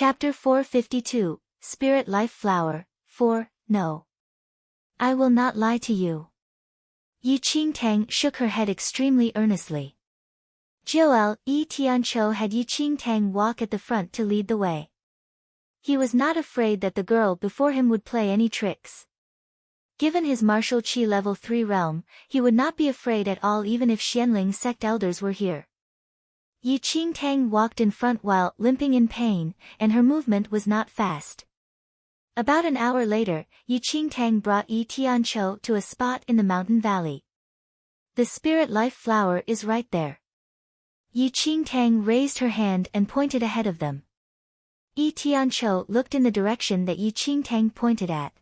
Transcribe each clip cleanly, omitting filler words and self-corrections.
Chapter 452, Spirit Life Flower, 4, No. I will not lie to you. Yi Qingtang shook her head extremely earnestly. Joel E. Tianqiu had Yi Qingtang walk at the front to lead the way. He was not afraid that the girl before him would play any tricks. Given his martial qi level 3 realm, he would not be afraid at all even if Xianling sect elders were here. Yi Qingtang walked in front while limping in pain, and her movement was not fast. About an hour later, Yi Qingtang brought Yi Tianqiu to a spot in the mountain valley. The spirit life flower is right there. Yi Qingtang raised her hand and pointed ahead of them. Yi Tianqiu looked in the direction that Yi Qingtang pointed at.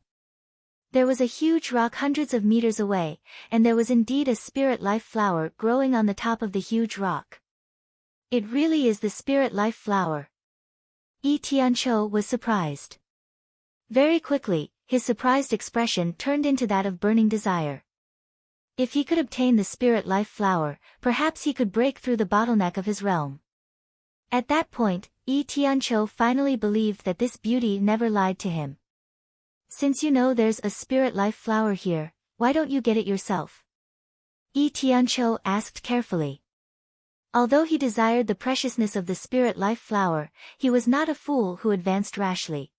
There was a huge rock hundreds of meters away, and there was indeed a spirit life flower growing on the top of the huge rock. It really is the spirit life flower. Yi Tianqiu was surprised. Very quickly, his surprised expression turned into that of burning desire. If he could obtain the spirit life flower, perhaps he could break through the bottleneck of his realm. At that point, Yi Tianqiu finally believed that this beauty never lied to him. Since you know there's a spirit life flower here, why don't you get it yourself? Yi Tianqiu asked carefully. Although he desired the preciousness of the spirit life flower, he was not a fool who advanced rashly.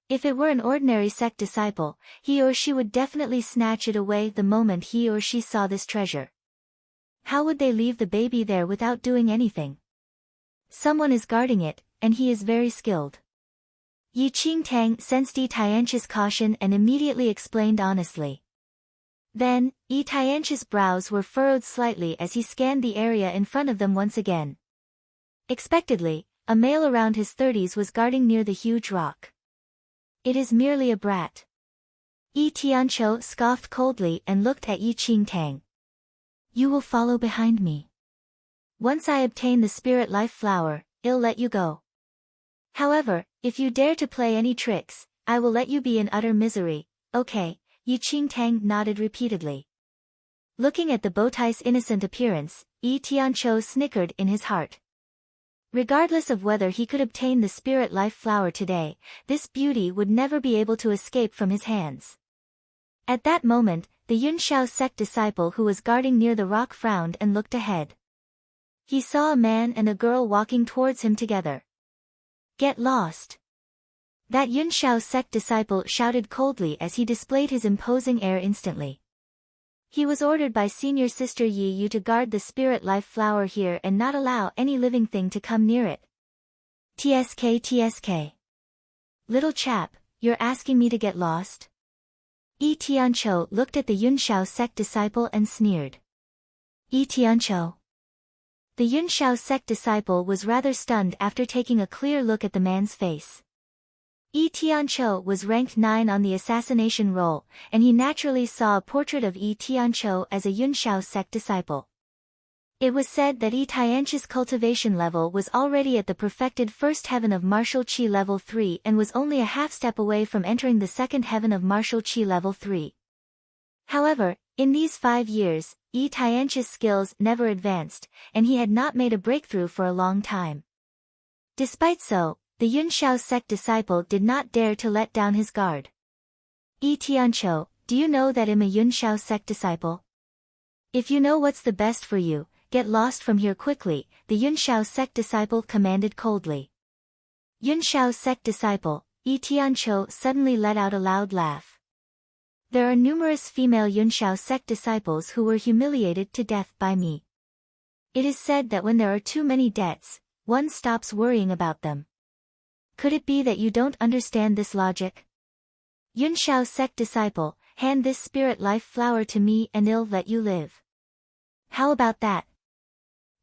If it were an ordinary sect disciple, he or she would definitely snatch it away the moment he or she saw this treasure. How would they leave the baby there without doing anything? Someone is guarding it, and he is very skilled. Yi Qingtang sensed Yi Tianqiu's caution and immediately explained honestly. Then, Yi Tianqiu's brows were furrowed slightly as he scanned the area in front of them once again. Expectedly, a male around his 30s was guarding near the huge rock. It is merely a brat. Yi Tianqiu scoffed coldly and looked at Yi Qingtang. You will follow behind me. Once I obtain the spirit life flower, I'll let you go. However, if you dare to play any tricks, I will let you be in utter misery. Okay, Yi Qingtang nodded repeatedly. Looking at the bowtie's innocent appearance, Yi Tianqiu snickered in his heart. Regardless of whether he could obtain the spirit life flower today, this beauty would never be able to escape from his hands. At that moment, the Yunshao sect disciple who was guarding near the rock frowned and looked ahead. He saw a man and a girl walking towards him together. Get lost! That Yunshao sect disciple shouted coldly as he displayed his imposing air instantly. He was ordered by senior sister Yi Yu to guard the spirit life flower here and not allow any living thing to come near it. TSK. Little chap, you're asking me to get lost? Yi Tianqiu looked at the Yunshao sect disciple and sneered. Yi Tianqiu. The Yunshao sect disciple was rather stunned after taking a clear look at the man's face. Yi Tianqiu was ranked 9 on the assassination roll, and he naturally saw a portrait of Yi Tianqiu as a Yunshao sect disciple. It was said that Yi Tianqiu's cultivation level was already at the perfected first heaven of martial qi level 3 and was only a half step away from entering the second heaven of martial qi level 3. However, in these 5 years, Yi Tianqiu's skills never advanced, and he had not made a breakthrough for a long time. Despite so, the Yunshao sect disciple did not dare to let down his guard. Yi Tianqiu, do you know that I'm a Yunshao sect disciple? If you know what's the best for you, get lost from here quickly, the Yunshao sect disciple commanded coldly. Yunshao sect disciple, Yi Tianqiu suddenly let out a loud laugh. There are numerous female Yunshao sect disciples who were humiliated to death by me. It is said that when there are too many debts, one stops worrying about them. Could it be that you don't understand this logic? Yunshao sect disciple, hand this spirit life flower to me and I'll let you live. How about that?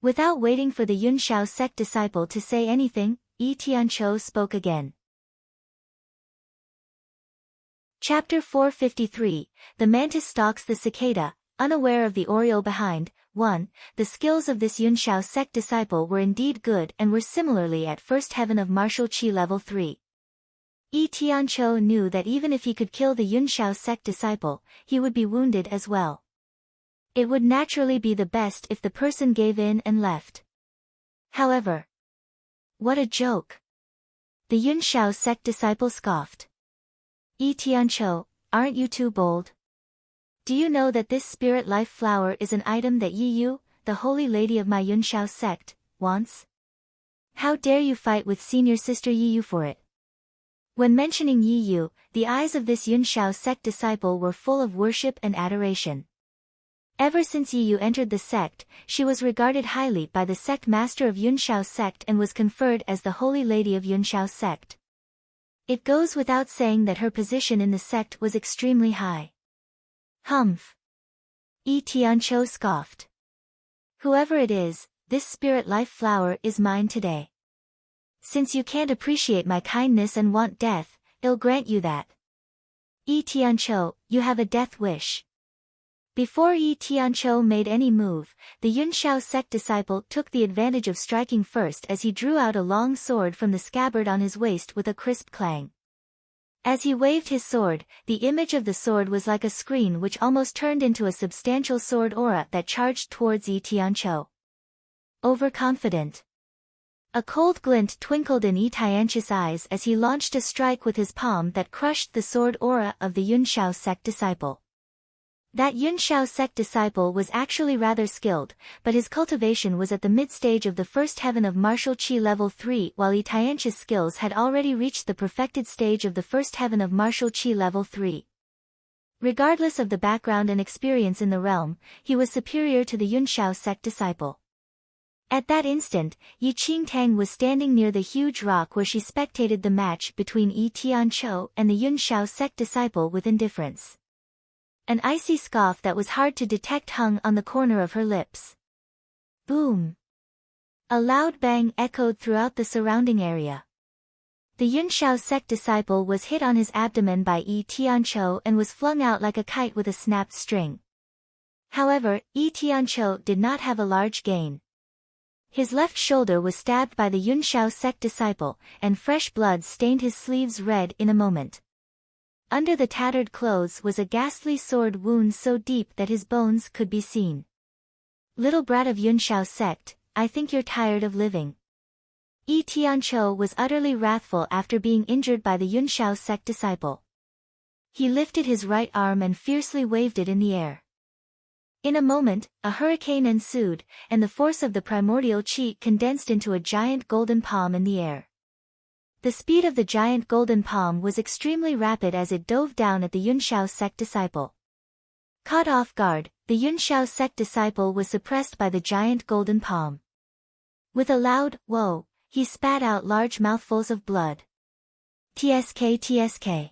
Without waiting for the Yunshao sect disciple to say anything, Yi Tianqiu spoke again. Chapter 453, The Mantis Stalks the Cicada, unaware of the Oriole behind. 1. The skills of this Yunshao sect disciple were indeed good and were similarly at first heaven of martial qi level 3. Yi Tianqiu knew that even if he could kill the Yunshao sect disciple, he would be wounded as well. It would naturally be the best if the person gave in and left. However, what a joke! The Yun Shao sect disciple scoffed. Tianqiu, aren't you too bold? Do you know that this spirit life flower is an item that Yi Yu, the holy lady of my Yun Shao sect, wants? How dare you fight with senior sister Yi Yu for it? When mentioning Yi Yu, the eyes of this Yun Shao sect disciple were full of worship and adoration. Ever since Yi Yu entered the sect, she was regarded highly by the sect master of Yun Shao sect and was conferred as the holy lady of Yun Shao sect. It goes without saying that her position in the sect was extremely high. Humph! Tianqiu scoffed. Whoever it is, this spirit life flower is mine today. Since you can't appreciate my kindness and want death, I'll grant you that. Tianqiu, you have a death wish. Before Tianqiu made any move, the Yun Shao sect disciple took the advantage of striking first as he drew out a long sword from the scabbard on his waist with a crisp clang. As he waved his sword, the image of the sword was like a screen which almost turned into a substantial sword aura that charged towards Tianqiu. Overconfident. A cold glint twinkled in Tianqiu's eyes as he launched a strike with his palm that crushed the sword aura of the Yun Shao sect disciple. That Yun Shao sect disciple was actually rather skilled, but his cultivation was at the mid-stage of the first heaven of martial qi level 3 while Tianqiu's skills had already reached the perfected stage of the first heaven of martial qi level 3. Regardless of the background and experience in the realm, he was superior to the Yun Shao sect disciple. At that instant, Yi Qingtang was standing near the huge rock where she spectated the match between Tianqiu and the Yun Shao sect disciple with indifference. An icy scoff that was hard to detect hung on the corner of her lips. Boom! A loud bang echoed throughout the surrounding area. The Yun Shao sect disciple was hit on his abdomen by Tianqiu and was flung out like a kite with a snapped string. However, Tianqiu did not have a large gain. His left shoulder was stabbed by the Yun Shao sect disciple, and fresh blood stained his sleeves red in a moment. Under the tattered clothes was a ghastly sword wound so deep that his bones could be seen. Little brat of Yun Shao sect, I think you're tired of living. Tianqiu was utterly wrathful after being injured by the Yun Shao sect disciple. He lifted his right arm and fiercely waved it in the air. In a moment, a hurricane ensued, and the force of the primordial qi condensed into a giant golden palm in the air. The speed of the giant golden palm was extremely rapid as it dove down at the Yun Shao sect disciple. Caught off guard, the Yun Shao sect disciple was suppressed by the giant golden palm. With a loud "whoa," he spat out large mouthfuls of blood. TSK.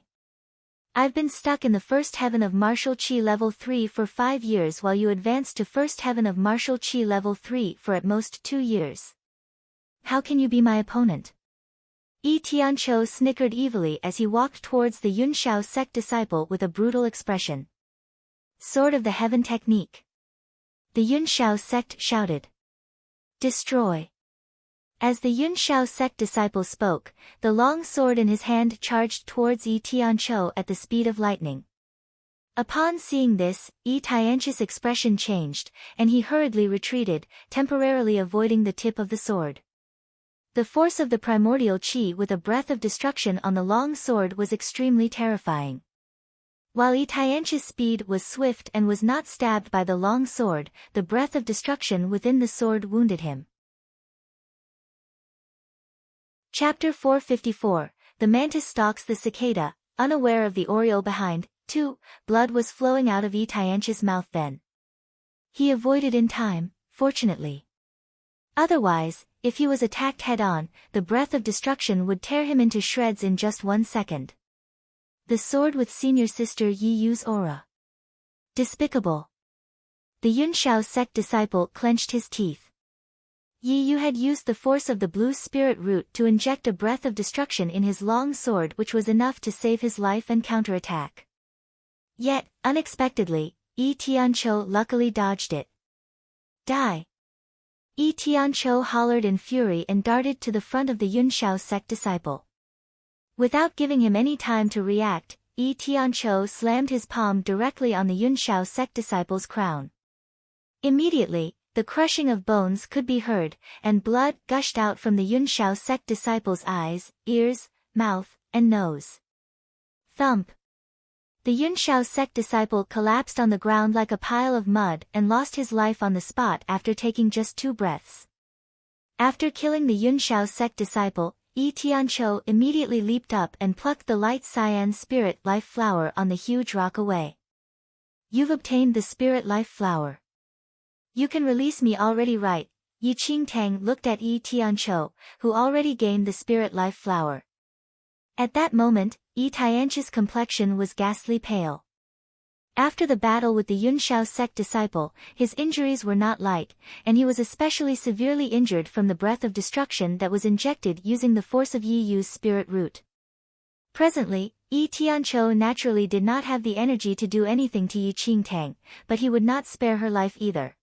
I've been stuck in the first heaven of martial qi level 3 for 5 years while you advanced to first heaven of martial qi level 3 for at most 2 years. How can you be my opponent? Tianqiu snickered evilly as he walked towards the Yun Shao sect disciple with a brutal expression. Sword of the Heaven technique. The Yun Shao sect shouted. Destroy. As the Yun Shao sect disciple spoke, the long sword in his hand charged towards Tianqiu at the speed of lightning. Upon seeing this, Tianqiu's expression changed, and he hurriedly retreated, temporarily avoiding the tip of the sword. The force of the primordial qi with a breath of destruction on the long sword was extremely terrifying. While Tianqiu's speed was swift and was not stabbed by the long sword, the breath of destruction within the sword wounded him. Chapter 454, The Mantis Stalks the Cicada, unaware of the oriole behind. 2. Blood was flowing out of Tianqiu's mouth then. He avoided in time, fortunately. Otherwise, if he was attacked head-on, the breath of destruction would tear him into shreds in just 1 second. The sword with senior sister Yi Yu's aura. Despicable. The Yun Shao sect disciple clenched his teeth. Yi Yu had used the force of the blue spirit root to inject a breath of destruction in his long sword which was enough to save his life and counterattack. Yet, unexpectedly, Tianqiu luckily dodged it. Die! Tianqiu hollered in fury and darted to the front of the Yun Shao sect disciple. Without giving him any time to react, Tianqiu slammed his palm directly on the Yun Shao sect disciple's crown. Immediately, the crushing of bones could be heard, and blood gushed out from the Yunshao sect disciple's eyes, ears, mouth, and nose. Thump! The Yunshao sect disciple collapsed on the ground like a pile of mud and lost his life on the spot after taking just 2 breaths. After killing the Yunshao sect disciple, Yi Tianqiu immediately leaped up and plucked the light cyan spirit life flower on the huge rock away. You've obtained the spirit life flower. You can release me already, right? Yi Qingtang looked at Yi Tianqiu, who already gained the spirit life flower. At that moment, Yi Tianqiu's complexion was ghastly pale. After the battle with the Yunshao sect disciple, his injuries were not light, and he was especially severely injured from the breath of destruction that was injected using the force of Yi Yu's spirit root. Presently, Yi Tianqiu naturally did not have the energy to do anything to Yi Qingtang, but he would not spare her life either.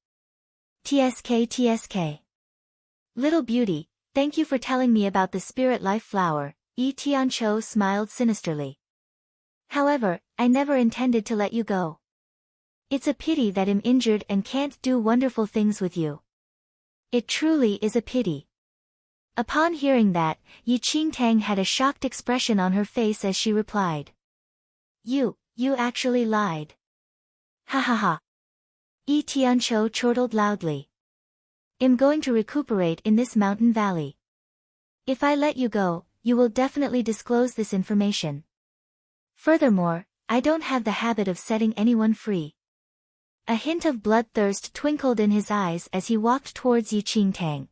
TSK. Little beauty, thank you for telling me about the spirit life flower, Yi Tianqiu smiled sinisterly. However, I never intended to let you go. It's a pity that I'm injured and can't do wonderful things with you. It truly is a pity. Upon hearing that, Yi Qingtang had a shocked expression on her face as she replied. You actually lied. Ha ha ha. Yi Tianqiu chortled loudly. I'm going to recuperate in this mountain valley. If I let you go, you will definitely disclose this information. Furthermore, I don't have the habit of setting anyone free. A hint of bloodthirst twinkled in his eyes as he walked towards Yi Qingtang.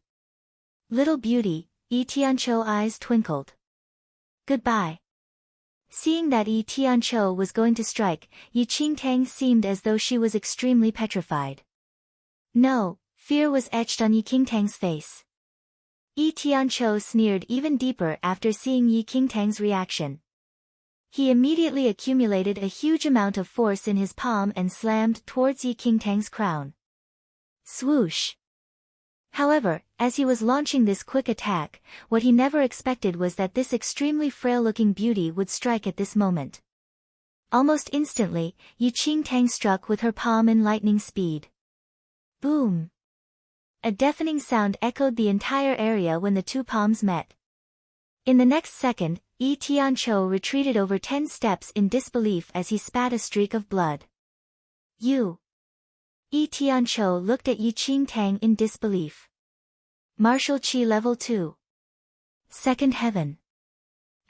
Little beauty, Yi Tianqiu's eyes twinkled. Goodbye. Seeing that Yi Tianqiu was going to strike, Yi Qingtang seemed as though she was extremely petrified. No, fear was etched on Yi Qingtang's face. Yi Tianqiu sneered even deeper after seeing Yi Qingtang's reaction. He immediately accumulated a huge amount of force in his palm and slammed towards Yi Qingtang's crown. Swoosh! However, as he was launching this quick attack, what he never expected was that this extremely frail-looking beauty would strike at this moment. Almost instantly, Yi Qingtang struck with her palm in lightning speed. Boom! A deafening sound echoed the entire area when the 2 palms met. In the next second, Yi Tianqiu retreated over 10 steps in disbelief as he spat a streak of blood. You! Yi Tianqiu looked at Yi Qingtang in disbelief. Martial Qi Level 2. Second Heaven.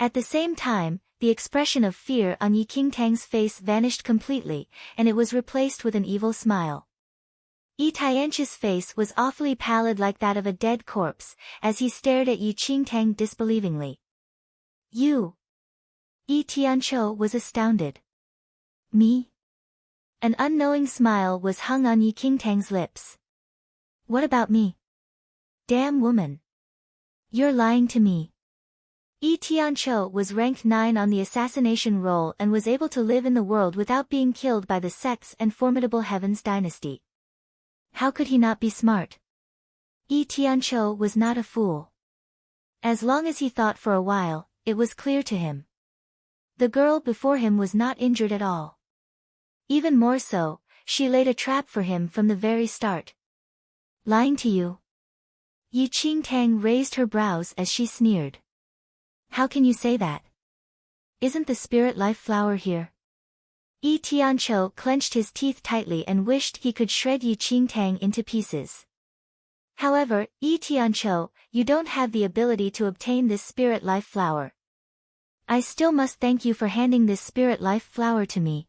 At the same time, the expression of fear on Yi Qingtang's face vanished completely, and it was replaced with an evil smile. Yi Tianqiu's face was awfully pallid like that of a dead corpse, as he stared at Yi Qingtang disbelievingly. You! Yi Tianqiu was astounded. Me? An unknowing smile was hung on Yi Qingtang's lips. What about me? Damn woman! You're lying to me. Yi Tianqiu was ranked 9 on the assassination roll and was able to live in the world without being killed by the sects and formidable Heavens dynasty. How could he not be smart? Yi Tianqiu was not a fool. As long as he thought for a while, it was clear to him. The girl before him was not injured at all. Even more so, she laid a trap for him from the very start. Lying to you? Yi Qingtang raised her brows as she sneered. How can you say that? Isn't the spirit life flower here? Yi Tianqiu clenched his teeth tightly and wished he could shred Yi Qingtang into pieces. However, Yi Tianqiu, you don't have the ability to obtain this spirit life flower. I still must thank you for handing this spirit life flower to me.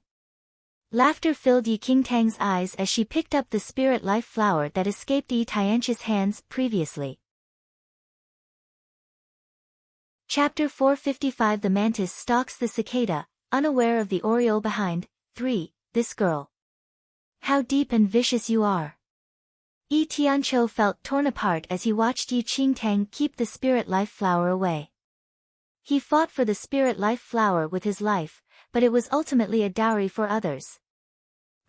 Laughter filled Yi Qingtang's eyes as she picked up the spirit life flower that escaped Yi Tianqiu's hands previously. Chapter 455 The mantis stalks the cicada, unaware of the oriole behind. 3. This girl. How deep and vicious you are. Yi Tianqiu felt torn apart as he watched Yi Qingtang keep the spirit life flower away. He fought for the spirit life flower with his life, but it was ultimately a dowry for others.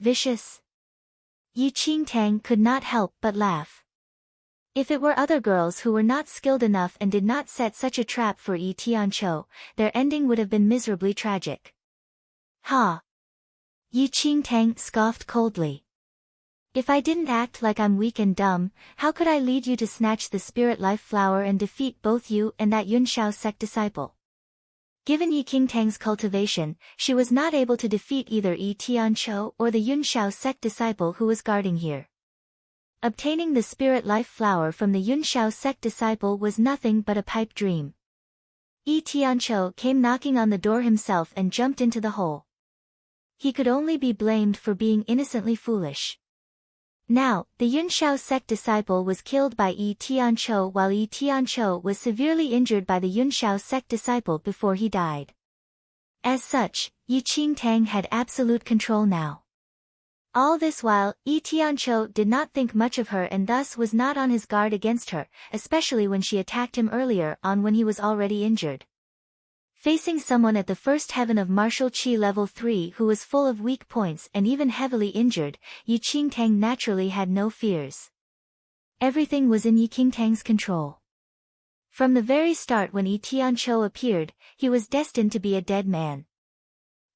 Vicious? Yi Qingtang could not help but laugh. If it were other girls who were not skilled enough and did not set such a trap for Yi Tianqiu, their ending would have been miserably tragic. Ha! Yi Qingtang scoffed coldly. If I didn't act like I'm weak and dumb, how could I lead you to snatch the spirit life flower and defeat both you and that Yunshao sect disciple? Given Yi Qingtang's cultivation, she was not able to defeat either Yi Tianqiu or the Yunshao sect disciple who was guarding here. Obtaining the spirit life flower from the Yunshao sect disciple was nothing but a pipe dream. Yi Tianqiu came knocking on the door himself and jumped into the hole. He could only be blamed for being innocently foolish. Now, the Yunshao sect disciple was killed by Yi Tianqiu while Yi Tianqiu was severely injured by the Yunshao sect disciple before he died. As such, Yi Qingtang had absolute control now. All this while, Yi Tianqiu did not think much of her and thus was not on his guard against her, especially when she attacked him earlier on when he was already injured. Facing someone at the first heaven of martial qi level 3 who was full of weak points and even heavily injured, Yi Qingtang naturally had no fears. Everything was in Yi Qingtang's control. From the very start when Yi Tianqiu appeared, he was destined to be a dead man.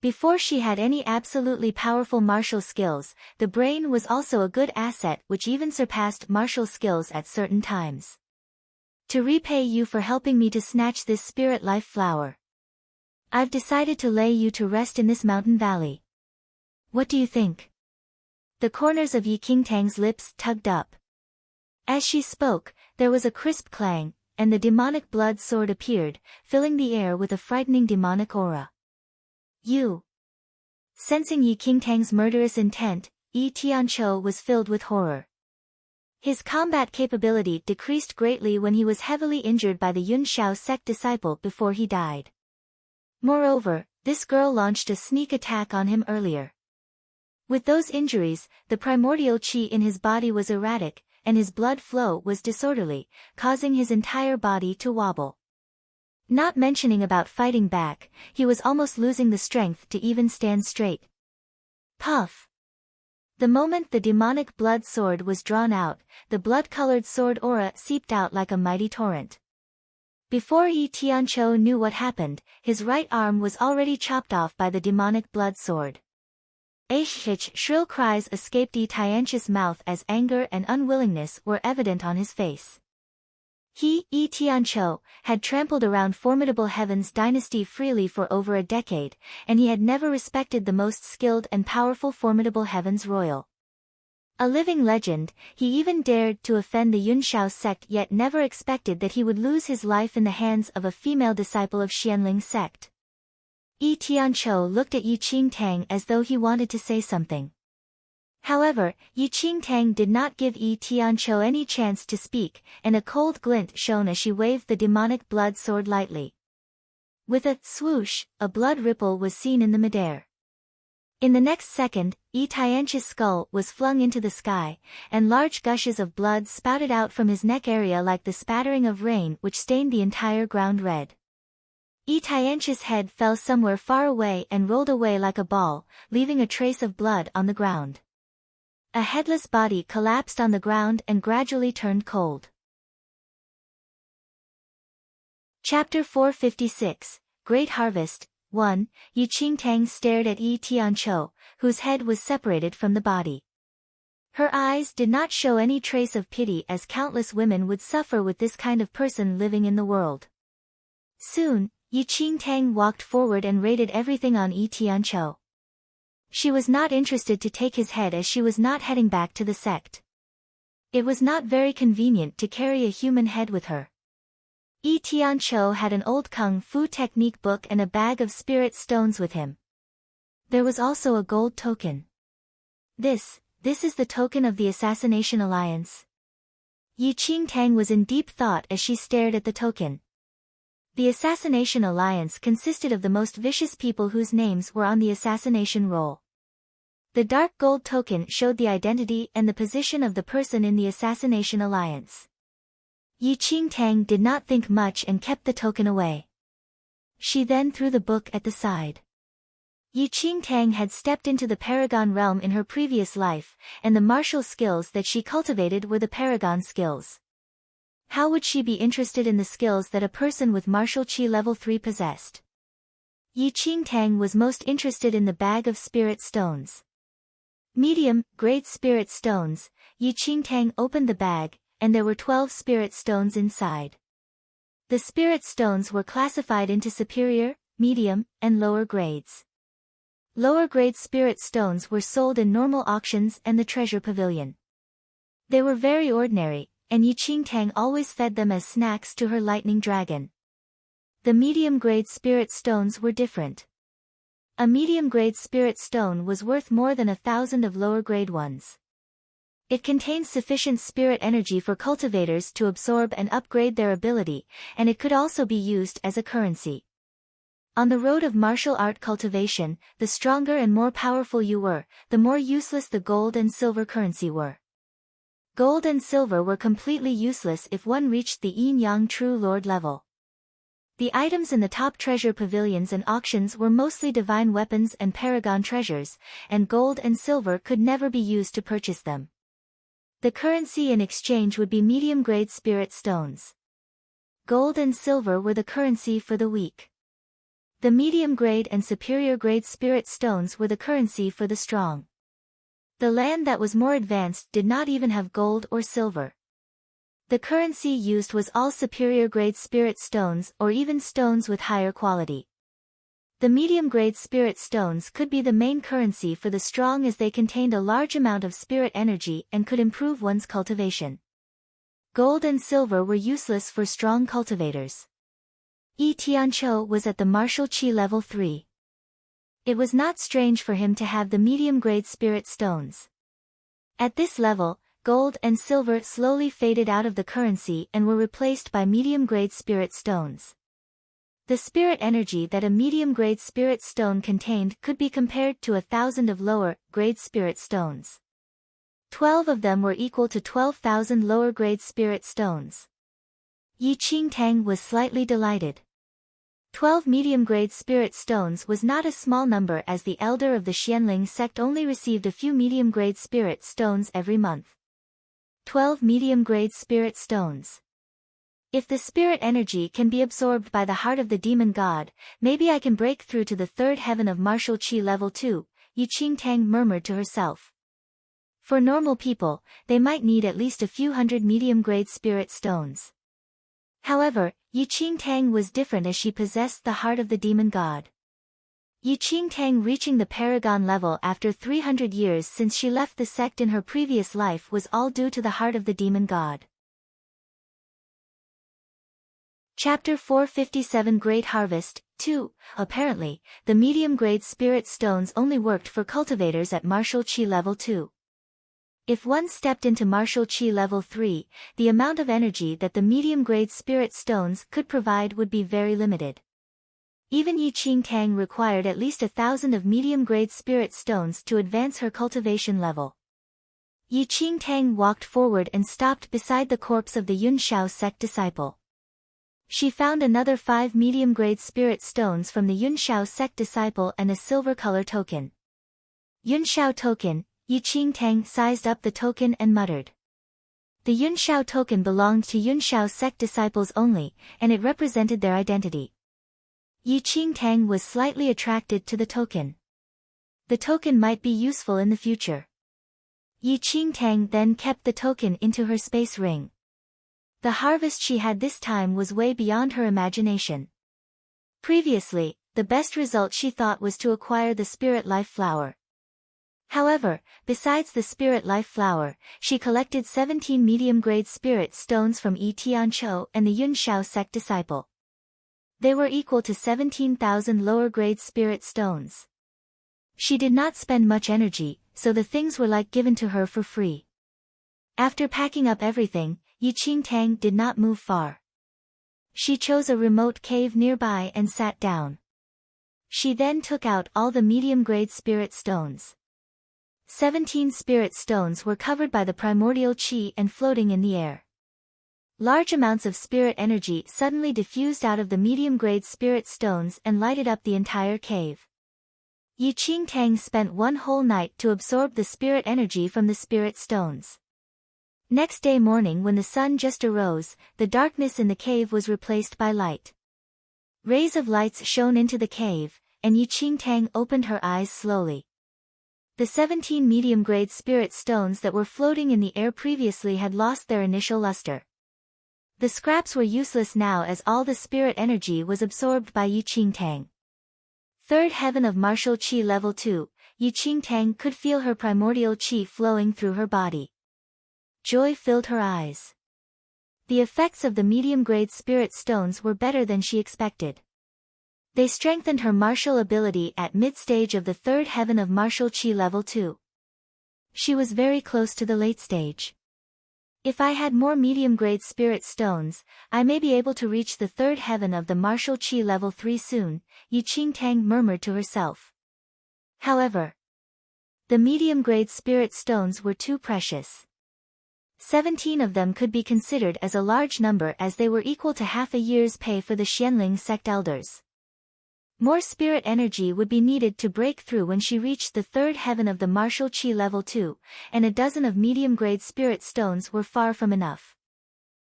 Before she had any absolutely powerful martial skills, the brain was also a good asset which even surpassed martial skills at certain times. To repay you for helping me to snatch this spirit life flower, I've decided to lay you to rest in this mountain valley. What do you think? The corners of Yi Qingtang's lips tugged up. As she spoke, there was a crisp clang, and the demonic blood sword appeared, filling the air with a frightening demonic aura. You. Sensing Yi Qingtang's murderous intent, Yi Tianqiu was filled with horror. His combat capability decreased greatly when he was heavily injured by the Yunshao sect disciple before he died. Moreover, this girl launched a sneak attack on him earlier. With those injuries, the primordial qi in his body was erratic, and his blood flow was disorderly, causing his entire body to wobble. Not mentioning about fighting back, he was almost losing the strength to even stand straight. Puff! The moment the demonic blood sword was drawn out, the blood-colored sword aura seeped out like a mighty torrent. Before Yi Tianqiu knew what happened, his right arm was already chopped off by the demonic blood sword. Shrill cries escaped Yi Tianqiu's mouth as anger and unwillingness were evident on his face. He, Yi Tianqiu, had trampled around formidable heaven's dynasty freely for over a decade, and he had never respected the most skilled and powerful formidable heaven's royal. A living legend, he even dared to offend the Yunshao sect yet never expected that he would lose his life in the hands of a female disciple of Xianling sect. Yi Tianqiu looked at Yi Qingtang as though he wanted to say something. However, Yi Qingtang did not give Yi Tianqiu any chance to speak, and a cold glint shone as she waved the demonic blood sword lightly. With a swoosh, a blood ripple was seen in the midair. In the next second, Yi Tianqiu's skull was flung into the sky, and large gushes of blood spouted out from his neck area like the spattering of rain which stained the entire ground red. Yi Tianqiu's head fell somewhere far away and rolled away like a ball, leaving a trace of blood on the ground. A headless body collapsed on the ground and gradually turned cold. Chapter 456, Great Harvest. 1. Yi Qingtang stared at Yi Tianqiu, whose head was separated from the body. Her eyes did not show any trace of pity as countless women would suffer with this kind of person living in the world. Soon, Yi Qingtang walked forward and rated everything on Yi Tianqiu. She was not interested to take his head as she was not heading back to the sect. It was not very convenient to carry a human head with her. Yi Tianqiu had an old kung fu technique book and a bag of spirit stones with him. There was also a gold token. This is the token of the Assassination Alliance. Yi Qingtang was in deep thought as she stared at the token. The Assassination Alliance consisted of the most vicious people whose names were on the assassination roll. The dark gold token showed the identity and the position of the person in the Assassination Alliance. Yi Qingtang did not think much and kept the token away. She then threw the book at the side. Yi Qingtang had stepped into the Paragon realm in her previous life, and the martial skills that she cultivated were the Paragon skills. How would she be interested in the skills that a person with martial qi level 3 possessed? Yi Qingtang was most interested in the bag of spirit stones. Medium grade spirit stones. Yi Qingtang opened the bag, and there were 12 spirit stones inside. The spirit stones were classified into superior, medium, and lower grades. Lower grade spirit stones were sold in normal auctions and the treasure pavilion. They were very ordinary, and Yi Qingtang always fed them as snacks to her lightning dragon. The medium grade spirit stones were different. A medium grade spirit stone was worth more than 1,000 of lower grade ones. It contains sufficient spirit energy for cultivators to absorb and upgrade their ability, and it could also be used as a currency. On the road of martial art cultivation, the stronger and more powerful you were, the more useless the gold and silver currency were. Gold and silver were completely useless if one reached the yin-yang true lord level. The items in the top treasure pavilions and auctions were mostly divine weapons and paragon treasures, and gold and silver could never be used to purchase them. The currency in exchange would be medium-grade spirit stones. Gold and silver were the currency for the weak. The medium-grade and superior-grade spirit stones were the currency for the strong. The land that was more advanced did not even have gold or silver. The currency used was all superior-grade spirit stones or even stones with higher quality. The medium-grade spirit stones could be the main currency for the strong as they contained a large amount of spirit energy and could improve one's cultivation. Gold and silver were useless for strong cultivators. Yi Tianqiu was at the martial qi level 3. It was not strange for him to have the medium-grade spirit stones. At this level, gold and silver slowly faded out of the currency and were replaced by medium-grade spirit stones. The spirit energy that a medium-grade spirit stone contained could be compared to 1,000 of lower-grade spirit stones. 12 of them were equal to 12,000 lower-grade spirit stones. Yi Qingtang was slightly delighted. 12 medium-grade spirit stones was not a small number as the elder of the Xianling sect only received a few medium-grade spirit stones every month. 12 medium-grade spirit stones. If the spirit energy can be absorbed by the heart of the demon god, maybe I can break through to the third heaven of martial qi level 2, Yi Qingtang murmured to herself. For normal people, they might need at least a few hundred medium-grade spirit stones. However, Yi Qingtang was different as she possessed the heart of the demon god. Yi Qingtang reaching the paragon level after 300 years since she left the sect in her previous life was all due to the heart of the demon god. Chapter 457 Great Harvest 2. Apparently, the medium-grade spirit stones only worked for cultivators at martial qi level 2. If one stepped into martial qi level 3, the amount of energy that the medium-grade spirit stones could provide would be very limited. Even Yi Qingtang required at least 1,000 of medium-grade spirit stones to advance her cultivation level. Yi Qingtang walked forward and stopped beside the corpse of the Yunshao sect disciple. She found another 5 medium-grade spirit stones from the Yunshao sect disciple and a silver color token. Yunshao token. Yi Qingtang sized up the token and muttered. The Yunshao token belonged to Yunshao sect disciples only, and it represented their identity. Yi Qingtang was slightly attracted to the token. The token might be useful in the future. Yi Qingtang then kept the token into her space ring. The harvest she had this time was way beyond her imagination. Previously, the best result she thought was to acquire the spirit life flower. However, besides the spirit life flower, she collected 17 medium-grade spirit stones from Yi Tianqiu and the Yunshao sect disciple. They were equal to 17,000 lower-grade spirit stones. She did not spend much energy, so the things were like given to her for free. After packing up everything, Yi Qingtang did not move far. She chose a remote cave nearby and sat down. She then took out all the medium-grade spirit stones. 17 spirit stones were covered by the primordial qi and floating in the air. Large amounts of spirit energy suddenly diffused out of the medium-grade spirit stones and lighted up the entire cave. Yi Qingtang spent one whole night to absorb the spirit energy from the spirit stones. Next day morning when the sun just arose, the darkness in the cave was replaced by light. Rays of lights shone into the cave, and Yi Qingtang opened her eyes slowly. The 17 medium-grade spirit stones that were floating in the air previously had lost their initial luster. The scraps were useless now as all the spirit energy was absorbed by Yi Qingtang. Third heaven of martial qi level 2, Yi Qingtang could feel her primordial qi flowing through her body. Joy filled her eyes. The effects of the medium-grade spirit stones were better than she expected. They strengthened her martial ability at mid-stage of the third heaven of martial qi level 2. She was very close to the late stage. If I had more medium-grade spirit stones, I may be able to reach the third heaven of the martial qi level 3 soon, Yi Qingtang murmured to herself. However, the medium-grade spirit stones were too precious. 17 of them could be considered as a large number as they were equal to half a year's pay for the Xianling sect elders. More spirit energy would be needed to break through when she reached the third heaven of the martial qi level 2, and a dozen of medium-grade spirit stones were far from enough.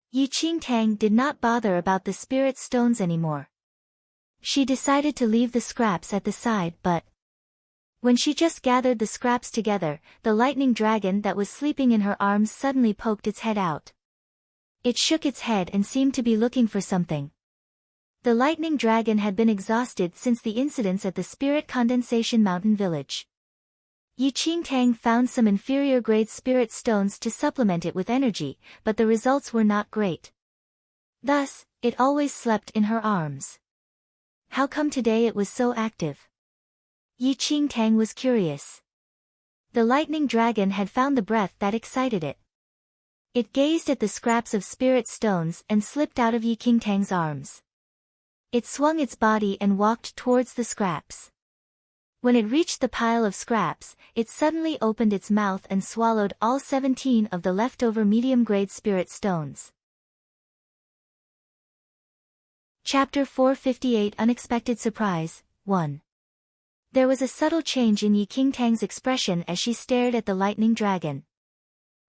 Yi Qingtang did not bother about the spirit stones anymore. She decided to leave the scraps at the side, but when she just gathered the scraps together, the lightning dragon that was sleeping in her arms suddenly poked its head out. It shook its head and seemed to be looking for something. The lightning dragon had been exhausted since the incidents at the Spirit Condensation Mountain village. Yi Qingtang found some inferior-grade spirit stones to supplement it with energy, but the results were not great. Thus, it always slept in her arms. How come today it was so active? Yi Qingtang was curious. The lightning dragon had found the breath that excited it. It gazed at the scraps of spirit stones and slipped out of Yi Qingtang's arms. It swung its body and walked towards the scraps. When it reached the pile of scraps, it suddenly opened its mouth and swallowed all 17 of the leftover medium-grade spirit stones. Chapter 458 Unexpected Surprise, 1. There was a subtle change in Yi Qingtang's expression as she stared at the lightning dragon.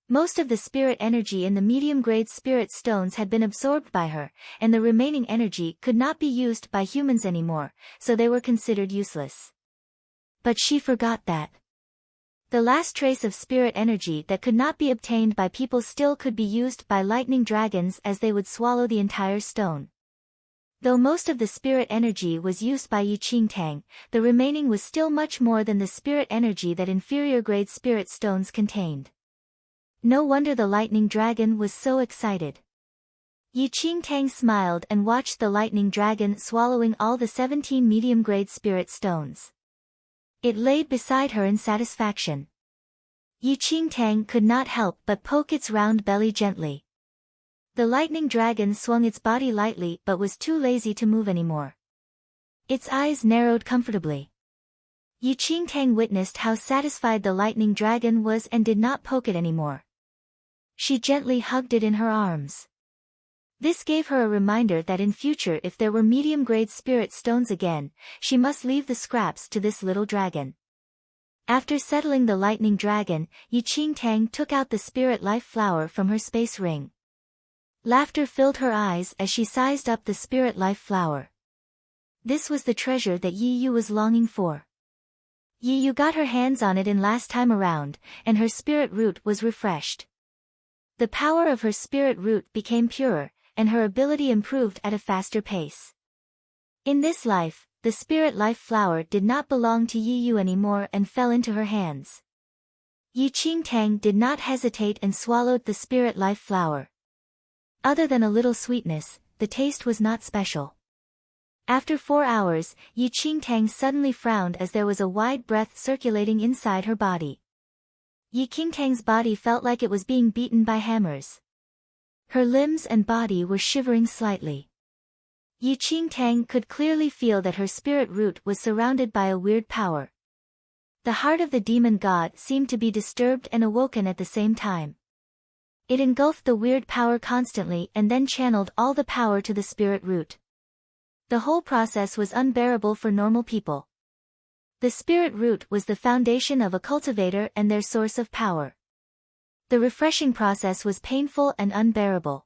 Most of the spirit energy in the medium-grade spirit stones had been absorbed by her, and the remaining energy could not be used by humans anymore, so they were considered useless. But she forgot that the last trace of spirit energy that could not be obtained by people still could be used by lightning dragons as they would swallow the entire stone. Though most of the spirit energy was used by Yi Qingtang, the remaining was still much more than the spirit energy that inferior-grade spirit stones contained. No wonder the lightning dragon was so excited. Yi Qingtang smiled and watched the lightning dragon swallowing all the 17 medium-grade spirit stones. It laid beside her in satisfaction. Yi Qingtang could not help but poke its round belly gently. The lightning dragon swung its body lightly but was too lazy to move anymore. Its eyes narrowed comfortably. Yi Qingtang witnessed how satisfied the lightning dragon was and did not poke it anymore. She gently hugged it in her arms. This gave her a reminder that in future if there were medium-grade spirit stones again, she must leave the scraps to this little dragon. After settling the lightning dragon, Yi Qingtang took out the spirit life flower from her space ring. Laughter filled her eyes as she sized up the spirit life flower. This was the treasure that Yi Yu was longing for. Yi Yu got her hands on it in last time around, and her spirit root was refreshed. The power of her spirit root became purer, and her ability improved at a faster pace. In this life, the spirit life flower did not belong to Yi Yu anymore and fell into her hands. Yi Qingtang did not hesitate and swallowed the spirit life flower. Other than a little sweetness, the taste was not special. After 4 hours, Yi Qingtang suddenly frowned as there was a wide breath circulating inside her body. Yi Qingtang's body felt like it was being beaten by hammers. Her limbs and body were shivering slightly. Yi Qingtang could clearly feel that her spirit root was surrounded by a weird power. The heart of the demon god seemed to be disturbed and awoken at the same time. It engulfed the weird power constantly and then channeled all the power to the spirit root. The whole process was unbearable for normal people. The spirit root was the foundation of a cultivator and their source of power. The refreshing process was painful and unbearable.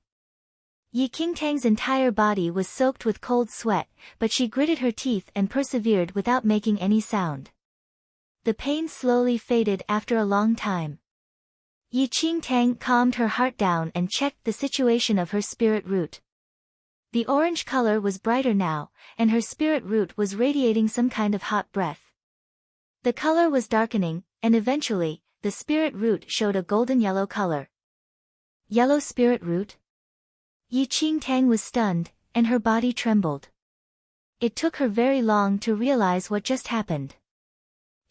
Yi Qingtang's entire body was soaked with cold sweat, but she gritted her teeth and persevered without making any sound. The pain slowly faded after a long time. Yi Qingtang calmed her heart down and checked the situation of her spirit root. The orange color was brighter now, and her spirit root was radiating some kind of hot breath. The color was darkening, and eventually, the spirit root showed a golden yellow color. Yellow spirit root? Yi Qingtang was stunned, and her body trembled. It took her very long to realize what just happened.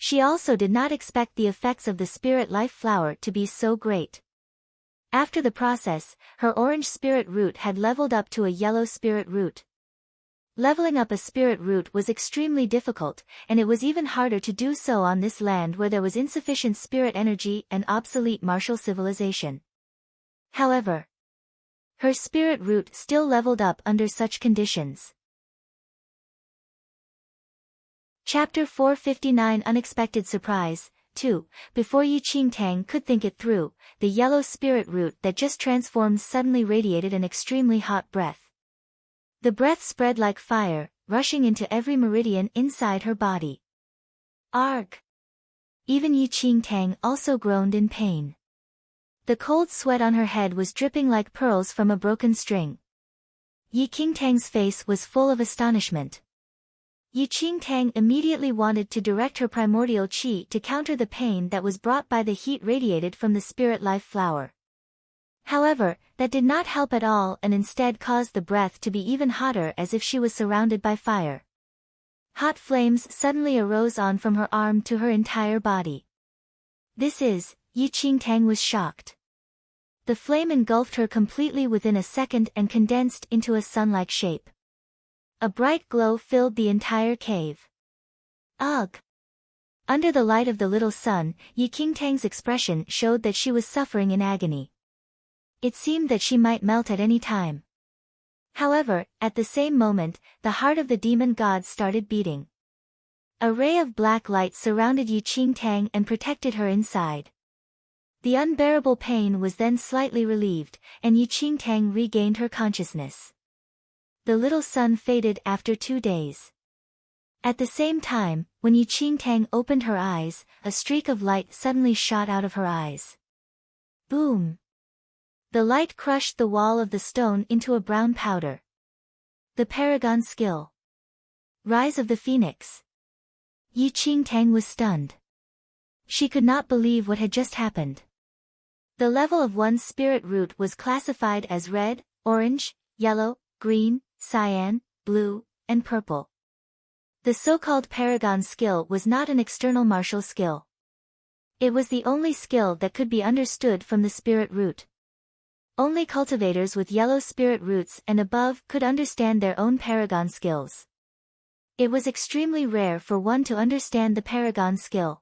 She also did not expect the effects of the spirit life flower to be so great. After the process, her orange spirit root had leveled up to a yellow spirit root. Leveling up a spirit root was extremely difficult, and it was even harder to do so on this land where there was insufficient spirit energy and obsolete martial civilization. However, her spirit root still leveled up under such conditions. Chapter 459 Unexpected Surprise 2. Before Yi Qingtang could think it through, the yellow spirit root that just transformed suddenly radiated an extremely hot breath. The breath spread like fire, rushing into every meridian inside her body. Arg! Even Yi Qingtang also groaned in pain. The cold sweat on her head was dripping like pearls from a broken string. Yi Qingtang's face was full of astonishment. Yi Qingtang immediately wanted to direct her primordial qi to counter the pain that was brought by the heat radiated from the spirit life flower. However, that did not help at all and instead caused the breath to be even hotter as if she was surrounded by fire. Hot flames suddenly arose on from her arm to her entire body. Yi Qingtang was shocked. The flame engulfed her completely within a second and condensed into a sun-like shape. A bright glow filled the entire cave. Ugh! Under the light of the little sun, Yi Qingtang's expression showed that she was suffering in agony. It seemed that she might melt at any time. However, at the same moment, the heart of the demon god started beating. A ray of black light surrounded Yi Qingtang and protected her inside. The unbearable pain was then slightly relieved, and Yi Qingtang regained her consciousness. The little sun faded after 2 days. At the same time, when Yi Qingtang opened her eyes, a streak of light suddenly shot out of her eyes. Boom! The light crushed the wall of the stone into a brown powder. The Paragon Skill. Rise of the Phoenix. Yi Qingtang was stunned. She could not believe what had just happened. The level of one's spirit root was classified as red, orange, yellow, green, cyan, blue, and purple. The so-called Paragon skill was not an external martial skill. It was the only skill that could be understood from the spirit root. Only cultivators with yellow spirit roots and above could understand their own Paragon skills. It was extremely rare for one to understand the Paragon skill.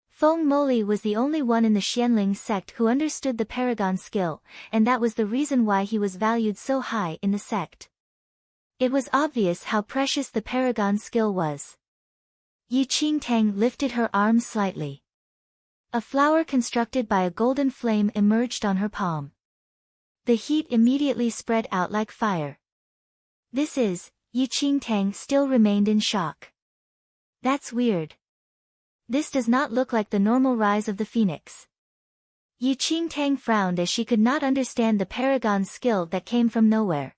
Feng Moli was the only one in the Xianling sect who understood the Paragon skill, and that was the reason why he was valued so high in the sect. It was obvious how precious the Paragon skill was. Yi Qingtang lifted her arm slightly. A flower constructed by a golden flame emerged on her palm. The heat immediately spread out like fire. Yi Qingtang still remained in shock. That's weird. This does not look like the normal rise of the phoenix. Yi Qingtang frowned as she could not understand the Paragon skill that came from nowhere.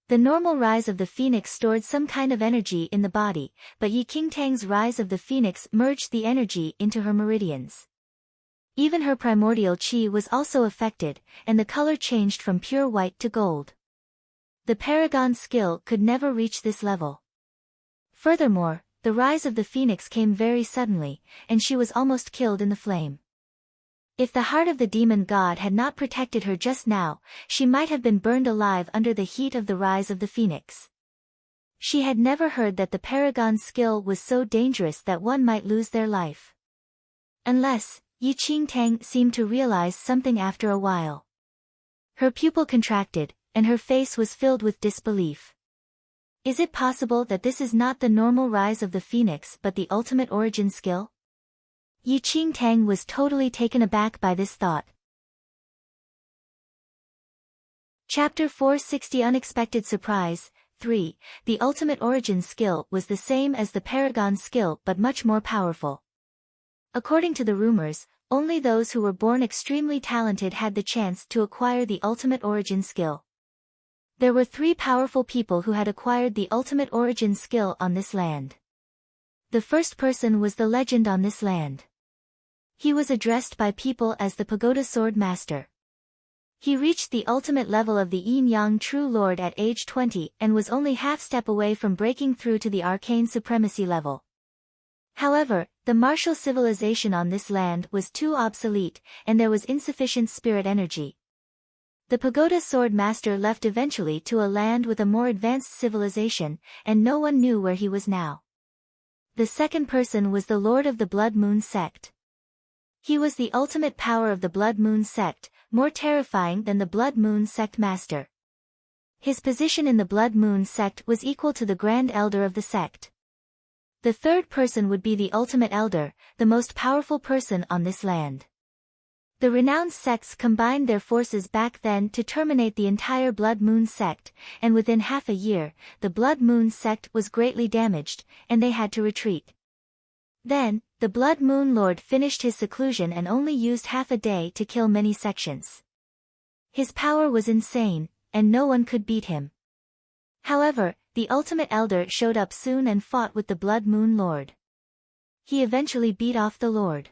The normal rise of the phoenix stored some kind of energy in the body, but Yi Qingtang's rise of the phoenix merged the energy into her meridians. Even her primordial qi was also affected, and the color changed from pure white to gold. The Paragon skill could never reach this level. Furthermore, the rise of the phoenix came very suddenly, and she was almost killed in the flame. If the heart of the demon god had not protected her just now, she might have been burned alive under the heat of the rise of the phoenix. She had never heard that the Paragon skill was so dangerous that one might lose their life. Unless, Yi Qingtang seemed to realize something after a while. Her pupil contracted, and her face was filled with disbelief. Is it possible that this is not the normal rise of the phoenix but the ultimate origin skill? Yi Qingtang was totally taken aback by this thought. Chapter 460 Unexpected Surprise 3. The ultimate origin skill was the same as the Paragon skill but much more powerful. According to the rumors, only those who were born extremely talented had the chance to acquire the ultimate origin skill. There were 3 powerful people who had acquired the ultimate origin skill on this land. The first person was the legend on this land. He was addressed by people as the Pagoda Sword Master. He reached the ultimate level of the Yin-Yang True Lord at age 20 and was only half-step away from breaking through to the Arcane Supremacy level. However, the martial civilization on this land was too obsolete, and there was insufficient spirit energy. The Pagoda Sword Master left eventually to a land with a more advanced civilization, and no one knew where he was now. The second person was the Lord of the Blood Moon Sect. He was the ultimate power of the Blood Moon Sect, more terrifying than the Blood Moon Sect Master. His position in the Blood Moon Sect was equal to the Grand Elder of the sect. The third person would be the Ultimate Elder, the most powerful person on this land. The renowned sects combined their forces back then to terminate the entire Blood Moon Sect, and within half a year, the Blood Moon Sect was greatly damaged, and they had to retreat. Then, the Blood Moon Lord finished his seclusion and only used half a day to kill many sections. His power was insane, and no one could beat him. However, the Ultimate Elder showed up soon and fought with the Blood Moon Lord. He eventually beat off the Lord.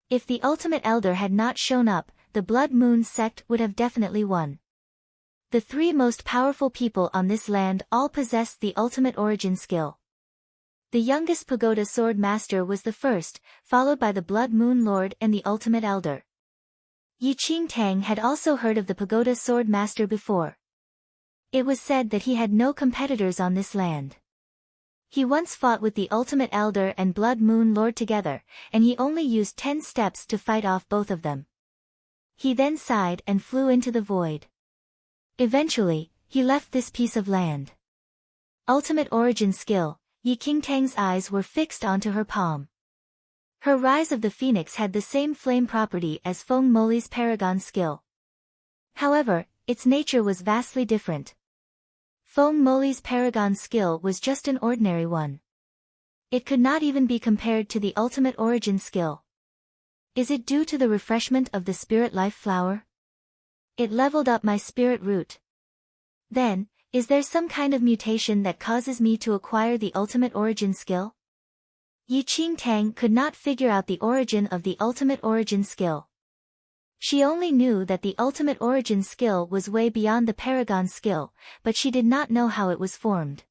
If the Ultimate Elder had not shown up, the Blood Moon Sect would have definitely won. The 3 most powerful people on this land all possessed the ultimate origin skill. The youngest Pagoda Sword Master was the first, followed by the Blood Moon Lord and the Ultimate Elder. Yi Qingtang had also heard of the Pagoda Sword Master before. It was said that he had no competitors on this land. He once fought with the Ultimate Elder and Blood Moon Lord together, and he only used 10 steps to fight off both of them. He then sighed and flew into the void. Eventually, he left this piece of land. Ultimate origin skill, Yi Qingtang's eyes were fixed onto her palm. Her Rise of the Phoenix had the same flame property as Feng Moli's Paragon skill. However, its nature was vastly different. Feng Moli's Paragon skill was just an ordinary one. It could not even be compared to the ultimate origin skill. Is it due to the refreshment of the spirit life flower? It leveled up my spirit root. Then, is there some kind of mutation that causes me to acquire the ultimate origin skill? Yi Qingtang could not figure out the origin of the ultimate origin skill. She only knew that the ultimate origin skill was way beyond the Paragon skill, but she did not know how it was formed.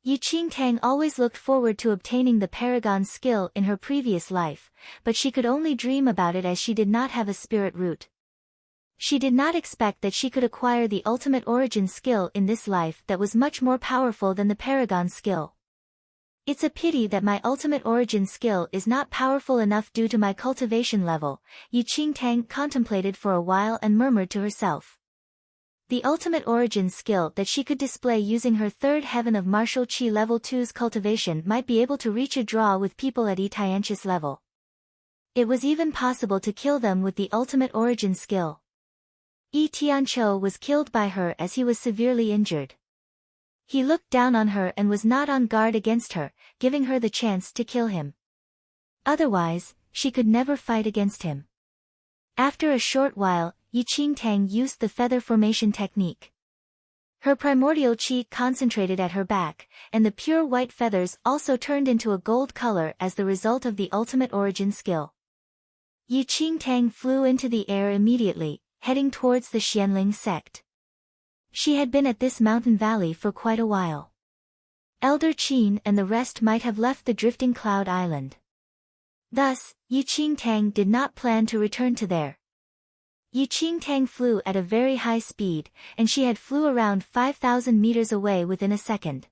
Yi Qingtang always looked forward to obtaining the Paragon skill in her previous life, but she could only dream about it as she did not have a spirit root. She did not expect that she could acquire the ultimate origin skill in this life that was much more powerful than the Paragon skill. It's a pity that my ultimate origin skill is not powerful enough due to my cultivation level, Yi Qingtang contemplated for a while and murmured to herself. The ultimate origin skill that she could display using her third heaven of martial chi level 2's cultivation might be able to reach a draw with people at Yi Tianqi's level. It was even possible to kill them with the ultimate origin skill. Yi Tianqiu was killed by her as he was severely injured. He looked down on her and was not on guard against her, giving her the chance to kill him. Otherwise, she could never fight against him. After a short while, Yi Qingtang used the feather formation technique. Her primordial chi concentrated at her back, and the pure white feathers also turned into a gold color as the result of the ultimate origin skill. Yi Qingtang flew into the air immediately, heading towards the Xianling sect. She had been at this mountain valley for quite a while. Elder Qin and the rest might have left the drifting cloud island. Thus, Yi Qingtang did not plan to return to there. Yi Qingtang flew at a very high speed, and she had flew around 5,000 meters away within a second.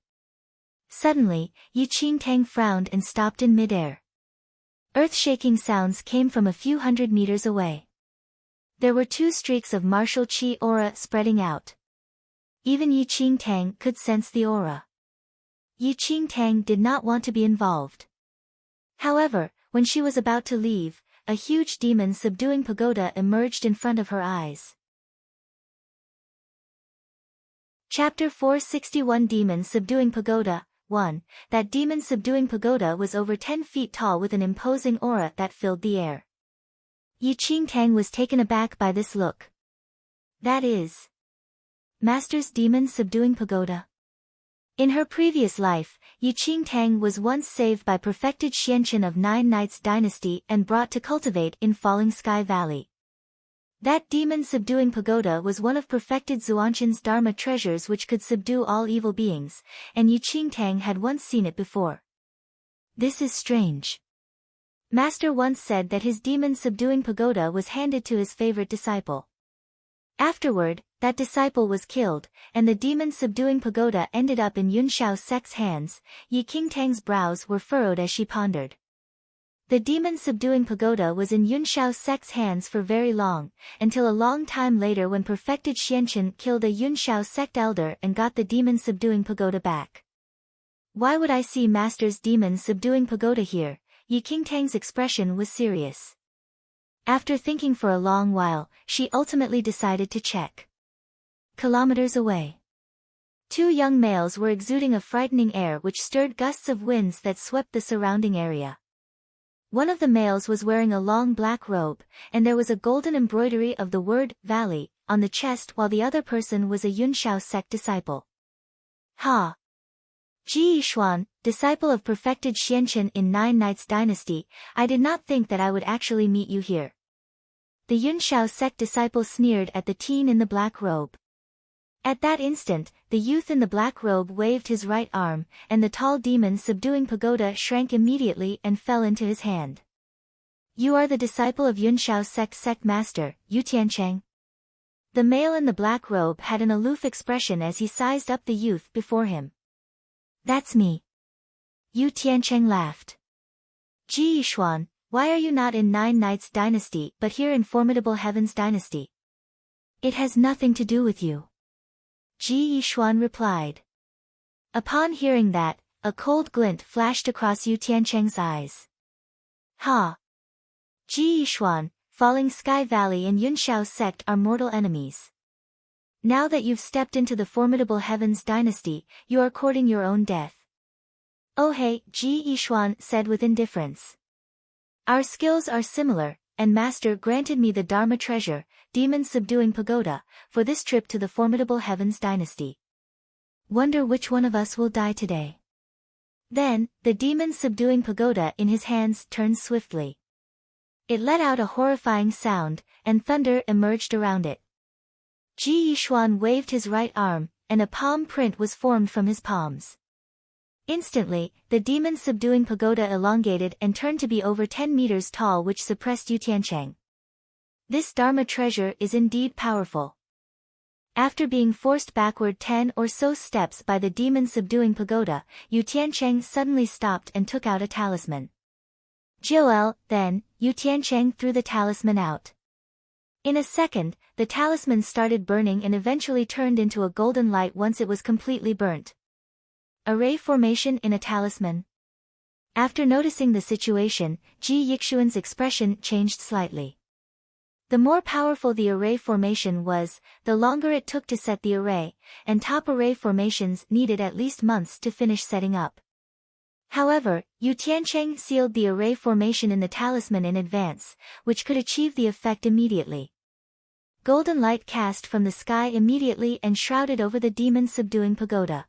Suddenly, Yi Qingtang frowned and stopped in midair. Earth-shaking sounds came from a few hundred meters away. There were 2 streaks of martial chi aura spreading out. Even Yi Qingtang could sense the aura. Yi Qingtang did not want to be involved. However, when she was about to leave, a huge demon subduing pagoda emerged in front of her eyes. Chapter 461 Demon Subduing Pagoda, 1. That demon-subduing pagoda was over 10 feet tall with an imposing aura that filled the air. Yi Qingtang was taken aback by this look. That is Master's demon-subduing pagoda. In her previous life, Yi Qingtang was once saved by perfected Xianqin of Nine Knights dynasty and brought to cultivate in Falling Sky Valley. That demon-subduing pagoda was one of perfected Xuanqin's Dharma treasures which could subdue all evil beings, and Yi Qingtang had once seen it before. This is strange. Master once said that his demon-subduing pagoda was handed to his favorite disciple. Afterward, that disciple was killed, and the demon-subduing pagoda ended up in Yunshao Sek's hands. Yi Qingtang's brows were furrowed as she pondered. The demon-subduing pagoda was in Yunshao Sek's hands for very long, until a long time later when perfected Xianqin killed a Yunshao sect elder and got the demon-subduing pagoda back. Why would I see Master's demon-subduing pagoda here? Yi Qingtang's expression was serious. After thinking for a long while, she ultimately decided to check. Kilometers away. Two young males were exuding a frightening air which stirred gusts of winds that swept the surrounding area. One of the males was wearing a long black robe, and there was a golden embroidery of the word, Valley, on the chest while the other person was a Yunshao sect disciple. Ha! Ji Yishuan, disciple of perfected Xianqin in Nine Knights dynasty, I did not think that I would actually meet you here. The Yunshao sect disciple sneered at the teen in the black robe. At that instant, the youth in the black robe waved his right arm, and the tall demon-subduing pagoda shrank immediately and fell into his hand. You are the disciple of Yunshao sect master, Yu Tiancheng. The male in the black robe had an aloof expression as he sized up the youth before him. That's me. Yu Tiancheng laughed. Ji Yishuan, why are you not in Nine Knights dynasty but here in Formidable Heavens dynasty? It has nothing to do with you. Ji Yishuan replied. Upon hearing that, a cold glint flashed across Yu Tiancheng's eyes. Ha! Ji Yishuan, Falling Sky Valley and Yunshao sect are mortal enemies. Now that you've stepped into the Formidable Heavens dynasty, you are courting your own death. Oh hey, Ji Yishuan said with indifference. Our skills are similar, and Master granted me the Dharma treasure, demon-subduing pagoda, for this trip to the Formidable Heavens dynasty. Wonder which one of us will die today. Then, the demon-subduing pagoda in his hands turned swiftly. It let out a horrifying sound, and thunder emerged around it. Ji Yishuan waved his right arm, and a palm print was formed from his palms. Instantly, the demon-subduing pagoda elongated and turned to be over 10 meters tall, which suppressed Yu Tiancheng. This Dharma treasure is indeed powerful. After being forced backward 10 or so steps by the demon-subduing pagoda, Yu Tiancheng suddenly stopped and took out a talisman. Joel, then, Yu Tiancheng threw the talisman out. In a second, the talisman started burning and eventually turned into a golden light once it was completely burnt. Array formation in a talisman. After noticing the situation, Ji Yixuan's expression changed slightly. The more powerful the array formation was, the longer it took to set the array, and top array formations needed at least months to finish setting up. However, Yu Tiancheng sealed the array formation in the talisman in advance, which could achieve the effect immediately. Golden light cast from the sky immediately and shrouded over the demon-subduing pagoda.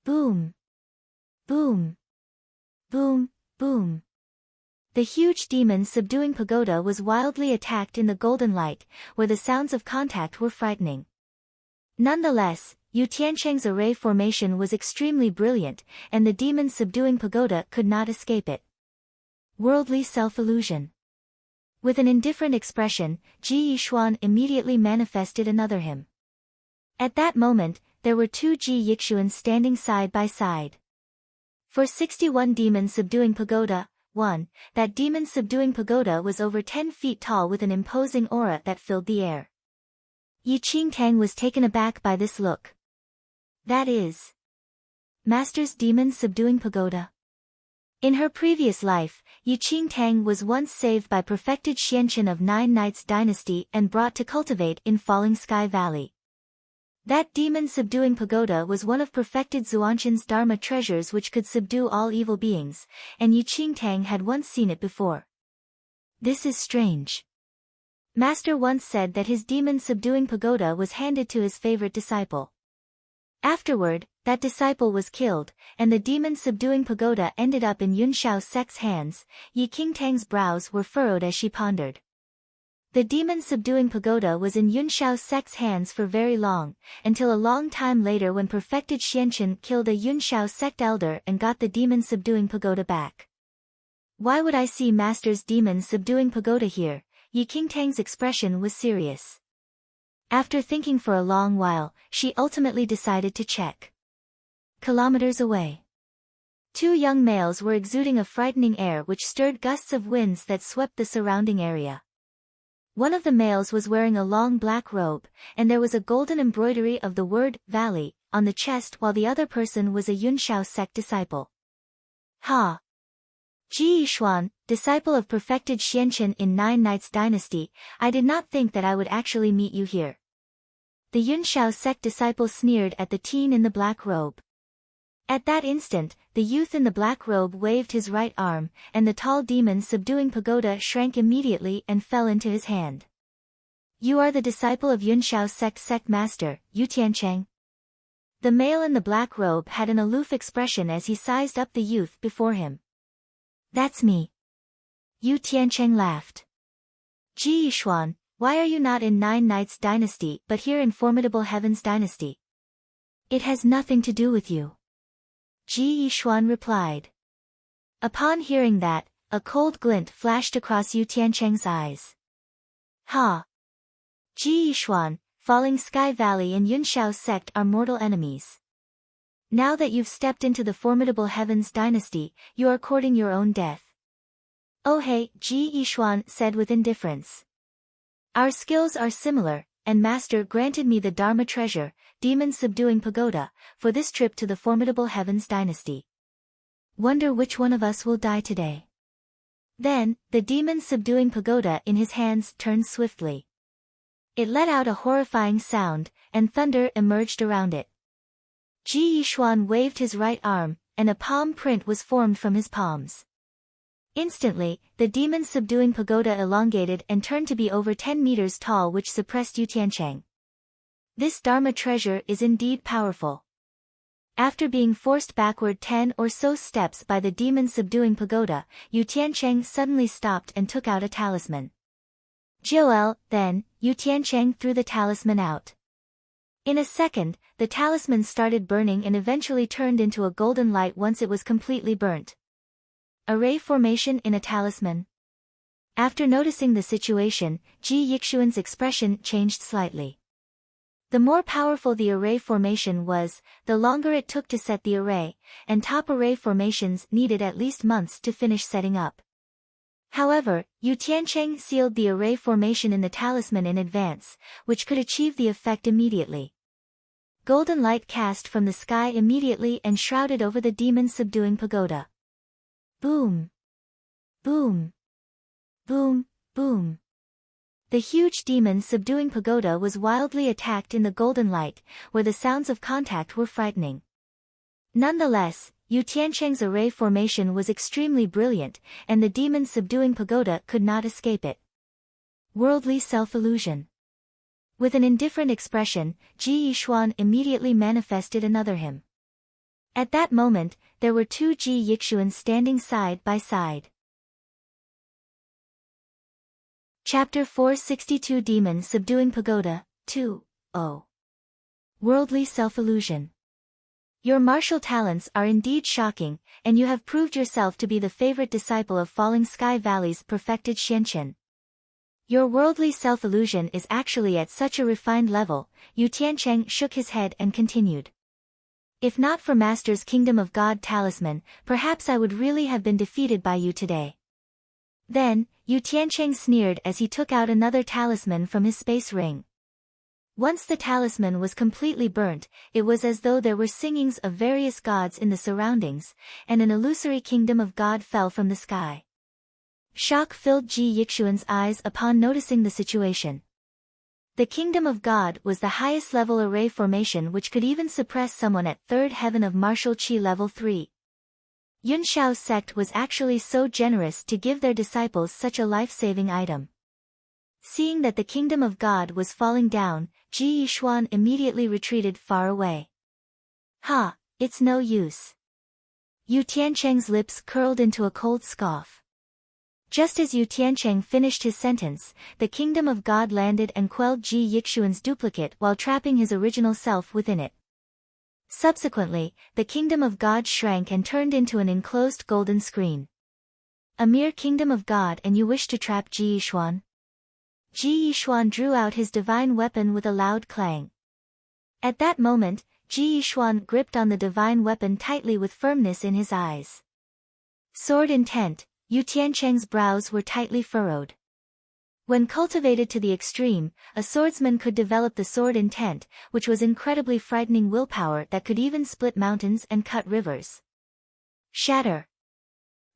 Boom! Boom! Boom! Boom! The huge demon-subduing pagoda was wildly attacked in the golden light, where the sounds of contact were frightening. Nonetheless, Yu Tiancheng's array formation was extremely brilliant, and the demon-subduing pagoda could not escape it. Worldly self-illusion. With an indifferent expression, Ji Yishuan immediately manifested another him. At that moment, there were two Ji Yixuans standing side by side. For 61 demon-subduing pagoda, 1, that demon-subduing pagoda was over 10 feet tall with an imposing aura that filled the air. Yi Qingtang was taken aback by this look. That is Master's demon-subduing pagoda. In her previous life, Yi Qingtang was once saved by perfected Xianqin of Nine Knights dynasty and brought to cultivate in Falling Sky Valley. That demon-subduing pagoda was one of perfected Xuanqian's Dharma treasures which could subdue all evil beings, and Yi Qingtang had once seen it before. This is strange. Master once said that his demon-subduing pagoda was handed to his favorite disciple. Afterward, that disciple was killed, and the demon-subduing pagoda ended up in Yunshao Sek's hands. Yi Qingtang's brows were furrowed as she pondered. The demon-subduing pagoda was in Yunshao Sek's hands for very long, until a long time later when perfected Xianqian killed a Yunshao sect elder and got the demon-subduing pagoda back. Why would I see Master's demon-subduing pagoda here? Yi Qingtang's expression was serious. After thinking for a long while, she ultimately decided to check. Kilometers away. Two young males were exuding a frightening air which stirred gusts of winds that swept the surrounding area. One of the males was wearing a long black robe, and there was a golden embroidery of the word, valley, on the chest while the other person was a Yunshao sect disciple. Ha! Ji Yishuan, disciple of perfected Xianqian in 9 Knights Dynasty, I did not think that I would actually meet you here. The Yunshao sect disciple sneered at the teen in the black robe. At that instant, the youth in the black robe waved his right arm, and the tall demon-subduing pagoda shrank immediately and fell into his hand. You are the disciple of Yunshao sect master, Yu Tiancheng. The male in the black robe had an aloof expression as he sized up the youth before him. That's me. Yu Tiancheng laughed. Ji Yishuan, why are you not in 9 Knights Dynasty but here in Formidable Heavens Dynasty? It has nothing to do with you. Ji Yishuan replied. Upon hearing that, a cold glint flashed across Yu Tiancheng's eyes. Ha! Ji Yishuan, Falling Sky Valley and Yunshao sect are mortal enemies. Now that you've stepped into the Formidable Heavens Dynasty, you are courting your own death. Oh hey, Ji Yishuan said with indifference. Our skills are similar, and Master granted me the Dharma treasure, demon-subduing pagoda, for this trip to the Formidable Heavens Dynasty. Wonder which one of us will die today. Then, the demon-subduing pagoda in his hands turned swiftly. It let out a horrifying sound, and thunder emerged around it. Ji Yishuan waved his right arm, and a palm print was formed from his palms. Instantly, the demon-subduing pagoda elongated and turned to be over 10 meters tall, which suppressed Yu Tiancheng. This Dharma treasure is indeed powerful. After being forced backward 10 or so steps by the demon-subduing pagoda, Yu Tiancheng suddenly stopped and took out a talisman. Joel, then, Yu Tiancheng threw the talisman out. In a second, the talisman started burning and eventually turned into a golden light once it was completely burnt. Array formation in a talisman. After noticing the situation, Ji Yixuan's expression changed slightly. The more powerful the array formation was, the longer it took to set the array, and top array formations needed at least months to finish setting up. However, Yu Tiancheng sealed the array formation in the talisman in advance, which could achieve the effect immediately. Golden light cast from the sky immediately and shrouded over the demon-subduing pagoda. Boom! Boom! Boom! Boom! The huge demon-subduing pagoda was wildly attacked in the golden light, where the sounds of contact were frightening. Nonetheless, Yu Tiancheng's array formation was extremely brilliant, and the demon-subduing pagoda could not escape it. Worldly self-illusion. With an indifferent expression, Ji Yishuan immediately manifested another him. At that moment, there were two Ji Yixuans standing side by side. Chapter 462 Demon-Subduing Pagoda, 2:0. Worldly Self-Illusion. Your martial talents are indeed shocking, and you have proved yourself to be the favorite disciple of Falling Sky Valley's perfected Xianqian. Your worldly self-illusion is actually at such a refined level. Yu Tiancheng shook his head and continued. If not for Master's Kingdom of God talisman, perhaps I would really have been defeated by you today. Then, Yu Tiancheng sneered as he took out another talisman from his space ring. Once the talisman was completely burnt, it was as though there were singings of various gods in the surroundings, and an illusory kingdom of God fell from the sky. Shock filled Ji Yixuan's eyes upon noticing the situation. The Kingdom of God was the highest level array formation which could even suppress someone at 3rd heaven of martial chi level 3. Yun Shao's sect was actually so generous to give their disciples such a life-saving item. Seeing that the Kingdom of God was falling down, Ji Yishuan immediately retreated far away. Ha, it's no use. Yu Tiancheng's lips curled into a cold scoff. Just as Yu Tiancheng finished his sentence, the Kingdom of God landed and quelled Ji Yixuan's duplicate while trapping his original self within it. Subsequently, the Kingdom of God shrank and turned into an enclosed golden screen. A mere Kingdom of God, and you wish to trap Ji Yishuan? Ji Yishuan drew out his divine weapon with a loud clang. At that moment, Ji Yishuan gripped on the divine weapon tightly with firmness in his eyes. Sword intent, Yu Tiancheng's brows were tightly furrowed. When cultivated to the extreme, a swordsman could develop the sword intent, which was incredibly frightening willpower that could even split mountains and cut rivers. Shatter!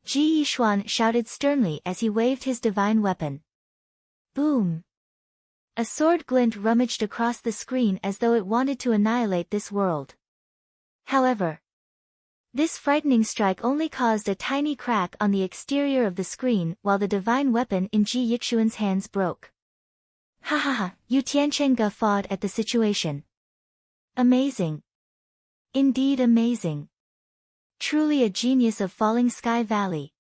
Ji Yishuan shouted sternly as he waved his divine weapon. Boom! A sword glint rummaged across the screen as though it wanted to annihilate this world. However, this frightening strike only caused a tiny crack on the exterior of the screen while the divine weapon in Ji Yixuan's hands broke. Ha ha ha, Yu Tiancheng guffawed at the situation. Amazing. Indeed amazing. Truly a genius of Falling Sky Valley.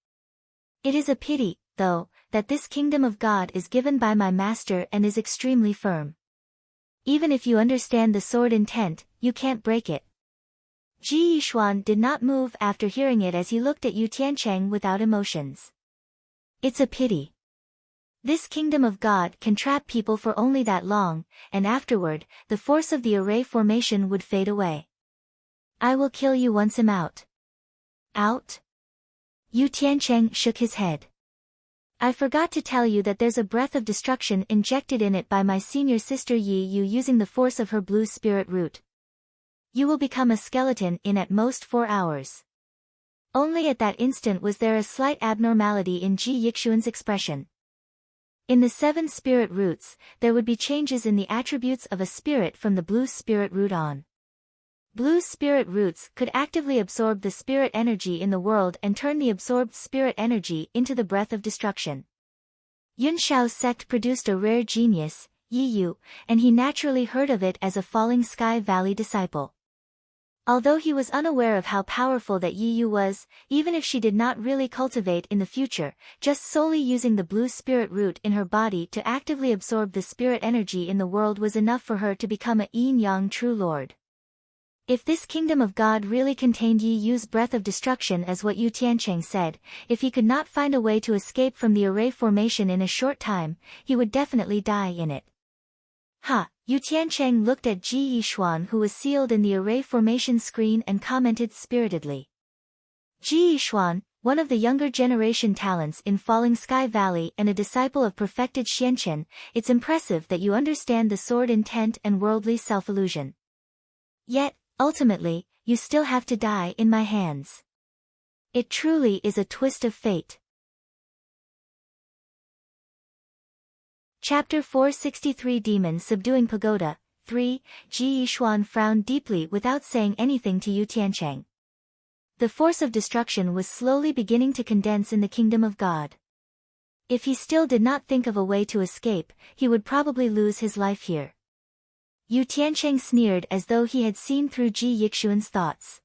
It is a pity, though, that this Kingdom of God is given by my master and is extremely firm. Even if you understand the sword intent, you can't break it. Ji Yishuan did not move after hearing it as he looked at Yu Tiancheng without emotions. It's a pity. This Kingdom of God can trap people for only that long, and afterward, the force of the array formation would fade away. I will kill you once I'm out. Out? Yu Tiancheng shook his head. I forgot to tell you that there's a breath of destruction injected in it by my senior sister Yi Yu using the force of her blue spirit root. You will become a skeleton in at most 4 hours. Only at that instant was there a slight abnormality in Ji Yixuan's expression. In the 7 spirit roots, there would be changes in the attributes of a spirit from the blue spirit root on. Blue spirit roots could actively absorb the spirit energy in the world and turn the absorbed spirit energy into the breath of destruction. Yun Shao's sect produced a rare genius, Yi Yu, and he naturally heard of it as a Falling Sky Valley disciple. Although he was unaware of how powerful that Yi Yu was, even if she did not really cultivate in the future, just solely using the blue spirit root in her body to actively absorb the spirit energy in the world was enough for her to become a yin-yang true lord. If this Kingdom of God really contained Yi Yu's breath of destruction as what Yu Tiancheng said, if he could not find a way to escape from the array formation in a short time, he would definitely die in it. Ha! Yu Tiancheng looked at Ji Yishuan who was sealed in the array formation screen and commented spiritedly. Ji Yishuan, one of the younger generation talents in Falling Sky Valley and a disciple of perfected Xianchen, it's impressive that you understand the sword intent and worldly self-illusion. Yet, ultimately, you still have to die in my hands. It truly is a twist of fate. Chapter 463 Demon Subduing Pagoda, 3, Ji Yishuan frowned deeply without saying anything to Yu Tiancheng. The force of destruction was slowly beginning to condense in the Kingdom of God. If he still did not think of a way to escape, he would probably lose his life here. Yu Tiancheng sneered as though he had seen through Ji Yixuan's thoughts.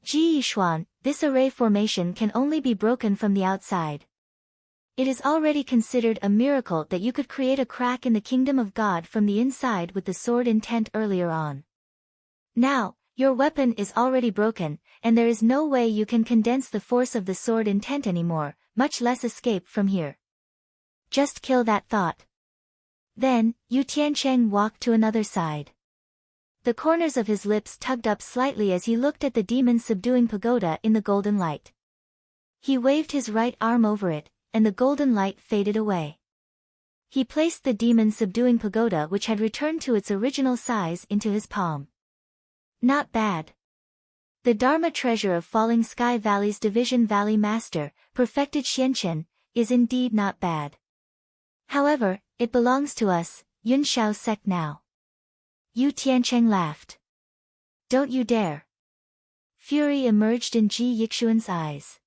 Ji Yishuan, this array formation can only be broken from the outside. It is already considered a miracle that you could create a crack in the Kingdom of God from the inside with the sword intent earlier on. Now, your weapon is already broken, and there is no way you can condense the force of the sword intent anymore, much less escape from here. Just kill that thought. Then, Yu Tiancheng walked to another side. The corners of his lips tugged up slightly as he looked at the demon subduing pagoda in the golden light. He waved his right arm over it, and the golden light faded away. He placed the demon subduing pagoda which had returned to its original size into his palm. Not bad. The Dharma treasure of Falling Sky Valley's Division Valley Master, perfected Xianchen, is indeed not bad. However, it belongs to us, Yunshao sect now. Yu Tiancheng laughed. Don't you dare. Fury emerged in Ji Yixuan's eyes.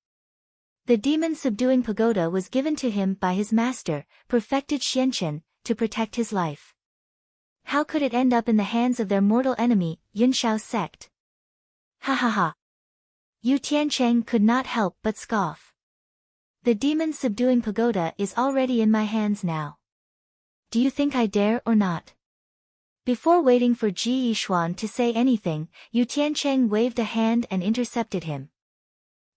The demon-subduing pagoda was given to him by his master, perfected Xianchen, to protect his life. How could it end up in the hands of their mortal enemy, Yunshao sect? Ha ha ha. Yu Tiancheng could not help but scoff. The demon-subduing pagoda is already in my hands now. Do you think I dare or not? Before waiting for Ji Yixuan to say anything, Yu Tiancheng waved a hand and intercepted him.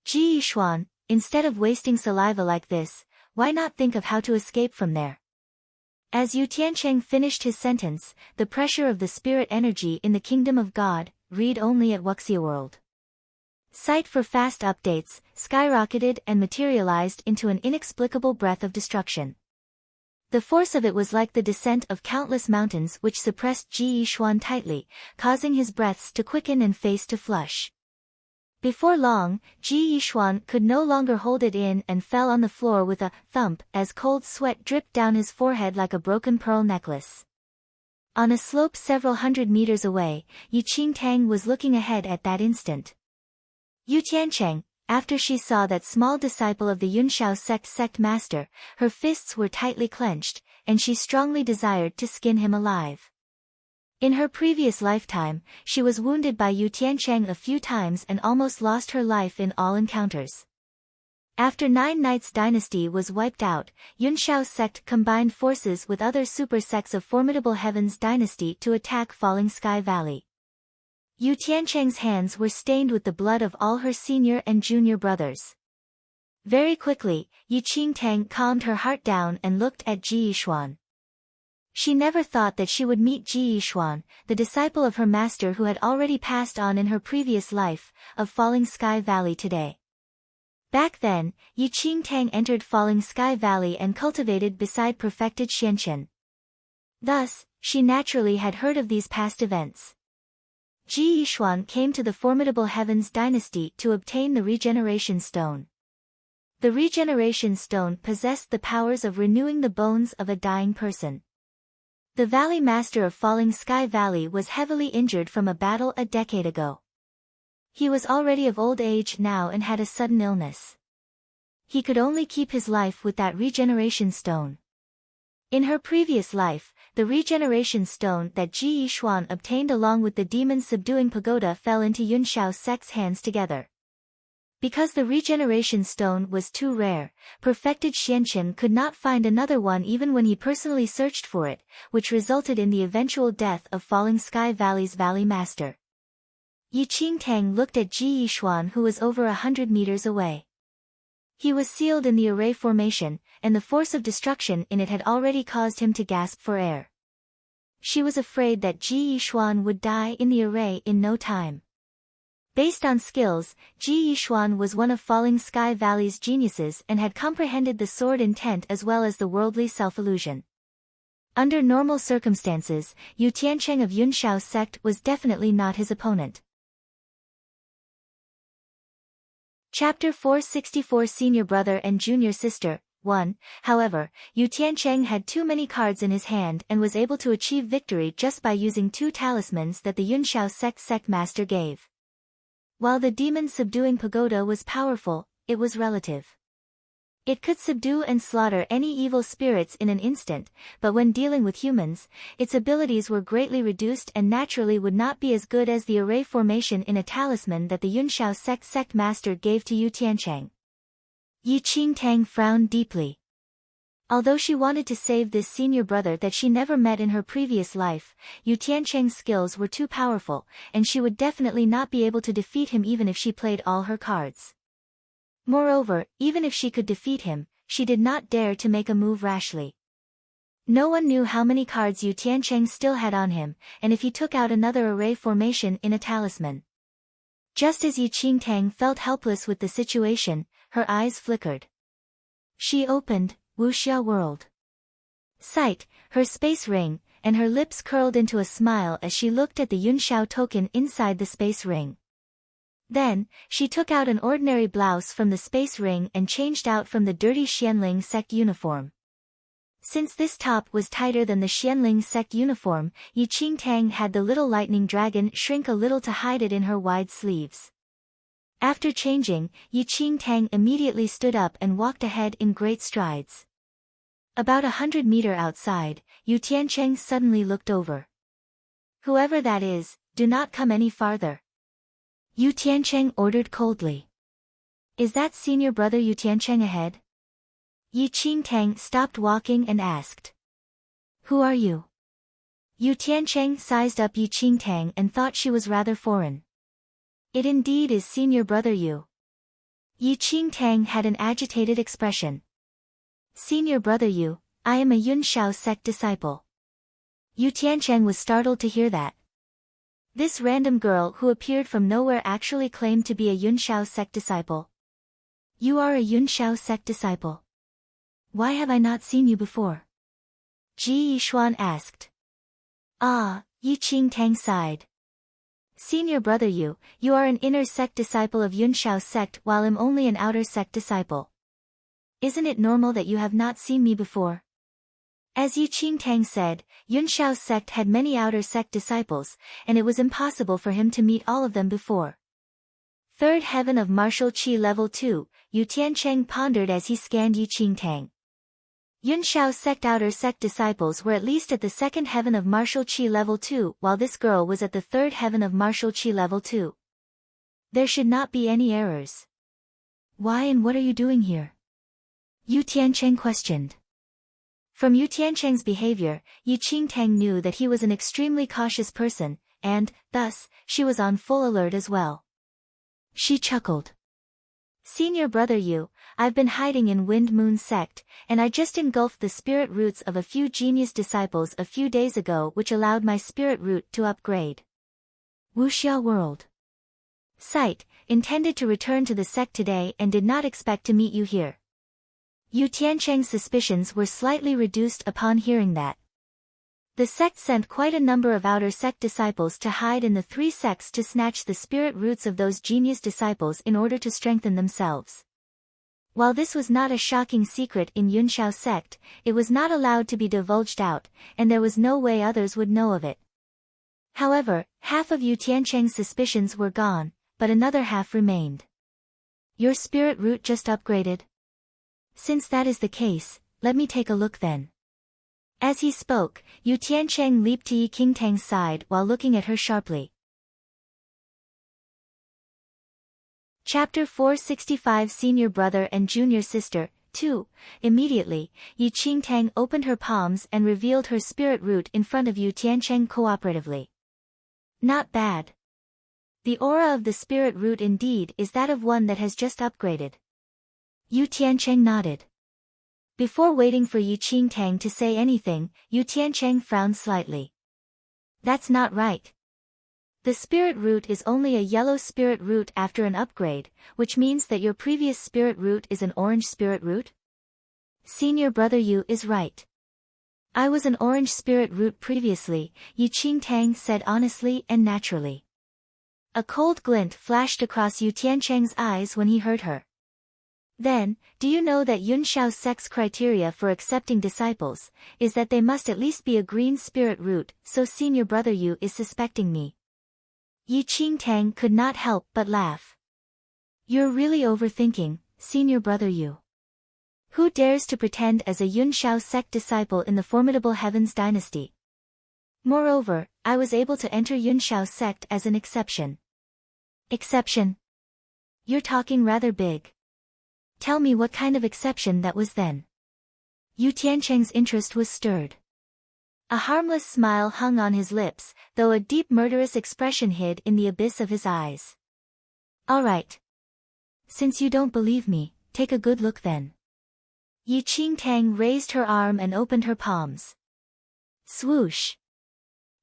Ji Yixuan, instead of wasting saliva like this, why not think of how to escape from there? As Yu Tiancheng finished his sentence, the pressure of the spirit energy in the kingdom of God, read only at Wuxia World. Site for fast updates, skyrocketed and materialized into an inexplicable breath of destruction. The force of it was like the descent of countless mountains which suppressed Ji Yixuan tightly, causing his breaths to quicken and face to flush. Before long, Ji Yixuan could no longer hold it in and fell on the floor with a thump as cold sweat dripped down his forehead like a broken pearl necklace. On a slope several hundred meters away, Yi Qingtang was looking ahead at that instant. Yu Tiancheng, after she saw that small disciple of the Yunshao sect master, her fists were tightly clenched, and she strongly desired to skin him alive. In her previous lifetime, she was wounded by Yu Tiancheng a few times and almost lost her life in all encounters. After 9 Knights dynasty was wiped out, Yunshao sect combined forces with other super sects of formidable Heavens dynasty to attack Falling Sky Valley. Yu Tiancheng's hands were stained with the blood of all her senior and junior brothers. Very quickly, Yi Qingtang calmed her heart down and looked at Ji Yixuan. She never thought that she would meet Ji Yixuan, the disciple of her master who had already passed on in her previous life, of Falling Sky Valley today. Back then, Yi Qingtang entered Falling Sky Valley and cultivated beside perfected Xianchen. Thus, she naturally had heard of these past events. Ji Yixuan came to the formidable Heavens dynasty to obtain the Regeneration Stone. The Regeneration Stone possessed the powers of renewing the bones of a dying person. The Valley Master of Falling Sky Valley was heavily injured from a battle a decade ago. He was already of old age now and had a sudden illness. He could only keep his life with that Regeneration Stone. In her previous life, the Regeneration Stone that Ji Yixuan obtained along with the demon-subduing pagoda fell into Yunshao sect's hands together. Because the Regeneration Stone was too rare, perfected Xianchen could not find another one even when he personally searched for it, which resulted in the eventual death of Falling Sky Valley's Valley Master. Yi Qingtang looked at Ji Yixuan who was over 100 meters away. He was sealed in the array formation, and the force of destruction in it had already caused him to gasp for air. She was afraid that Ji Yixuan would die in the array in no time. Based on skills, Ji Yixuan was one of Falling Sky Valley's geniuses and had comprehended the sword intent as well as the worldly self-illusion. Under normal circumstances, Yu Tiancheng of Yunshao sect was definitely not his opponent. Chapter 464 Senior Brother and Junior Sister 1. However, Yu Tiancheng had too many cards in his hand and was able to achieve victory just by using 2 talismans that the Yunshao sect master gave. While the demon-subduing pagoda was powerful, it was relative. It could subdue and slaughter any evil spirits in an instant, but when dealing with humans, its abilities were greatly reduced and naturally would not be as good as the array formation in a talisman that the Yunshao sect master gave to Yu Tiancheng. Yi Qingtang frowned deeply. Although she wanted to save this senior brother that she never met in her previous life, Yu Tiancheng's skills were too powerful, and she would definitely not be able to defeat him even if she played all her cards. Moreover, even if she could defeat him, she did not dare to make a move rashly. No one knew how many cards Yu Tiancheng still had on him, and if he took out another array formation in a talisman. Just as Yi Qingtang felt helpless with the situation, her eyes flickered. She opened Wuxia World site, her space ring, and her lips curled into a smile as she looked at the Yunshao token inside the space ring. Then, she took out an ordinary blouse from the space ring and changed out from the dirty Xianling sect uniform. Since this top was tighter than the Xianling sect uniform, Yi Qingtang had the little lightning dragon shrink a little to hide it in her wide sleeves. After changing, Yi Qingtang immediately stood up and walked ahead in great strides. About 100 meters outside, Yu Tiancheng suddenly looked over. "Whoever that is, do not come any farther," Yu Tiancheng ordered coldly. "Is that senior brother Yu Tiancheng ahead?" Yi Qingtang stopped walking and asked. "Who are you?" Yu Tiancheng sized up Yi Qingtang and thought she was rather foreign. "It indeed is senior brother Yu." Yi Qingtang had an agitated expression. "Senior brother Yu, I am a Yunshao sect disciple." Yu Tiancheng was startled to hear that. This random girl who appeared from nowhere actually claimed to be a Yunshao sect disciple. "You are a Yunshao sect disciple? Why have I not seen you before?" Ji Yishuan asked. "Ah," Yi Qingtang sighed. "Senior brother Yu, you are an inner sect disciple of Yunshao sect while I'm only an outer sect disciple. Isn't it normal that you have not seen me before?" As Yi Qingtang said, Yunshao sect had many outer sect disciples, and it was impossible for him to meet all of them before. Third heaven of martial qi level 2, Yu Tiancheng pondered as he scanned Yi Qingtang. Yunshao sect outer sect disciples were at least at the second heaven of martial qi level 2, while this girl was at the third heaven of martial qi level 2. There should not be any errors. "Why and what are you doing here?" Yu Tiancheng questioned. From Yu Tiancheng's behavior, Yi Qingtang knew that he was an extremely cautious person, and, thus, she was on full alert as well. She chuckled. "Senior brother Yu, I've been hiding in Wind Moon sect, and I just engulfed the spirit roots of a few genius disciples a few days ago, which allowed my spirit root to upgrade. Wuxia World. Site, intended to return to the sect today and did not expect to meet you here." Yu Tiancheng's suspicions were slightly reduced upon hearing that. The sect sent quite a number of outer sect disciples to hide in the three sects to snatch the spirit roots of those genius disciples in order to strengthen themselves. While this was not a shocking secret in Yunshao sect, it was not allowed to be divulged out, and there was no way others would know of it. However, half of Yu Tiancheng's suspicions were gone, but another half remained. "Your spirit root just upgraded? Since that is the case, let me take a look then." As he spoke, Yu Tiancheng leaped to Yi Qingtang's side while looking at her sharply. Chapter 465 Senior Brother and Junior Sister, 2. Immediately, Yi Qingtang opened her palms and revealed her spirit root in front of Yu Tiancheng cooperatively. "Not bad. The aura of the spirit root indeed is that of one that has just upgraded." Yu Tiancheng nodded. Before waiting for Yi Qingtang to say anything, Yu Tiancheng frowned slightly. "That's not right. The spirit root is only a yellow spirit root after an upgrade, which means that your previous spirit root is an orange spirit root?" "Senior brother Yu is right. I was an orange spirit root previously," Yi Qingtang said honestly and naturally. A cold glint flashed across Yu Tiancheng's eyes when he heard her. "Then, do you know that Yunshao sect's criteria for accepting disciples is that they must at least be a green spirit root, so senior brother Yu is suspecting me?" Yi Qingtang could not help but laugh. "You're really overthinking, senior brother Yu. Who dares to pretend as a Yunshao sect disciple in the formidable Heavens dynasty? Moreover, I was able to enter Yunshao sect as an exception." "Exception? You're talking rather big. Tell me what kind of exception that was then." Yu Tiancheng's interest was stirred. A harmless smile hung on his lips, though a deep murderous expression hid in the abyss of his eyes. "All right. Since you don't believe me, take a good look then." Yi Qingtang raised her arm and opened her palms. Swoosh!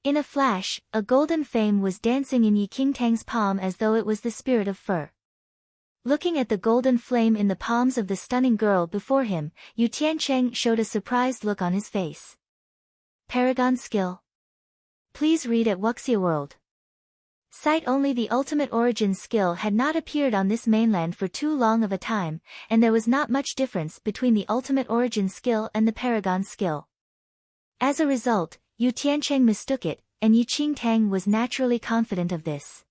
In a flash, a golden flame was dancing in Yi Qingtang's palm as though it was the spirit of fur. Looking at the golden flame in the palms of the stunning girl before him, Yu Tiancheng showed a surprised look on his face. "Paragon skill. Please read at Wuxia World." Sight only the ultimate origin skill had not appeared on this mainland for too long of a time, and there was not much difference between the ultimate origin skill and the paragon skill. As a result, Yu Tiancheng mistook it, and Yi Qingtang was naturally confident of this.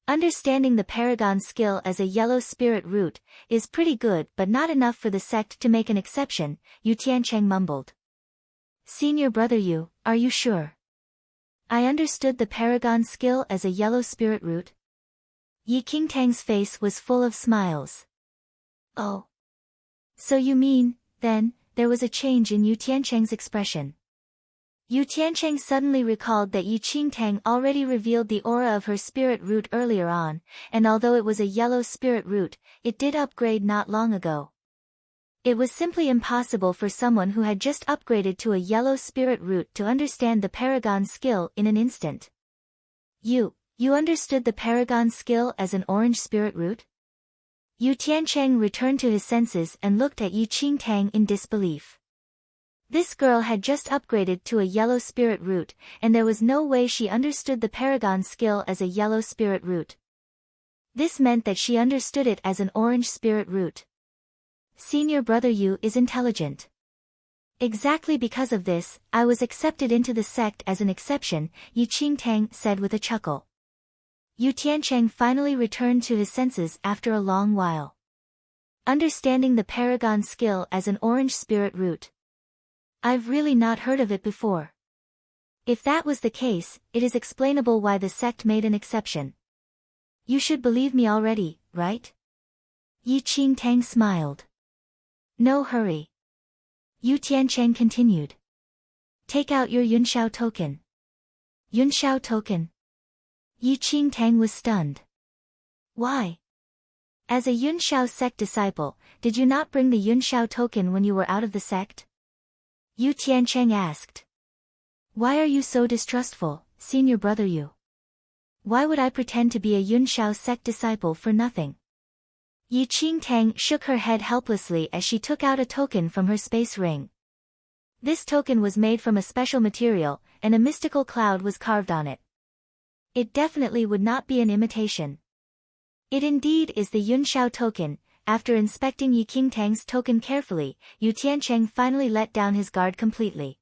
Understanding the paragon skill as a yellow spirit root is pretty good but not enough for the sect to make an exception, Yu Tiancheng mumbled. Senior brother Yu, are you sure? I understood the paragon skill as a yellow spirit root. Yi Qingtang's face was full of smiles. Oh. So you mean, then, there was a change in Yu Tiancheng's expression. Yu Tiancheng suddenly recalled that Yi Qingtang already revealed the aura of her spirit root earlier on, and although it was a yellow spirit root, it did upgrade not long ago. It was simply impossible for someone who had just upgraded to a yellow spirit root to understand the paragon skill in an instant. You understood the paragon skill as an orange spirit root? Yu Tiancheng returned to his senses and looked at Yi Qingtang in disbelief. This girl had just upgraded to a yellow spirit root, and there was no way she understood the paragon skill as a yellow spirit root. This meant that she understood it as an orange spirit root. Senior brother Yu is intelligent. Exactly because of this, I was accepted into the sect as an exception, Yi Qingtang said with a chuckle. Yu Tiancheng finally returned to his senses after a long while. Understanding the paragon skill as an orange spirit root. I've really not heard of it before. If that was the case, it is explainable why the sect made an exception. You should believe me already, right? Yi Qingtang smiled. No hurry. Yu Tiancheng continued. Take out your Yunshao token. Yunshao token? Yi Qingtang was stunned. Why? As a Yunshao sect disciple, did you not bring the Yunshao token when you were out of the sect? Yu Tiancheng asked. Why are you so distrustful, senior brother Yu? Why would I pretend to be a Yunshao sect disciple for nothing? Yi Qingtang shook her head helplessly as she took out a token from her space ring. This token was made from a special material, and a mystical cloud was carved on it. It definitely would not be an imitation. It indeed is the Yunshao token. After inspecting Yi Qingtang's token carefully, Yu Tiancheng finally let down his guard completely.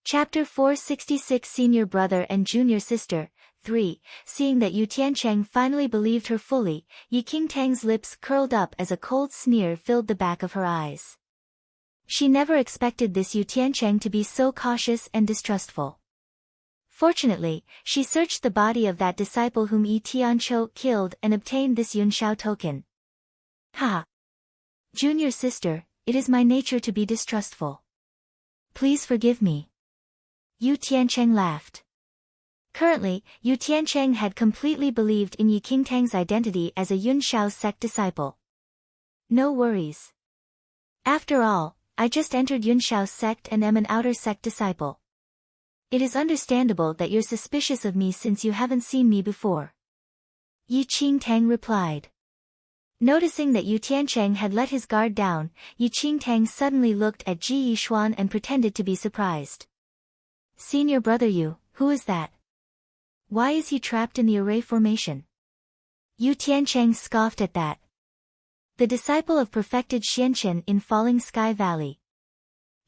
Chapter 466 Senior Brother and Junior Sister 3. Seeing that Yu Tiancheng finally believed her fully, Yi Qingtang's lips curled up as a cold sneer filled the back of her eyes. She never expected this Yu Tiancheng to be so cautious and distrustful. Fortunately, she searched the body of that disciple whom Yi Tianchou killed and obtained this Yunshao token. Ha! Junior sister, it is my nature to be distrustful. Please forgive me. Yu Tiancheng laughed. Currently, Yu Tiancheng had completely believed in Yi Qingtang's identity as a Yunshao sect disciple. No worries. After all, I just entered Yunshao's sect and am an outer sect disciple. It is understandable that you're suspicious of me since you haven't seen me before. Yi Qingtang replied. Noticing that Yu Tiancheng had let his guard down, Yi Qingtang suddenly looked at Ji Yishuan and pretended to be surprised. Senior brother Yu, who is that? Why is he trapped in the array formation? Yu Tiancheng scoffed at that. The disciple of perfected Xianchen in Falling Sky Valley.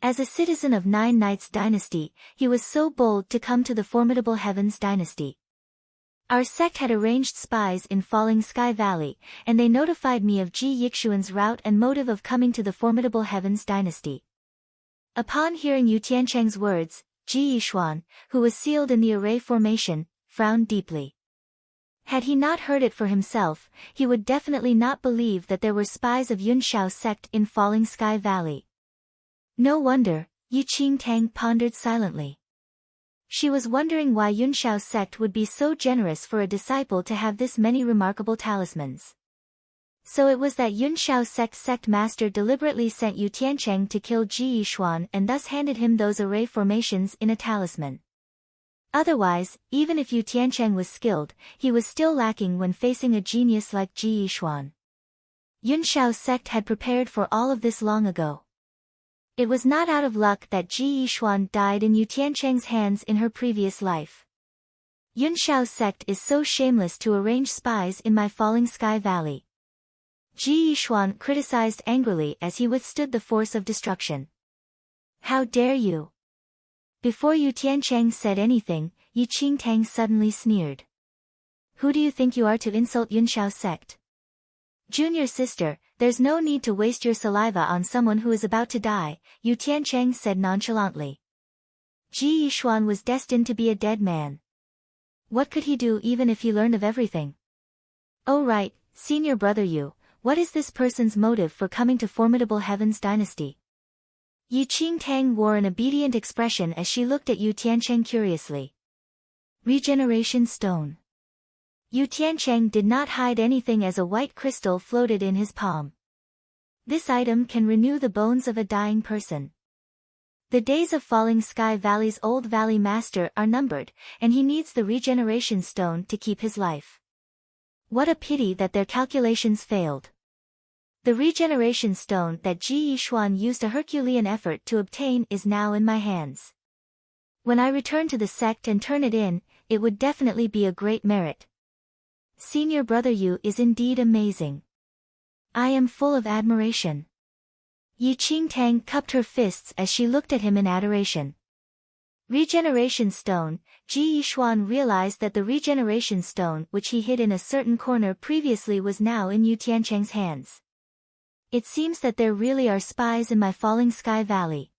As a citizen of Nine Knights dynasty, he was so bold to come to the formidable Heavens dynasty. Our sect had arranged spies in Falling Sky Valley, and they notified me of Ji Yixuan's route and motive of coming to the formidable Heavens dynasty. Upon hearing Yu Tiancheng's words, Ji Yixuan, who was sealed in the array formation, frowned deeply. Had he not heard it for himself, he would definitely not believe that there were spies of Yunshao sect in Falling Sky Valley. No wonder, Yi Qingtang pondered silently. She was wondering why Yunshao's sect would be so generous for a disciple to have this many remarkable talismans. So it was that Yunshao sect master deliberately sent Yu Tiancheng to kill Ji Yishuan and thus handed him those array formations in a talisman. Otherwise, even if Yu Tiancheng was skilled, he was still lacking when facing a genius like Ji Yishuan. Yunshao's sect had prepared for all of this long ago. It was not out of luck that Ji Yixuan died in Yu Tiancheng's hands in her previous life. Yunshao's sect is so shameless to arrange spies in my Falling Sky Valley. Ji Yixuan criticized angrily as he withstood the force of destruction. How dare you? Before Yu Tiancheng said anything, Yi Qingtang suddenly sneered. Who do you think you are to insult Yunshao's sect? Junior sister, there's no need to waste your saliva on someone who is about to die, Yu Tiancheng said nonchalantly. Ji Yixuan was destined to be a dead man. What could he do even if he learned of everything? Oh right, senior brother Yu, what is this person's motive for coming to Formidable Heaven's dynasty? Yi Qingtang wore an obedient expression as she looked at Yu Tiancheng curiously. Regeneration Stone. Yu Tiancheng did not hide anything as a white crystal floated in his palm. This item can renew the bones of a dying person. The days of Falling Sky Valley's old valley master are numbered, and he needs the regeneration stone to keep his life. What a pity that their calculations failed. The regeneration stone that Ji Yixuan used a Herculean effort to obtain is now in my hands. When I return to the sect and turn it in, it would definitely be a great merit. Senior brother Yu is indeed amazing. I am full of admiration. Yi Qingtang cupped her fists as she looked at him in adoration. Regeneration stone. Ji Yixuan realized that the regeneration stone which he hid in a certain corner previously was now in Yu Tiancheng's hands. It seems that there really are spies in my Falling Sky Valley.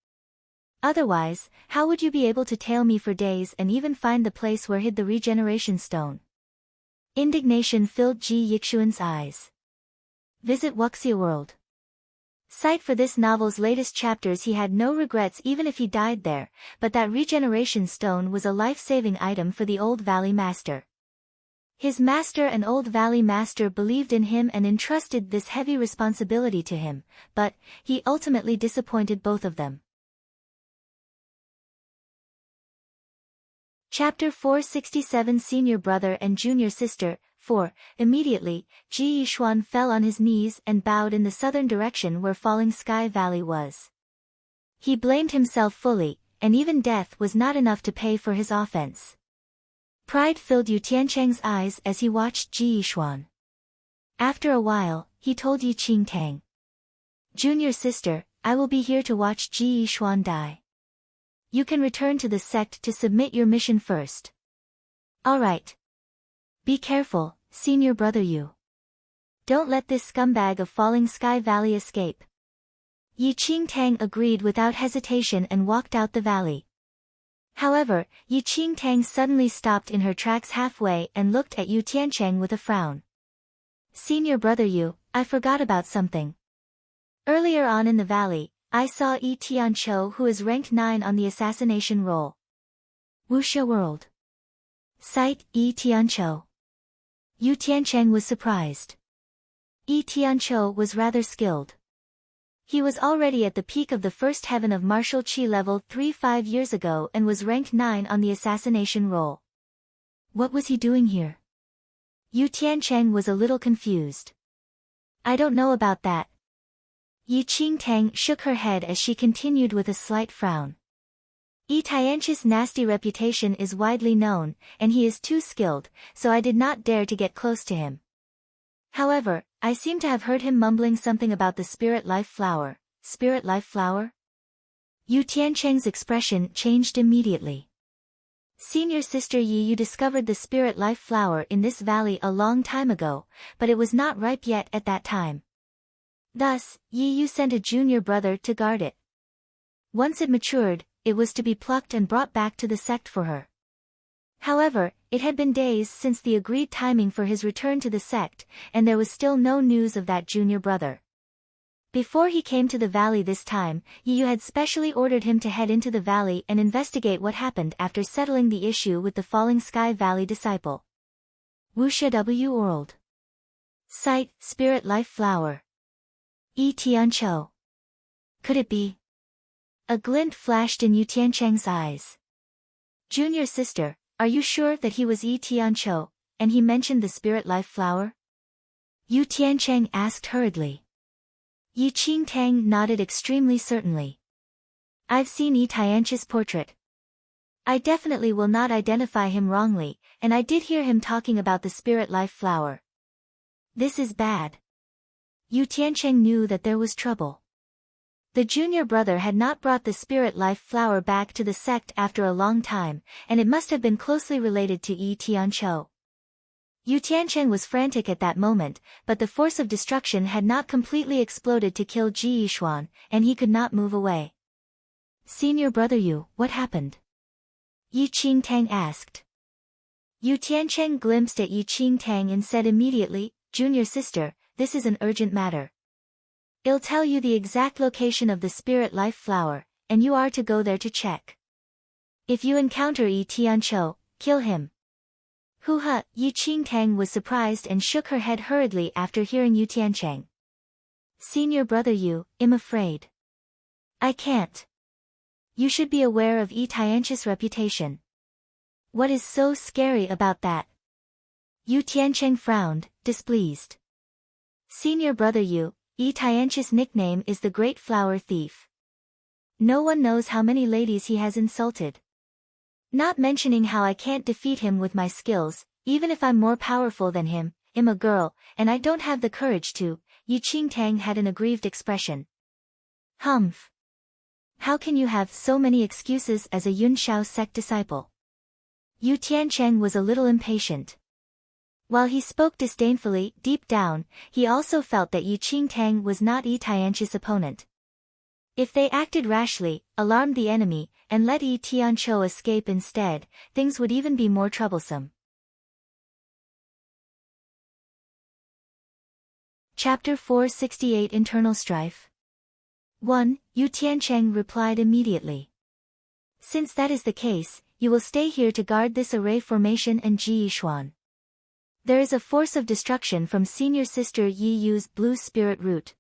Otherwise, how would you be able to tail me for days and even find the place where hid the regeneration stone? Indignation filled Ji Yixuan's eyes. Visit Wuxia World. Site for this novel's latest chapters. He had no regrets even if he died there, but that regeneration stone was a life-saving item for the Old Valley Master. His master and Old Valley Master believed in him and entrusted this heavy responsibility to him, but he ultimately disappointed both of them. Chapter 467 Senior Brother and Junior Sister. 4. Immediately, Ji Yixuan fell on his knees and bowed in the southern direction where Falling Sky Valley was. He blamed himself fully, and even death was not enough to pay for his offense. Pride filled Yu Tiancheng's eyes as he watched Ji Yixuan. After a while, he told Yi Qingtang. Junior sister, I will be here to watch Ji Yixuan die. You can return to the sect to submit your mission first. Alright. Be careful, senior brother Yu. Don't let this scumbag of Falling Sky Valley escape. Yi Qingtang agreed without hesitation and walked out the valley. However, Yi Qingtang suddenly stopped in her tracks halfway and looked at Yu Tiancheng with a frown. Senior brother Yu, I forgot about something. Earlier on in the valley, I saw Yi Tianchou, who is ranked 9 on the assassination roll. Wuxia World. Site, Yi Tianchou. Yu Tiancheng was surprised. Yi Tianchou was rather skilled. He was already at the peak of the first heaven of martial chi level 3 5 years ago and was ranked 9 on the assassination roll. What was he doing here? Yu Tiancheng was a little confused. I don't know about that. Yi Qingtang shook her head as she continued with a slight frown. Yi Tianch's nasty reputation is widely known, and he is too skilled, so I did not dare to get close to him. However, I seem to have heard him mumbling something about the spirit life flower. Spirit life flower? Yu Tiancheng's expression changed immediately. Senior sister Yi, you discovered the spirit life flower in this valley a long time ago, but it was not ripe yet at that time. Thus, Yi Yu sent a junior brother to guard it. Once it matured, it was to be plucked and brought back to the sect for her. However, it had been days since the agreed timing for his return to the sect, and there was still no news of that junior brother. Before he came to the valley this time, Yi Yu had specially ordered him to head into the valley and investigate what happened after settling the issue with the Falling Sky Valley disciple. Wuxia W World. Site, Spirit Life Flower. Yi Tianchou. Could it be? A glint flashed in Yu Tiancheng's eyes. Junior sister, are you sure that he was Yi Tianchou, and he mentioned the spirit life flower? Yu Tiancheng asked hurriedly. Yi Qingtang nodded extremely certainly. I've seen Yi Tianqi's portrait. I definitely will not identify him wrongly, and I did hear him talking about the spirit life flower. This is bad. Yu Tiancheng knew that there was trouble. The junior brother had not brought the spirit life flower back to the sect after a long time, and it must have been closely related to Yi Tianqiu. Yu Tiancheng was frantic at that moment, but the force of destruction had not completely exploded to kill Ji Yishuan, and he could not move away. Senior brother Yu, what happened? Yi Qingtang asked. Yu Tiancheng glimpsed at Yi Qingtang and said immediately, Junior sister, this is an urgent matter. I'll tell you the exact location of the spirit life flower, and you are to go there to check. If you encounter Yi Tianqiu, kill him. Hoo-ha, Yi Qingtang was surprised and shook her head hurriedly after hearing Yu Tiancheng. Senior brother Yu, I'm afraid. I can't. You should be aware of Yi Tianqi's reputation. What is so scary about that? Yu Tiancheng frowned, displeased. Senior brother Yu, Yi Tianqi's nickname is the Great Flower Thief. No one knows how many ladies he has insulted. Not mentioning how I can't defeat him with my skills, even if I'm more powerful than him, I'm a girl, and I don't have the courage to. Yi Qingtang had an aggrieved expression. Humph. How can you have so many excuses as a Yunshao sect disciple? Yu Tiancheng was a little impatient. While he spoke disdainfully, deep down, he also felt that Yi Qingtang was not Yi Tianqi's opponent. If they acted rashly, alarmed the enemy, and let Yi Tianqiu escape instead, things would even be more troublesome. Chapter 468 Internal Strife 1. Yu Tiancheng replied immediately. Since that is the case, you will stay here to guard this array formation and Ji Yishuan. There is a force of destruction from senior sister Yi Yu's blue spirit root.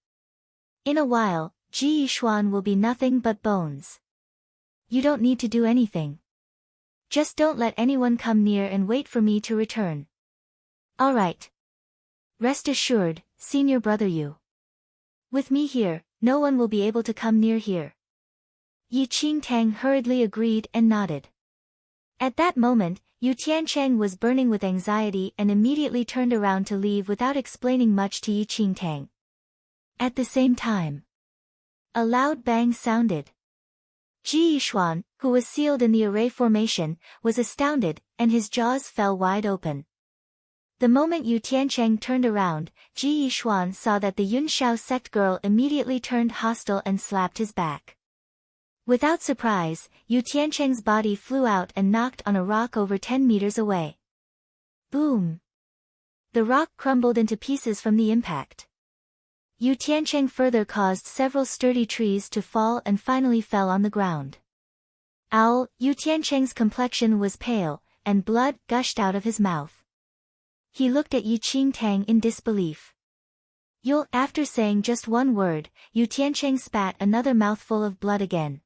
In a while, Ji Yishuan will be nothing but bones. You don't need to do anything. Just don't let anyone come near and wait for me to return. All right. Rest assured, senior brother Yu. With me here, no one will be able to come near here. Yi Qingtang hurriedly agreed and nodded. At that moment, Yu Tiancheng was burning with anxiety and immediately turned around to leave without explaining much to Yi Qingtang. At the same time, a loud bang sounded. Ji Yishuan, who was sealed in the array formation, was astounded, and his jaws fell wide open. The moment Yu Tiancheng turned around, Ji Yishuan saw that the Yunshao sect girl immediately turned hostile and slapped his back. Without surprise, Yu Tiancheng's body flew out and knocked on a rock over 10 meters away. Boom! The rock crumbled into pieces from the impact. Yu Tiancheng further caused several sturdy trees to fall and finally fell on the ground. Owl, Yu Tiancheng's complexion was pale, and blood gushed out of his mouth. He looked at Yi Qingtang in disbelief. After saying just one word, Yu Tiancheng spat another mouthful of blood again.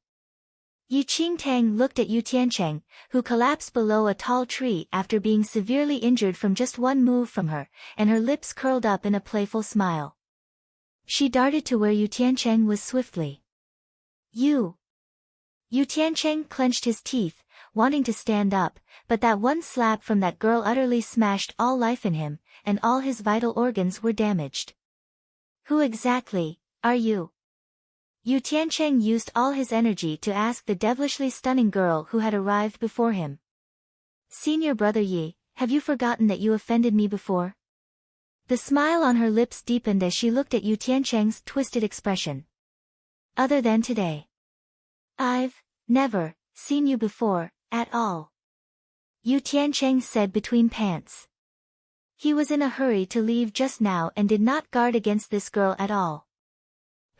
Yi Qingtang looked at Yu Tiancheng, who collapsed below a tall tree after being severely injured from just one move from her, and her lips curled up in a playful smile. She darted to where Yu Tiancheng was swiftly. Yu Tiancheng clenched his teeth, wanting to stand up, but that one slap from that girl utterly smashed all life in him, and all his vital organs were damaged. Who exactly are you? Yu Tiancheng used all his energy to ask the devilishly stunning girl who had arrived before him. Senior brother Yi, have you forgotten that you offended me before? The smile on her lips deepened as she looked at Yu Tiancheng's twisted expression. Other than today. I've never seen you before, at all. Yu Tiancheng said between pants. He was in a hurry to leave just now and did not guard against this girl at all.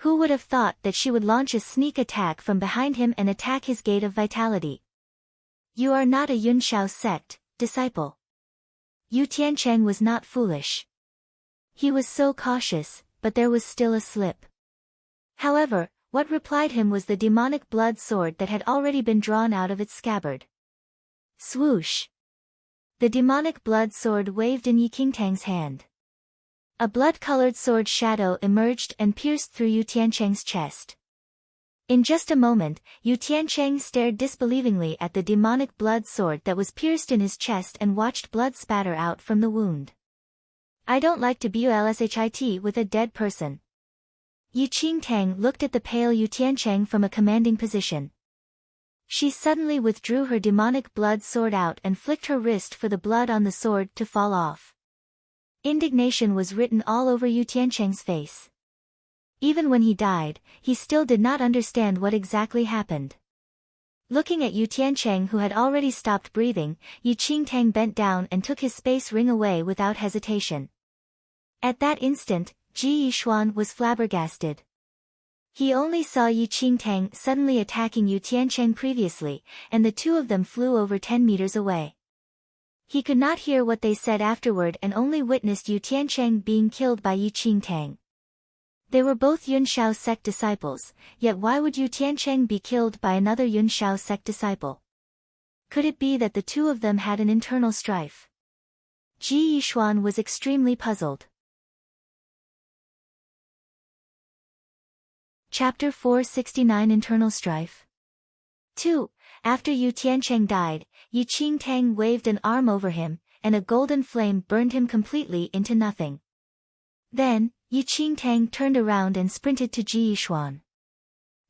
Who would have thought that she would launch a sneak attack from behind him and attack his gate of vitality? You are not a Yunshao sect disciple. Yu Tiancheng was not foolish. He was so cautious, but there was still a slip. However, what replied him was the demonic blood sword that had already been drawn out of its scabbard. Swoosh! The demonic blood sword waved in Yi Qingtang's hand. A blood-colored sword shadow emerged and pierced through Yu Tiancheng's chest. In just a moment, Yu Tiancheng stared disbelievingly at the demonic blood sword that was pierced in his chest and watched blood spatter out from the wound. I don't like to bulshit with a dead person. Yi Qingtang looked at the pale Yu Tiancheng from a commanding position. She suddenly withdrew her demonic blood sword out and flicked her wrist for the blood on the sword to fall off. Indignation was written all over Yu Tiancheng's face. Even when he died, he still did not understand what exactly happened. Looking at Yu Tiancheng, who had already stopped breathing, Yi Qingtang bent down and took his space ring away without hesitation. At that instant, Ji Yixuan was flabbergasted. He only saw Yi Qingtang suddenly attacking Yu Tiancheng previously, and the two of them flew over 10 meters away. He could not hear what they said afterward and only witnessed Yu Tiancheng being killed by Yi Qingtang. They were both Yunshao sect disciples, yet why would Yu Tiancheng be killed by another Yunshao sect disciple? Could it be that the two of them had an internal strife? Ji Yixuan was extremely puzzled. Chapter 469 Internal Strife 2. After Yu Tiancheng died, Yi Qingtang waved an arm over him, and a golden flame burned him completely into nothing. Then, Yi Qingtang turned around and sprinted to Ji Yixuan.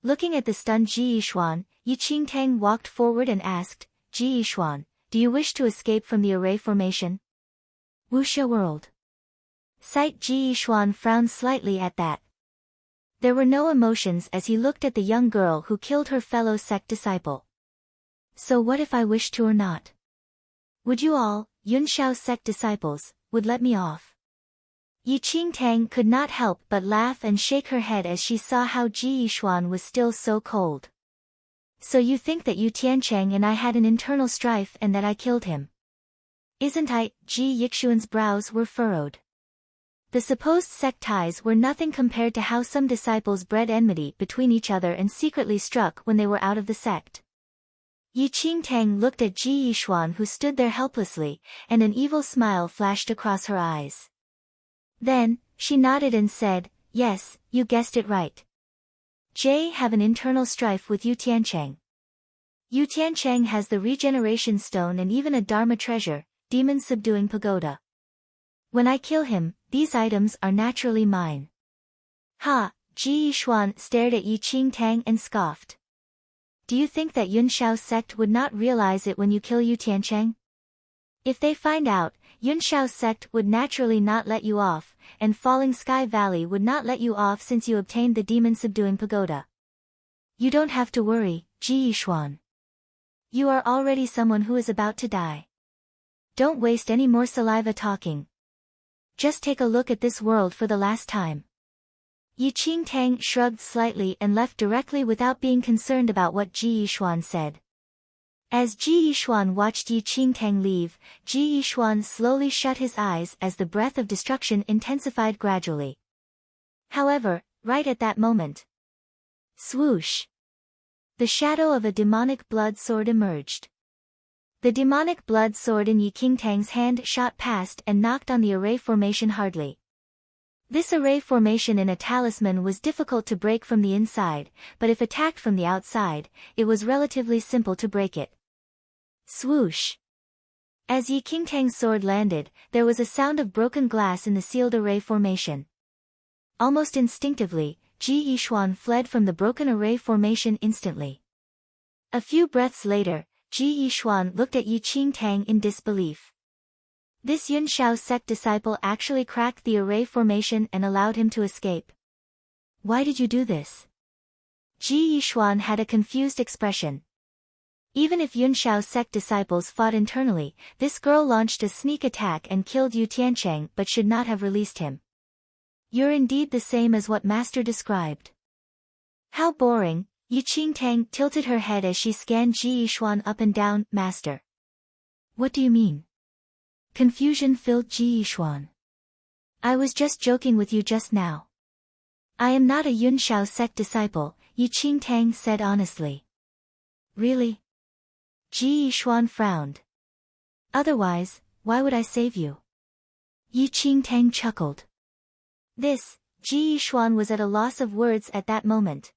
Looking at the stunned Ji Yixuan, Yi Qingtang walked forward and asked, Ji Yixuan, do you wish to escape from the array formation? Wuxia world. Sight Ji Yixuan frowned slightly at that. There were no emotions as he looked at the young girl who killed her fellow sect disciple. So what if I wished to or not? Would you all, Yunshao sect disciples, would let me off? Yi Qingtang could not help but laugh and shake her head as she saw how Ji Yixuan was still so cold. So you think that Yu Tiancheng and I had an internal strife and that I killed him? Isn't I? Ji Yixuan's brows were furrowed. The supposed sect ties were nothing compared to how some disciples bred enmity between each other and secretly struck when they were out of the sect. Yi Qingtang looked at Ji Yixuan, who stood there helplessly, and an evil smile flashed across her eyes. Then, she nodded and said, yes, you guessed it right. J have an internal strife with Yu Tiancheng. Yu Tiancheng has the regeneration stone and even a Dharma treasure, demon subduing pagoda. When I kill him, these items are naturally mine. Ha! Ji Yixuan stared at Yi Qingtang and scoffed. Do you think that Yunshao sect would not realize it when you kill Yu Tiancheng? If they find out, Yunshao sect would naturally not let you off, and Falling Sky Valley would not let you off since you obtained the demon subduing pagoda. You don't have to worry, Ji Yixuan. You are already someone who is about to die. Don't waste any more saliva talking. Just take a look at this world for the last time. Yi Qingtang shrugged slightly and left directly without being concerned about what Ji Yixuan said. As Ji Yixuan watched Yi Qingtang leave, Ji Yixuan slowly shut his eyes as the breath of destruction intensified gradually. However, right at that moment, swoosh! The shadow of a demonic blood sword emerged. The demonic blood sword in Yi Qingtang's hand shot past and knocked on the array formation hardly. This array formation in a talisman was difficult to break from the inside, but if attacked from the outside, it was relatively simple to break it. Swoosh! As Yi Qingtang's sword landed, there was a sound of broken glass in the sealed array formation. Almost instinctively, Ji Yixuan fled from the broken array formation instantly. A few breaths later, Ji Yixuan looked at Yi Qingtang in disbelief. This Yunshao sect disciple actually cracked the array formation and allowed him to escape. Why did you do this? Ji Yixuan had a confused expression. Even if Yunshao sect disciples fought internally, this girl launched a sneak attack and killed Yu Tiancheng but should not have released him. You're indeed the same as what Master described. How boring. Yi Qingtang tilted her head as she scanned Ji Yixuan up and down. Master. What do you mean? Confusion filled Ji Yixuan. I was just joking with you just now. I am not a Yunshao sect disciple, Yi Qingtang said honestly. Really? Ji Yixuan frowned. Otherwise, why would I save you? Yi Qingtang chuckled. Ji Yixuan was at a loss of words at that moment.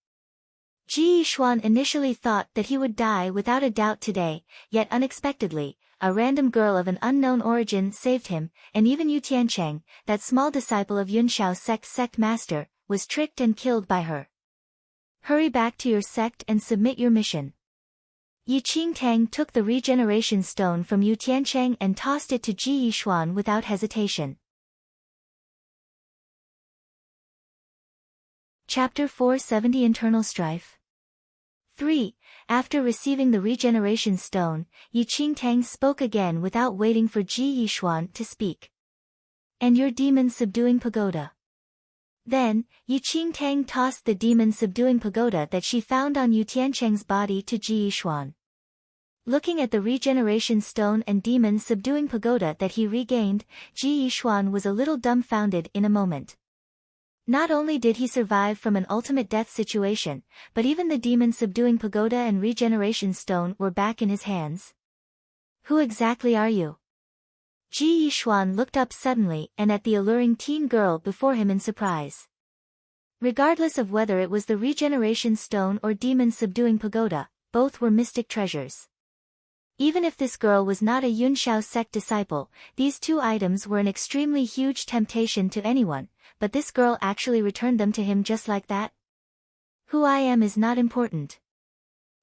Ji Yishuan initially thought that he would die without a doubt today, yet unexpectedly, a random girl of an unknown origin saved him, and even Yu Tiancheng, that small disciple of Yunshao's sect master, was tricked and killed by her. Hurry back to your sect and submit your mission. Yi Qingtang took the regeneration stone from Yu Tiancheng and tossed it to Ji Yishuan without hesitation. Chapter 470 Internal Strife 3. After receiving the regeneration stone, Yi Qingtang spoke again without waiting for Ji Yishuan to speak. And your demon-subduing pagoda. Then, Yi Qingtang tossed the demon-subduing pagoda that she found on Yu Tiancheng's body to Ji Yishuan. Looking at the regeneration stone and demon-subduing pagoda that he regained, Ji Yishuan was a little dumbfounded in a moment. Not only did he survive from an ultimate death situation, but even the demon-subduing pagoda and regeneration stone were back in his hands. Who exactly are you? Ji Yishuan looked up suddenly and at the alluring teen girl before him in surprise. Regardless of whether it was the regeneration stone or demon-subduing pagoda, both were mystic treasures. Even if this girl was not a Yunshao sect disciple, these two items were an extremely huge temptation to anyone, but this girl actually returned them to him just like that? Who I am is not important.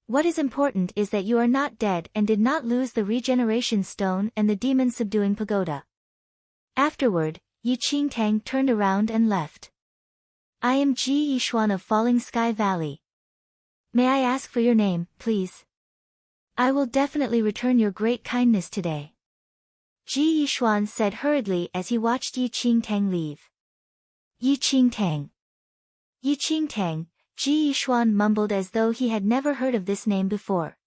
What is important is that you are not dead and did not lose the regeneration stone and the demon-subduing pagoda. Afterward, Yi Qingtang turned around and left. I am Ji Yishuan of Falling Sky Valley. May I ask for your name, please? I will definitely return your great kindness today. Ji Yishuan said hurriedly as he watched Yi Qingtang leave. Yi Qingtang. Yi Qingtang, Ji Yishuan mumbled as though he had never heard of this name before.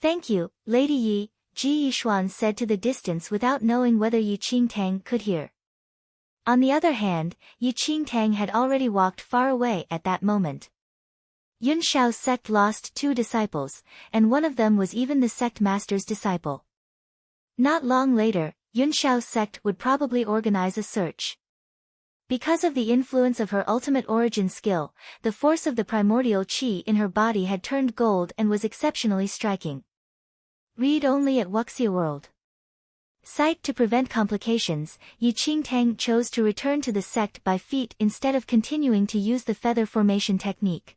Thank you, Lady Yi, Ji Yishuan said to the distance without knowing whether Yi Qingtang could hear. On the other hand, Yi Qingtang had already walked far away at that moment. Yunshao's sect lost 2 disciples, and one of them was even the sect master's disciple. Not long later, Yunshao's sect would probably organize a search. Because of the influence of her ultimate origin skill, the force of the primordial qi in her body had turned gold and was exceptionally striking. Read only at Wuxia World. Sight to prevent complications, Yi Qingtang chose to return to the sect by feet instead of continuing to use the feather formation technique.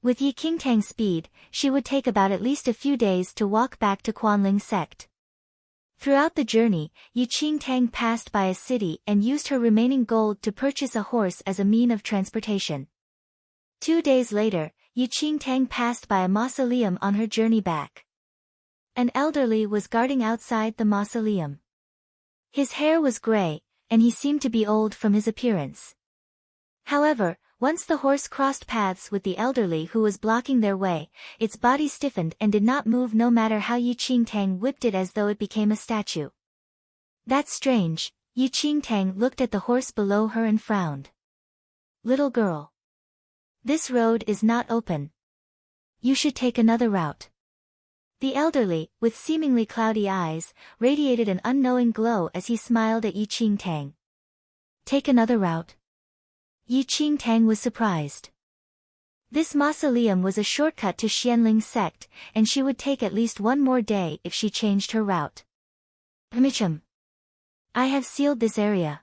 With Yi Qingtang's speed, she would take about at least a few days to walk back to Quanling sect. Throughout the journey, Yi Qingtang passed by a city and used her remaining gold to purchase a horse as a mean of transportation. 2 days later, Yi Qingtang passed by a mausoleum on her journey back. An elderly was guarding outside the mausoleum. His hair was gray, and he seemed to be old from his appearance. However, once the horse crossed paths with the elderly who was blocking their way, its body stiffened and did not move no matter how Yi Qingtang whipped it as though it became a statue. That's strange, Yi Qingtang looked at the horse below her and frowned. Little girl. This road is not open. You should take another route. The elderly, with seemingly cloudy eyes, radiated an unknowing glow as he smiled at Yi Qingtang. Take another route. Yi Qingtang was surprised. This mausoleum was a shortcut to Xianling sect, and she would take at least 1 more day if she changed her route. Micham. I have sealed this area.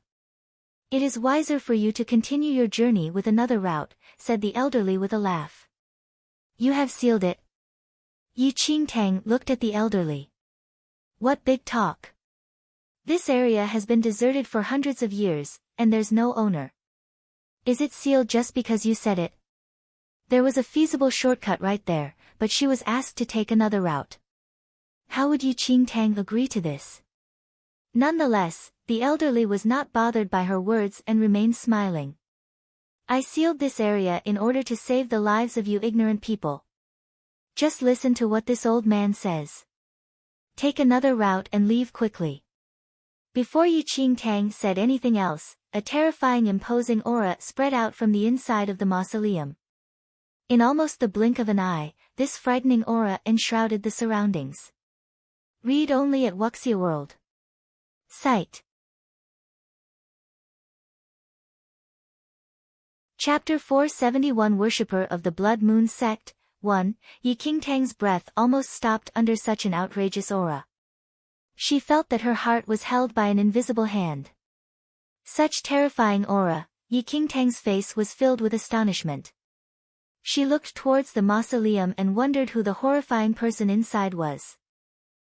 It is wiser for you to continue your journey with another route, said the elderly with a laugh. You have sealed it. Yi Qingtang looked at the elderly. What big talk. This area has been deserted for hundreds of years, and there's no owner. Is it sealed just because you said it? There was a feasible shortcut right there, but she was asked to take another route. How would Yi Qingtang agree to this? Nonetheless, the elderly was not bothered by her words and remained smiling. I sealed this area in order to save the lives of you ignorant people. Just listen to what this old man says. Take another route and leave quickly. Before Yi Qingtang said anything else, a terrifying imposing aura spread out from the inside of the mausoleum. In almost the blink of an eye, this frightening aura enshrouded the surroundings. Read only at Wuxia World. Sight. Chapter 471 Worshipper of the Blood Moon Sect. 1. Yi Qingtang's breath almost stopped under such an outrageous aura. She felt that her heart was held by an invisible hand. Such terrifying aura, Yi Qingtang's face was filled with astonishment. She looked towards the mausoleum and wondered who the horrifying person inside was.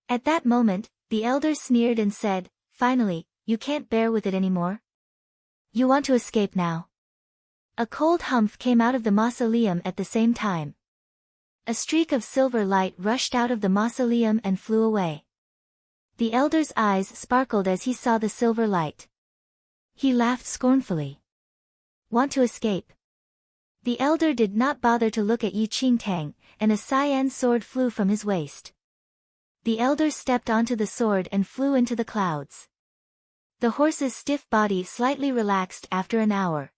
At that moment, the elder sneered and said, "Finally, you can't bear with it anymore? You want to escape now?" A cold humph came out of the mausoleum at the same time. A streak of silver light rushed out of the mausoleum and flew away. The elder's eyes sparkled as he saw the silver light. He laughed scornfully. "Want to escape?" The elder did not bother to look at Yi Qingtang, and a cyan sword flew from his waist. The elder stepped onto the sword and flew into the clouds. The horse's stiff body slightly relaxed after an hour.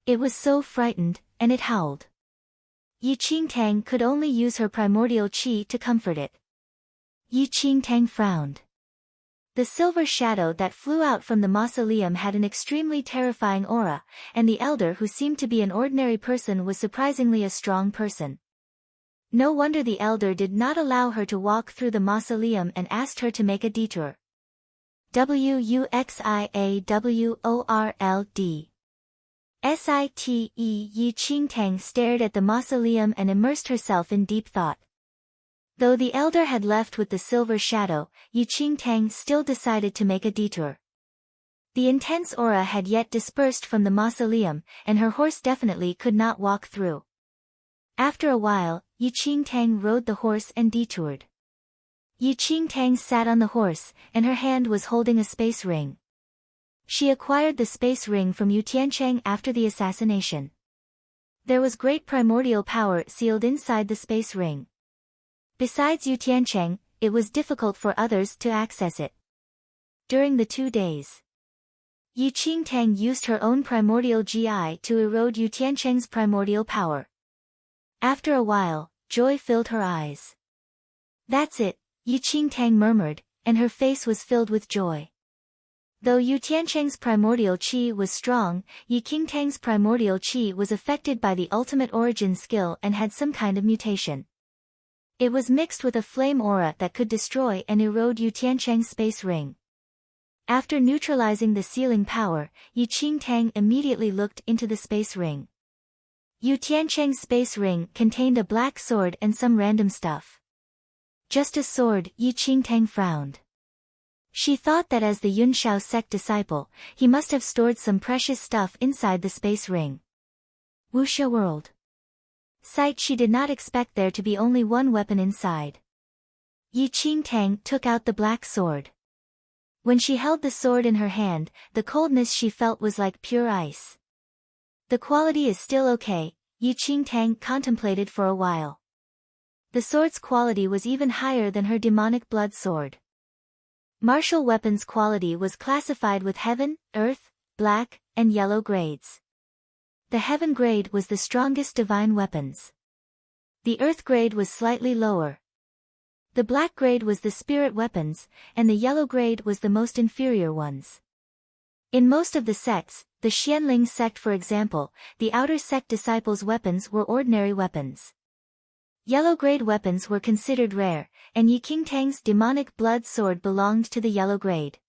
It was so frightened, and it howled. Yi Qingtang could only use her primordial qi to comfort it. Yi Qingtang frowned. The silver shadow that flew out from the mausoleum had an extremely terrifying aura, and the elder who seemed to be an ordinary person was surprisingly a strong person. No wonder the elder did not allow her to walk through the mausoleum and asked her to make a detour. Wuxiaworld. Site Yi Qingtang stared at the mausoleum and immersed herself in deep thought. Though the elder had left with the silver shadow, Yi Qingtang still decided to make a detour. The intense aura had yet dispersed from the mausoleum, and her horse definitely could not walk through. After a while, Yi Qingtang rode the horse and detoured. Yi Qingtang sat on the horse, and her hand was holding a space ring. She acquired the space ring from Yu Tiancheng after the assassination. There was great primordial power sealed inside the space ring. Besides Yu Tiancheng, it was difficult for others to access it. During the 2 days, Yi Qingtang used her own primordial GI to erode Yu Tiancheng's primordial power. After a while, joy filled her eyes. "That's it," Yi Qingtang murmured, and her face was filled with joy. Though Yu Tiancheng's primordial qi was strong, Yi Qingtang's primordial qi was affected by the ultimate origin skill and had some kind of mutation. It was mixed with a flame aura that could destroy and erode Yu Tiancheng's space ring. After neutralizing the sealing power, Yi Qingtang immediately looked into the space ring. Yu Tiancheng's space ring contained a black sword and some random stuff. "Just a sword," Yi Qingtang frowned. She thought that as the Yunshao sect disciple, he must have stored some precious stuff inside the space ring. Wuxia World. Sight she did not expect there to be only one weapon inside. Yi Qingtang took out the black sword. When she held the sword in her hand, the coldness she felt was like pure ice. The quality is still okay, Yi Qingtang contemplated for a while. The sword's quality was even higher than her demonic blood sword. Martial weapons quality was classified with heaven, earth, black, and yellow grades. The heaven grade was the strongest divine weapons. The earth grade was slightly lower. The black grade was the spirit weapons, and the yellow grade was the most inferior ones. In most of the sects, the Xianling sect for example, the outer sect disciples' weapons were ordinary weapons. Yellow grade weapons were considered rare, and Yi Qingtang's demonic blood sword belonged to the yellow grade.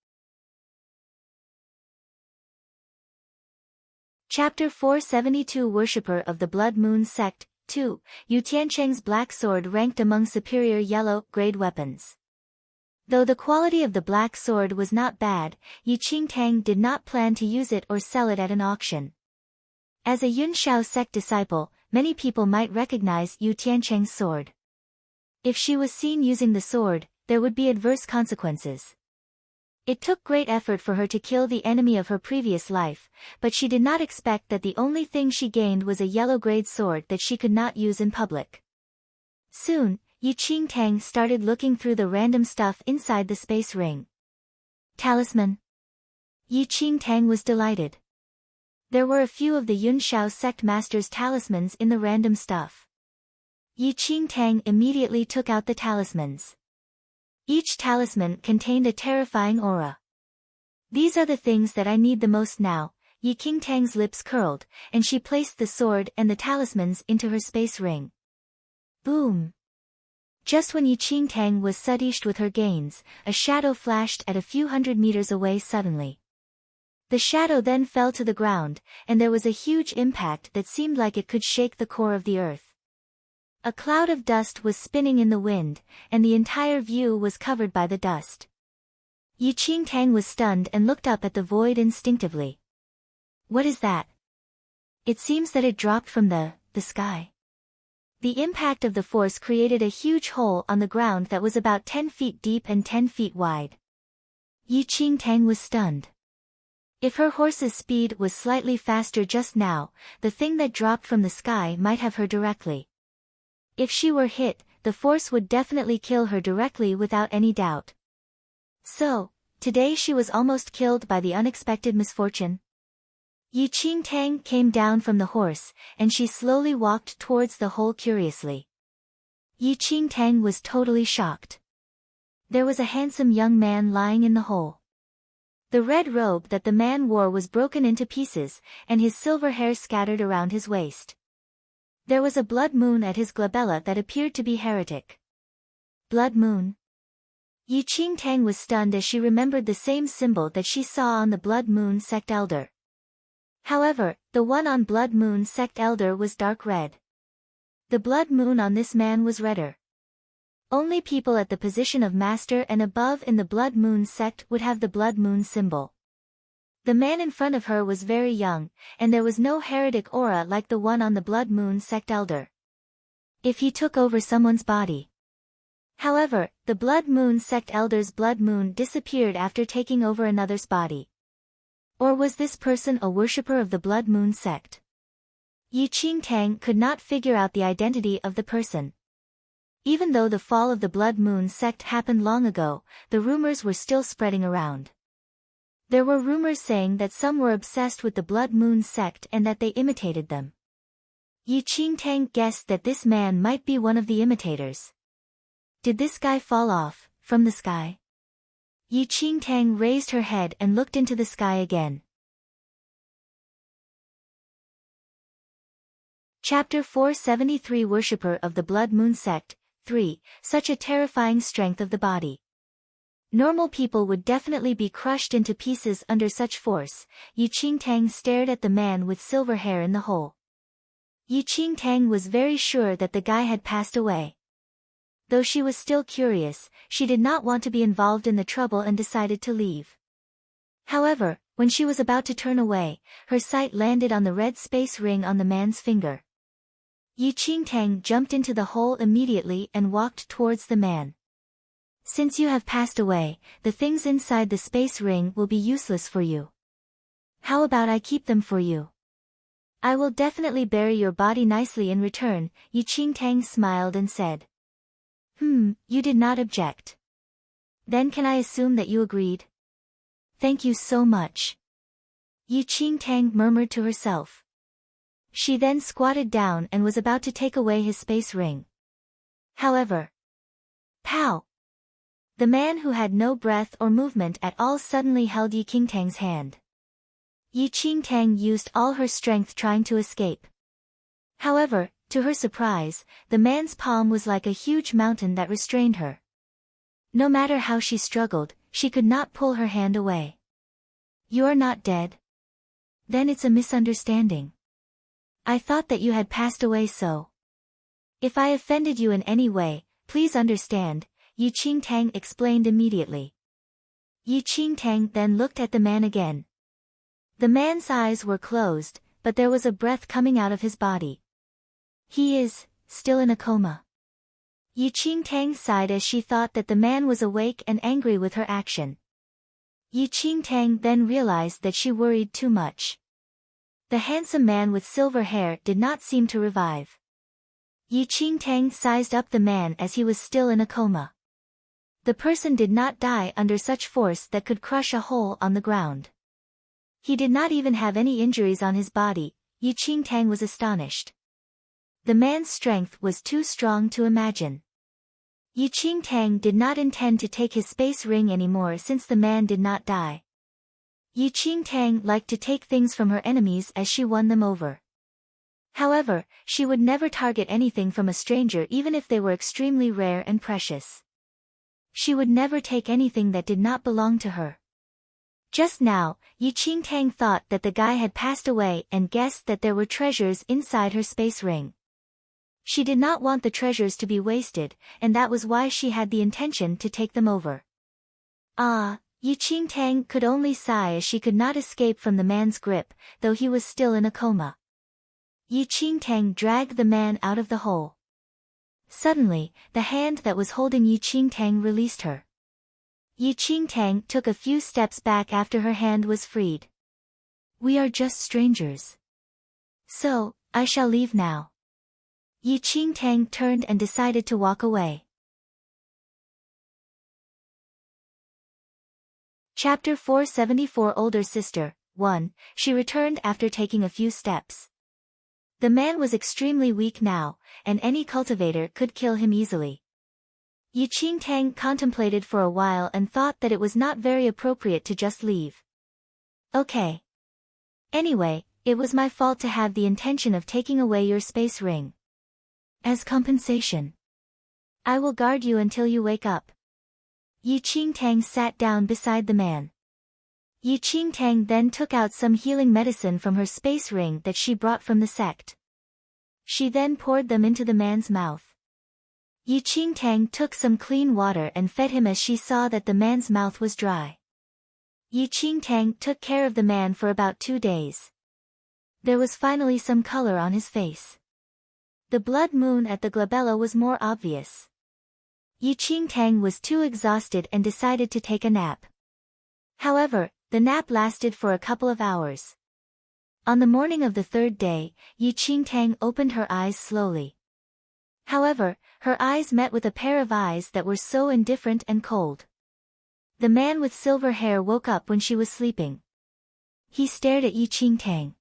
Chapter 472 Worshipper of the Blood Moon Sect. 2. Yu Tiancheng's black sword ranked among superior yellow grade weapons. Though the quality of the black sword was not bad, Yi Qingtang did not plan to use it or sell it at an auction. As a Yunshao sect disciple, many people might recognize Yu Tiancheng's sword. If she was seen using the sword, there would be adverse consequences. It took great effort for her to kill the enemy of her previous life, but she did not expect that the only thing she gained was a yellow-grade sword that she could not use in public. Soon, Yi Qingtang started looking through the random stuff inside the space ring. Talisman. Yi Qingtang was delighted. There were a few of the Yunshao sect master's talismans in the random stuff. Yi Qingtang immediately took out the talismans. Each talisman contained a terrifying aura. "These are the things that I need the most now," Yi Qingtang's lips curled, and she placed the sword and the talismans into her space ring. Boom! Just when Yi Qingtang was studied with her gains, a shadow flashed at a few hundred meters away suddenly. The shadow then fell to the ground, and there was a huge impact that seemed like it could shake the core of the earth. A cloud of dust was spinning in the wind, and the entire view was covered by the dust. Yi Qingtang was stunned and looked up at the void instinctively. What is that? It seems that it dropped from the sky. The impact of the force created a huge hole on the ground that was about 10 feet deep and 10 feet wide. Yi Qingtang was stunned. If her horse's speed was slightly faster just now, the thing that dropped from the sky might have her directly. If she were hit, the force would definitely kill her directly without any doubt. So, today she was almost killed by the unexpected misfortune. Yi Qingtang came down from the horse, and she slowly walked towards the hole curiously. Yi Qingtang was totally shocked. There was a handsome young man lying in the hole. The red robe that the man wore was broken into pieces, and his silver hair scattered around his waist. There was a blood moon at his glabella that appeared to be heretic. Blood moon? Yi Qingtang was stunned as she remembered the same symbol that she saw on the Blood Moon Sect Elder. However, the one on Blood Moon Sect Elder was dark red. The blood moon on this man was redder. Only people at the position of master and above in the Blood Moon Sect would have the Blood Moon symbol. The man in front of her was very young, and there was no heretic aura like the one on the Blood Moon Sect Elder. If he took over someone's body. However, the Blood Moon Sect Elder's blood moon disappeared after taking over another's body. Or was this person a worshipper of the Blood Moon Sect? Yi Qingtang could not figure out the identity of the person. Even though the fall of the Blood Moon Sect happened long ago, the rumors were still spreading around. There were rumors saying that some were obsessed with the Blood Moon Sect and that they imitated them. Yi Qingtang guessed that this man might be one of the imitators. Did this guy fall off from the sky? Yi Qingtang raised her head and looked into the sky again. Chapter 473 Worshipper of the Blood Moon Sect, 3. Such a terrifying strength of the body. Normal people would definitely be crushed into pieces under such force. Yi Qingtang stared at the man with silver hair in the hole. Yi Qingtang was very sure that the guy had passed away. Though she was still curious, she did not want to be involved in the trouble and decided to leave. However, when she was about to turn away, her sight landed on the red space ring on the man's finger. Yi Qingtang jumped into the hole immediately and walked towards the man. Since you have passed away, the things inside the space ring will be useless for you. How about I keep them for you? I will definitely bury your body nicely in return, Yi Qingtang smiled and said. You did not object. Then can I assume that you agreed? Thank you so much. Yi Qingtang murmured to herself. She then squatted down and was about to take away his space ring. However. Pow! The man who had no breath or movement at all suddenly held Yi Qingtang's hand. Yi Qingtang used all her strength trying to escape. However, to her surprise, the man's palm was like a huge mountain that restrained her. No matter how she struggled, she could not pull her hand away. You are not dead? Then it's a misunderstanding. I thought that you had passed away so. If I offended you in any way, please understand, Yi Qingtang explained immediately. Yi Qingtang then looked at the man again. The man's eyes were closed, but there was a breath coming out of his body. He is still in a coma. Yi Qingtang sighed as she thought that the man was awake and angry with her action. Yi Qingtang then realized that she worried too much. The handsome man with silver hair did not seem to revive. Yi Qingtang sized up the man as he was still in a coma. The person did not die under such force that could crush a hole on the ground. He did not even have any injuries on his body. Yi Qingtang was astonished. The man's strength was too strong to imagine. Yi Qingtang did not intend to take his space ring anymore since the man did not die. Yi Qingtang liked to take things from her enemies as she won them over. However, she would never target anything from a stranger even if they were extremely rare and precious. She would never take anything that did not belong to her. Just now, Yi Qingtang thought that the guy had passed away and guessed that there were treasures inside her space ring. She did not want the treasures to be wasted, and that was why she had the intention to take them over. Ah, Yi Qingtang could only sigh as she could not escape from the man's grip, though he was still in a coma. Yi Qingtang dragged the man out of the hole. Suddenly, the hand that was holding Yi Qingtang released her. Yi Qingtang took a few steps back after her hand was freed. We are just strangers. So, I shall leave now. Yi Qingtang turned and decided to walk away. Chapter 474 Older Sister 1. She returned after taking a few steps. The man was extremely weak now, and any cultivator could kill him easily. Yi Qingtang contemplated for a while and thought that it was not very appropriate to just leave. Okay. Anyway, it was my fault to have the intention of taking away your space ring. As compensation, I will guard you until you wake up. Yi Qingtang sat down beside the man. Yi Qingtang then took out some healing medicine from her space ring that she brought from the sect. She then poured them into the man's mouth. Yi Qingtang took some clean water and fed him as she saw that the man's mouth was dry. Yi Qingtang took care of the man for about 2 days. There was finally some color on his face. The blood moon at the glabella was more obvious. Yi Qingtang was too exhausted and decided to take a nap. However, the nap lasted for a couple of hours. On the morning of the 3rd day, Yi Qingtang opened her eyes slowly. However, her eyes met with a pair of eyes that were so indifferent and cold. The man with silver hair woke up when she was sleeping. He stared at Yi Qingtang.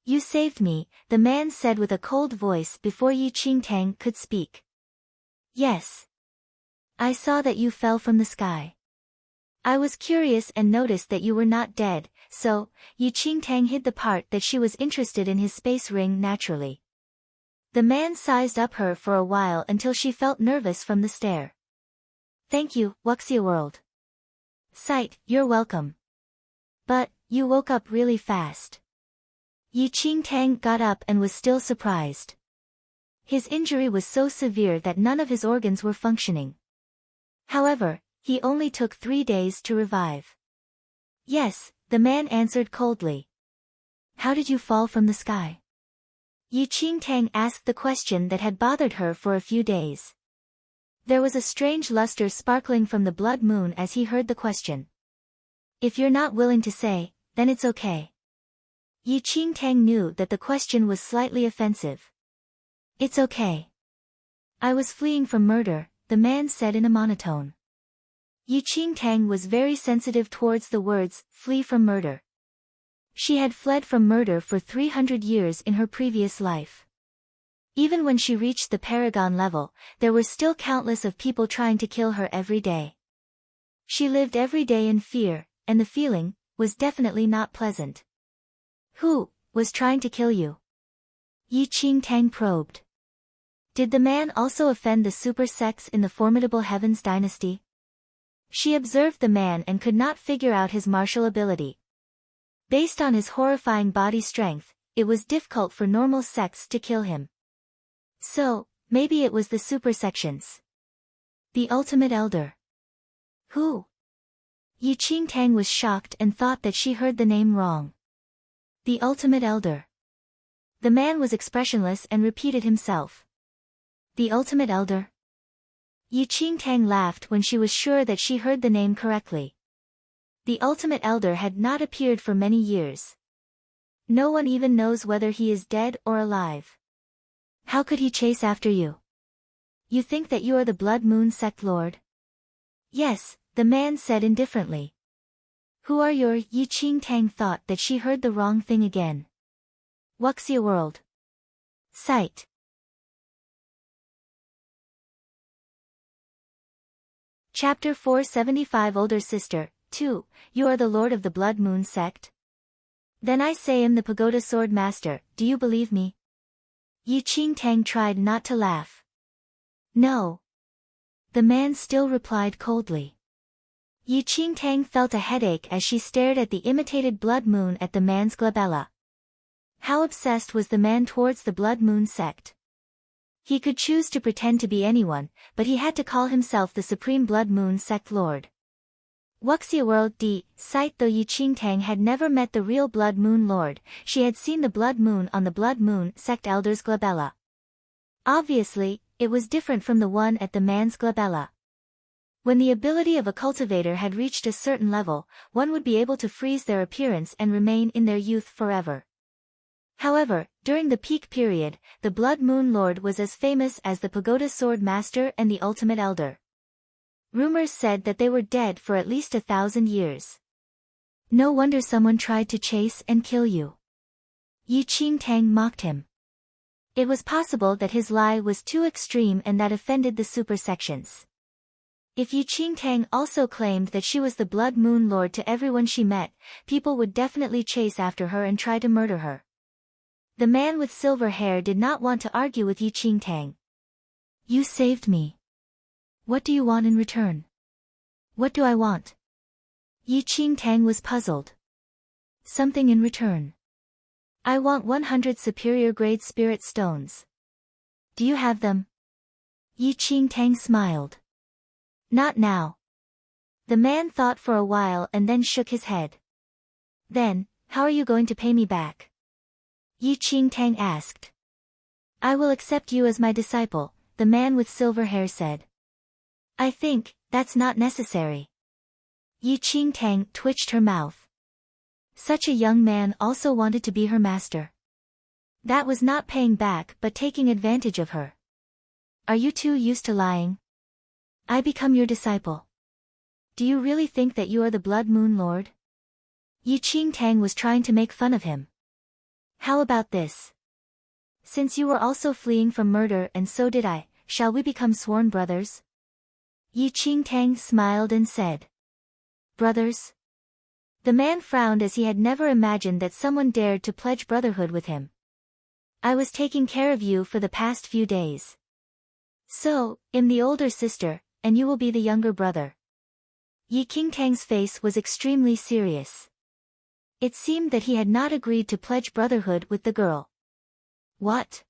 You saved me, the man said with a cold voice before Yi Qingtang could speak. Yes. I saw that you fell from the sky. I was curious and noticed that you were not dead, so, Yi Qingtang hid the part that she was interested in his space ring naturally. The man sized up her for a while until she felt nervous from the stare. Thank you, Wuxia World. Sight, you're welcome. But, you woke up really fast. Yi Qingtang got up and was still surprised. His injury was so severe that none of his organs were functioning. However, he only took 3 days to revive. Yes, the man answered coldly. How did you fall from the sky? Yi Qingtang asked the question that had bothered her for a few days. There was a strange luster sparkling from the blood moon as he heard the question. If you're not willing to say, then it's okay. Yi Qingtang knew that the question was slightly offensive. It's okay. I was fleeing from murder, the man said in a monotone. Yi Qingtang was very sensitive towards the words, flee from murder. She had fled from murder for 300 years in her previous life. Even when she reached the Paragon level, there were still countless of people trying to kill her every day. She lived every day in fear, and the feeling was definitely not pleasant. Who was trying to kill you? Yi Qingtang probed. Did the man also offend the super sects in the formidable Heavens dynasty? She observed the man and could not figure out his martial ability. Based on his horrifying body strength, it was difficult for normal sects to kill him. So, maybe it was the super sections. The Ultimate Elder. Who? Yi Qingtang was shocked and thought that she heard the name wrong. The Ultimate Elder. The man was expressionless and repeated himself. The Ultimate Elder? Yi Qingtang laughed when she was sure that she heard the name correctly. The Ultimate Elder had not appeared for many years. No one even knows whether he is dead or alive. How could he chase after you? You think that you are the Blood Moon Sect Lord? Yes, the man said indifferently. Who are your? Yi Qingtang thought that she heard the wrong thing again. Wuxia World. Sight. Chapter 475 Older Sister 2, you are the lord of the Blood Moon sect? Then I say am the pagoda sword master, do you believe me? Yi Qingtang tried not to laugh. No. The man still replied coldly. Yi Qingtang felt a headache as she stared at the imitated blood moon at the man's glabella. How obsessed was the man towards the Blood Moon sect? He could choose to pretend to be anyone, but he had to call himself the Supreme Blood Moon sect lord. Wuxia World D. Site. Though Yi Qingtang had never met the real Blood Moon lord, she had seen the blood moon on the Blood Moon sect elder's glabella. Obviously, it was different from the one at the man's glabella. When the ability of a cultivator had reached a certain level, one would be able to freeze their appearance and remain in their youth forever. However, during the peak period, the Blood Moon Lord was as famous as the Pagoda Sword Master and the Ultimate Elder. Rumors said that they were dead for at least 1,000 years. No wonder someone tried to chase and kill you. Yi Qingtang mocked him. It was possible that his lie was too extreme and that offended the super sections. If Yi Qingtang also claimed that she was the Blood Moon Lord to everyone she met, people would definitely chase after her and try to murder her. The man with silver hair did not want to argue with Yi Qingtang. You saved me. What do you want in return? What do I want? Yi Qingtang was puzzled. Something in return. I want 100 superior grade spirit stones. Do you have them? Yi Qingtang smiled. Not now. The man thought for a while and then shook his head. Then, how are you going to pay me back? Yi Qingtang asked. I will accept you as my disciple, the man with silver hair said. I think, that's not necessary. Yi Qingtang twitched her mouth. Such a young man also wanted to be her master. That was not paying back but taking advantage of her. Are you too used to lying? I become your disciple. Do you really think that you are the Blood Moon Lord? Yi Qingtang was trying to make fun of him. How about this? Since you were also fleeing from murder and so did I, shall we become sworn brothers? Yi Qingtang smiled and said. Brothers? The man frowned as he had never imagined that someone dared to pledge brotherhood with him. I was taking care of you for the past few days. So, I'm the older sister, and you will be the younger brother. Yi Qingtang's face was extremely serious. It seemed that he had not agreed to pledge brotherhood with the girl. What?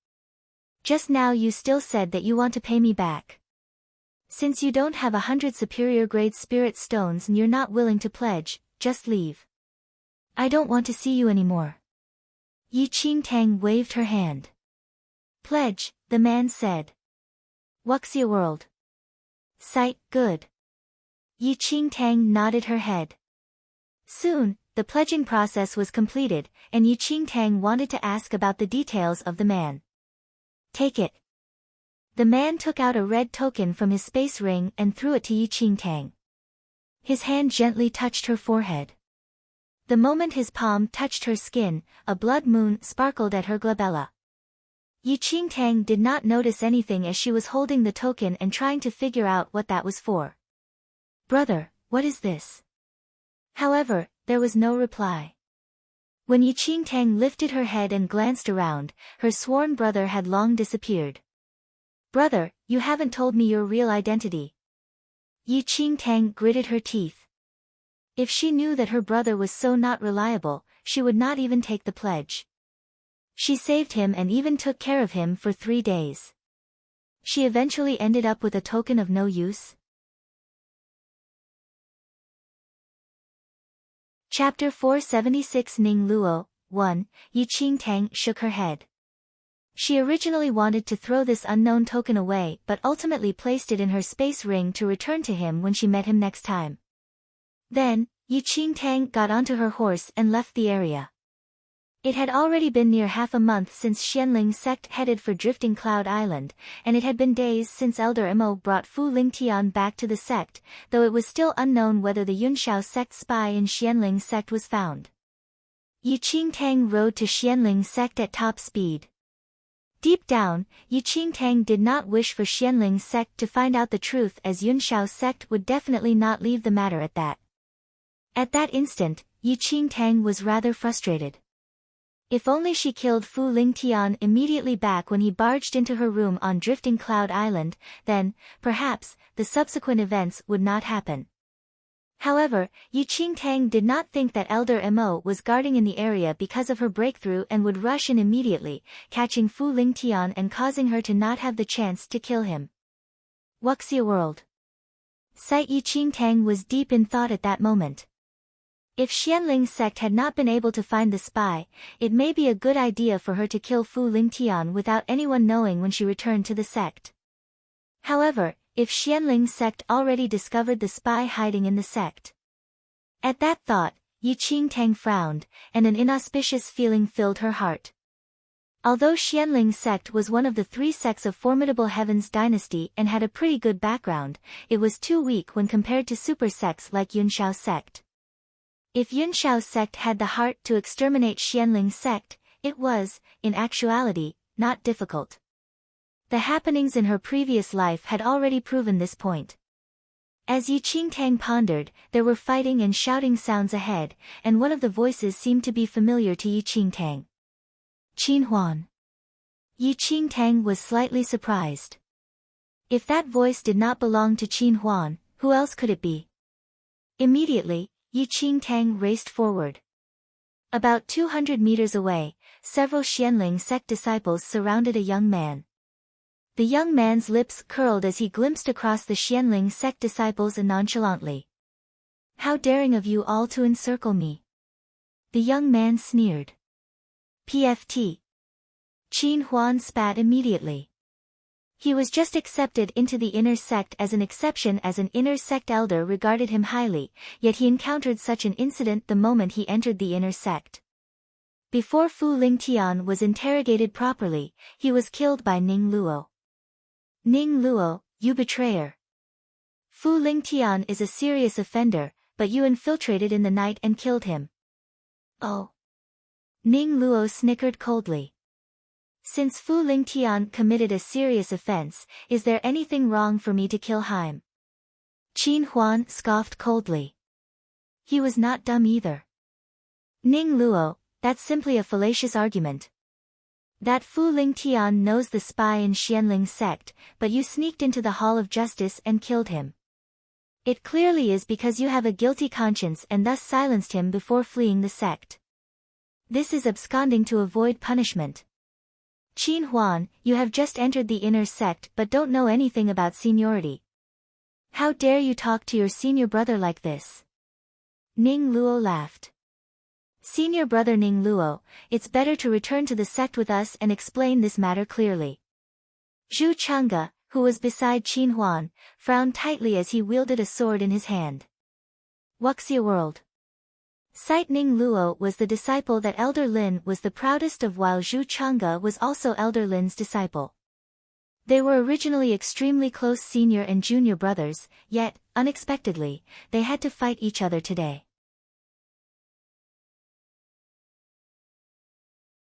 Just now you still said that you want to pay me back. Since you don't have 100 superior grade spirit stones and you're not willing to pledge, just leave. I don't want to see you anymore. Yi Qingtang waved her hand. Pledge, the man said. Wuxia World. Sight, good. Yi Qingtang nodded her head. Soon, the pledging process was completed, and Yi Qingtang wanted to ask about the details of the man. Take it. The man took out a red token from his space ring and threw it to Yi Qingtang. His hand gently touched her forehead. The moment his palm touched her skin, a blood moon sparkled at her glabella. Yi Qingtang did not notice anything as she was holding the token and trying to figure out what that was for. Brother, what is this? However, there was no reply. When Yi Qingtang lifted her head and glanced around, her sworn brother had long disappeared. Brother, you haven't told me your real identity. Yi Qingtang gritted her teeth. If she knew that her brother was so not reliable, she would not even take the pledge. She saved him and even took care of him for 3 days. She eventually ended up with a token of no use. Chapter 476 Ning Luo 1. Yi Qingtang shook her head. She originally wanted to throw this unknown token away but ultimately placed it in her space ring to return to him when she met him next time. Then, Yi Qingtang got onto her horse and left the area. It had already been near half a month since Xianling sect headed for Drifting Cloud Island, and it had been days since Elder Imo brought Fu Lingtian back to the sect, though it was still unknown whether the Yunxiao sect spy in Xianling sect was found. Yi Qingtang rode to Xianling sect at top speed. Deep down, Yi Qingtang did not wish for Xianling sect to find out the truth as Yunxiao sect would definitely not leave the matter at that. At that instant, Yi Qingtang was rather frustrated. If only she killed Fu Lingtian immediately back when he barged into her room on Drifting Cloud Island, then, perhaps, the subsequent events would not happen. However, Yi Qingtang did not think that Elder Mo was guarding in the area because of her breakthrough and would rush in immediately, catching Fu Lingtian and causing her to not have the chance to kill him. Wuxia World. Sight Yi Qingtang was deep in thought at that moment. If Xianling sect had not been able to find the spy, it may be a good idea for her to kill Fu Lingtian without anyone knowing when she returned to the sect. However, if Xianling sect already discovered the spy hiding in the sect. At that thought, Yi Qingtang frowned, and an inauspicious feeling filled her heart. Although Xianling sect was one of the 3 sects of Formidable Heaven's dynasty and had a pretty good background, it was too weak when compared to super sects like Yunshao sect. If Yunshao sect had the heart to exterminate Xianling sect, it was, in actuality, not difficult. The happenings in her previous life had already proven this point. As Yi Qingtang pondered, there were fighting and shouting sounds ahead, and one of the voices seemed to be familiar to Yi Qingtang. Qin Huan. Yi Qingtang was slightly surprised. If that voice did not belong to Qin Huan, who else could it be? Immediately, Yi Qingtang raced forward. About 200 meters away, several Xianling sect disciples surrounded a young man. The young man's lips curled as he glimpsed across the Xianling sect disciples nonchalantly. "How daring of you all to encircle me!" The young man sneered. "PFT." Qin Huan spat immediately. He was just accepted into the inner sect as an exception, as an inner sect elder regarded him highly, yet he encountered such an incident the moment he entered the inner sect. Before Fu Lingtian was interrogated properly, he was killed by Ning Luo. "Ning Luo, you betrayer! Fu Lingtian is a serious offender, but you infiltrated in the night and killed him." "Oh." Ning Luo snickered coldly. "Since Fu Lingtian committed a serious offense, is there anything wrong for me to kill him?" Qin Huan scoffed coldly. He was not dumb either. "Ning Luo, that's simply a fallacious argument. That Fu Lingtian knows the spy in Xianling sect, but you sneaked into the Hall of Justice and killed him. It clearly is because you have a guilty conscience and thus silenced him before fleeing the sect. This is absconding to avoid punishment. Qin Huan, you have just entered the inner sect but don't know anything about seniority. How dare you talk to your senior brother like this?" Ning Luo laughed. "Senior brother Ning Luo, it's better to return to the sect with us and explain this matter clearly." Zhu Chang'e, who was beside Qin Huan, frowned tightly as he wielded a sword in his hand. Wuxia World. Sight Ning Luo was the disciple that Elder Lin was the proudest of, while Zhu Chang'e was also Elder Lin's disciple. They were originally extremely close senior and junior brothers, yet, unexpectedly, they had to fight each other today.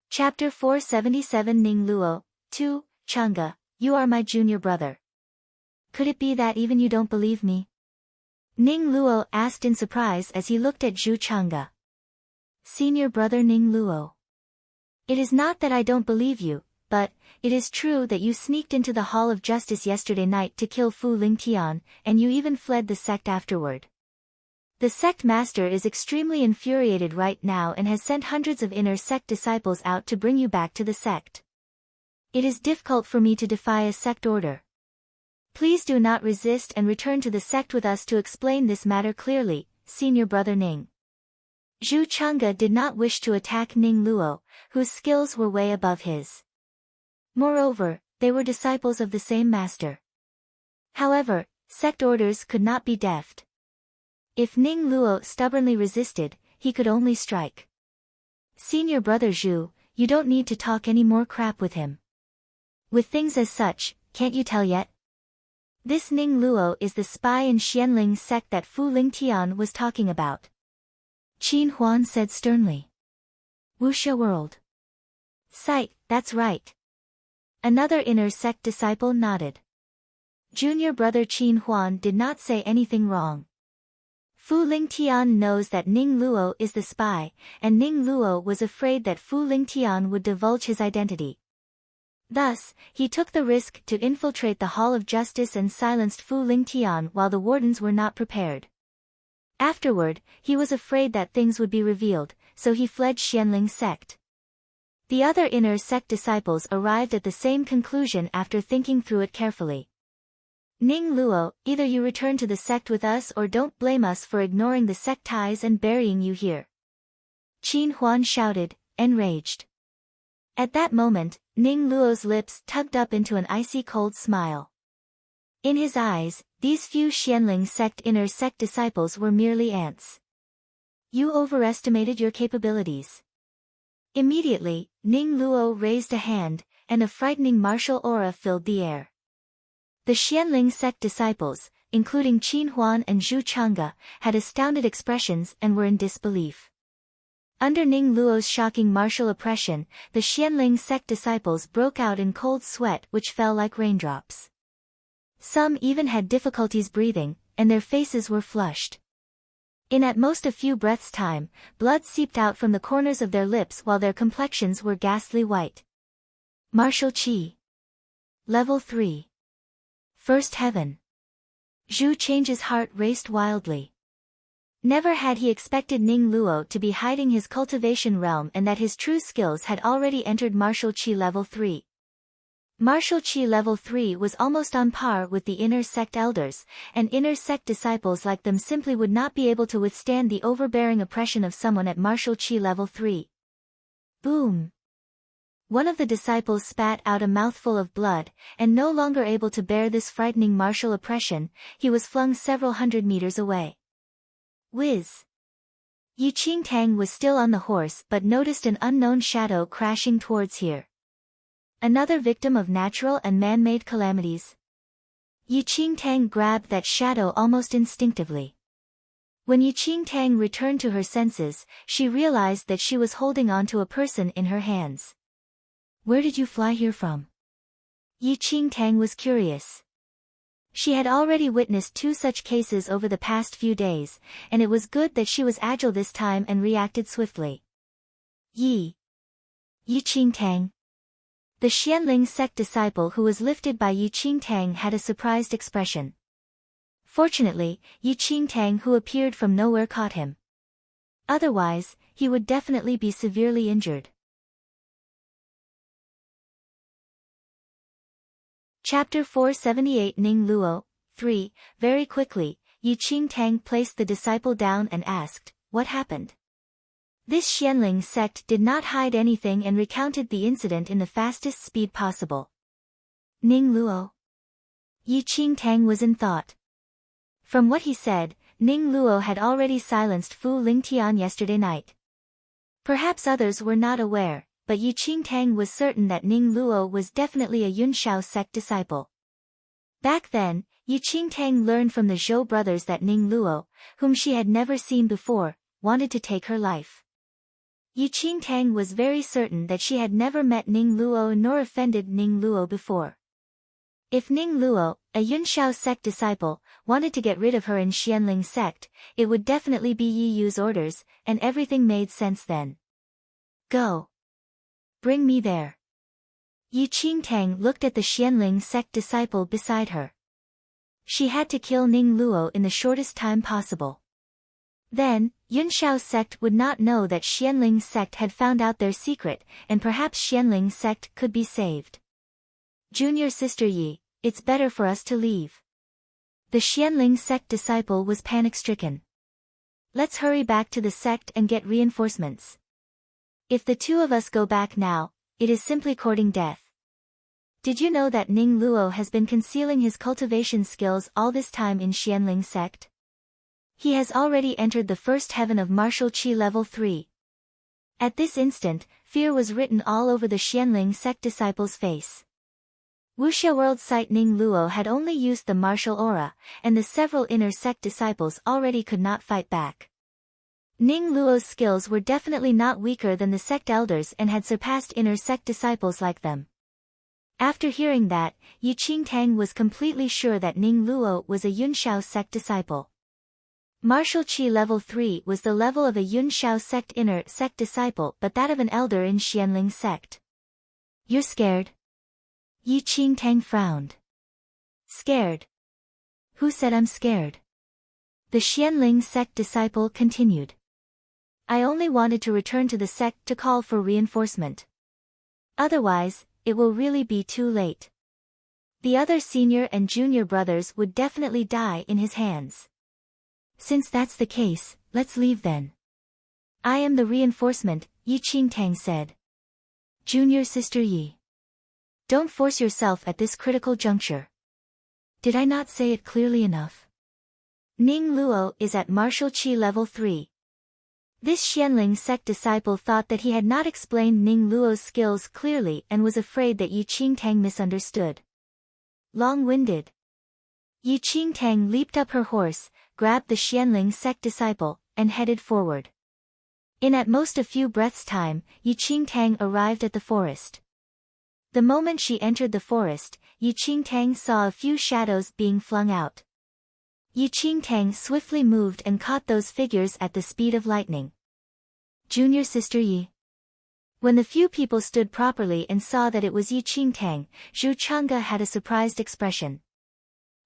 Chapter 477 Ning Luo, 2, Chang'e, you are my junior brother. Could it be that even you don't believe me? Ning Luo asked in surprise as he looked at Zhu Chang'e. Senior brother Ning Luo. It is not that I don't believe you, but, it is true that you sneaked into the Hall of Justice yesterday night to kill Fu Lingtian, and you even fled the sect afterward. The sect master is extremely infuriated right now and has sent hundreds of inner sect disciples out to bring you back to the sect. It is difficult for me to defy a sect order. Please do not resist and return to the sect with us to explain this matter clearly, senior brother Ning. Zhu Chang'e did not wish to attack Ning Luo, whose skills were way above his. Moreover, they were disciples of the same master. However, sect orders could not be deft. If Ning Luo stubbornly resisted, he could only strike. Senior brother Zhu, you don't need to talk any more crap with him. With things as such, can't you tell yet? This Ning Luo is the spy in Xianling sect that Fu Lingtian was talking about. Qin Huan said sternly. Wuxia World. Sight, that's right. Another inner sect disciple nodded. Junior brother Qin Huan did not say anything wrong. Fu Lingtian knows that Ning Luo is the spy, and Ning Luo was afraid that Fu Lingtian would divulge his identity. Thus, he took the risk to infiltrate the Hall of Justice and silenced Fu Lingtian while the wardens were not prepared. Afterward, he was afraid that things would be revealed, so he fled Xianling sect. The other inner sect disciples arrived at the same conclusion after thinking through it carefully. Ning Luo, either you return to the sect with us or don't blame us for ignoring the sect ties and burying you here. Qin Huan shouted, enraged. At that moment, Ning Luo's lips tugged up into an icy cold smile. In his eyes, these few Xianling sect inner sect disciples were merely ants. You overestimated your capabilities. Immediately, Ning Luo raised a hand, and a frightening martial aura filled the air. The Xianling sect disciples, including Qin Huan and Zhu Changge, had astounded expressions and were in disbelief. Under Ning Luo's shocking martial oppression, the Xianling sect disciples broke out in cold sweat which fell like raindrops. Some even had difficulties breathing, and their faces were flushed. In at most a few breaths' time, blood seeped out from the corners of their lips while their complexions were ghastly white. Martial Qi. Level 3. First Heaven. Zhu Chang's heart raced wildly. Never had he expected Ning Luo to be hiding his cultivation realm and that his true skills had already entered Martial Qi Level 3. Martial Qi Level 3 was almost on par with the inner sect elders, and inner sect disciples like them simply would not be able to withstand the overbearing oppression of someone at Martial Qi Level 3. Boom! One of the disciples spat out a mouthful of blood, and no longer able to bear this frightening martial oppression, he was flung several hundred meters away. Whiz! Yi Qingtang was still on the horse but noticed an unknown shadow crashing towards here. Another victim of natural and man-made calamities. Yi Qingtang grabbed that shadow almost instinctively. When Yi Qingtang returned to her senses, she realized that she was holding on to a person in her hands. Where did you fly here from? Yi Qingtang was curious. She had already witnessed 2 such cases over the past few days, and it was good that she was agile this time and reacted swiftly. Yi Qingtang. The Xianling sect disciple who was lifted by Yi Qingtang had a surprised expression. Fortunately, Yi Qingtang who appeared from nowhere caught him. Otherwise, he would definitely be severely injured. Chapter 478 Ning Luo, 3. Very quickly, Yi Qingtang placed the disciple down and asked, what happened? This Xianling sect did not hide anything and recounted the incident in the fastest speed possible. Ning Luo. Yi Qingtang was in thought. From what he said, Ning Luo had already silenced Fu Lingtian yesterday night. Perhaps others were not aware, but Yi Qingtang was certain that Ning Luo was definitely a Yunshao sect disciple. Back then, Yi Qingtang learned from the Zhou brothers that Ning Luo, whom she had never seen before, wanted to take her life. Yi Qingtang was very certain that she had never met Ning Luo nor offended Ning Luo before. If Ning Luo, a Yunshao sect disciple, wanted to get rid of her in Xianling sect, it would definitely be Yi Yu's orders, and everything made sense then. Go. Bring me there. Yi Qingtang looked at the Xianling sect disciple beside her. She had to kill Ning Luo in the shortest time possible. Then, Yunshao sect would not know that Xianling sect had found out their secret, and perhaps Xianling sect could be saved. Junior sister Yi, it's better for us to leave. The Xianling sect disciple was panic-stricken. Let's hurry back to the sect and get reinforcements. If the 2 of us go back now, it is simply courting death. Did you know that Ning Luo has been concealing his cultivation skills all this time in Xianling sect? He has already entered the first heaven of Martial Qi Level 3. At this instant, fear was written all over the Xianling sect disciple's face. Wuxia World Sight Ning Luo had only used the martial aura, and the several inner sect disciples already could not fight back. Ning Luo's skills were definitely not weaker than the sect elders and had surpassed inner sect disciples like them. After hearing that, Yi Qingtang was completely sure that Ning Luo was a Yunshao sect disciple. Martial Qi level 3 was the level of a Yunshao sect inner sect disciple but that of an elder in Xianling sect. You're scared? Yi Qingtang frowned. Scared? Who said I'm scared? The Xianling sect disciple continued. I only wanted to return to the sect to call for reinforcement. Otherwise, it will really be too late. The other senior and junior brothers would definitely die in his hands. Since that's the case, let's leave then. I am the reinforcement, Yi Qingtang said. Junior sister Yi. Don't force yourself at this critical juncture. Did I not say it clearly enough? Ning Luo is at martial Qi level 3. This Xianling sect disciple thought that he had not explained Ning Luo's skills clearly and was afraid that Yi Qingtang misunderstood. Long-winded. Yi Qingtang leaped up her horse, grabbed the Xianling sect disciple, and headed forward. In at most a few breaths' time, Yi Qingtang arrived at the forest. The moment she entered the forest, Yi Qingtang saw a few shadows being flung out. Yi Qingtang swiftly moved and caught those figures at the speed of lightning. Junior sister Yi. When the few people stood properly and saw that it was Yi Qingtang, Zhu Changge had a surprised expression.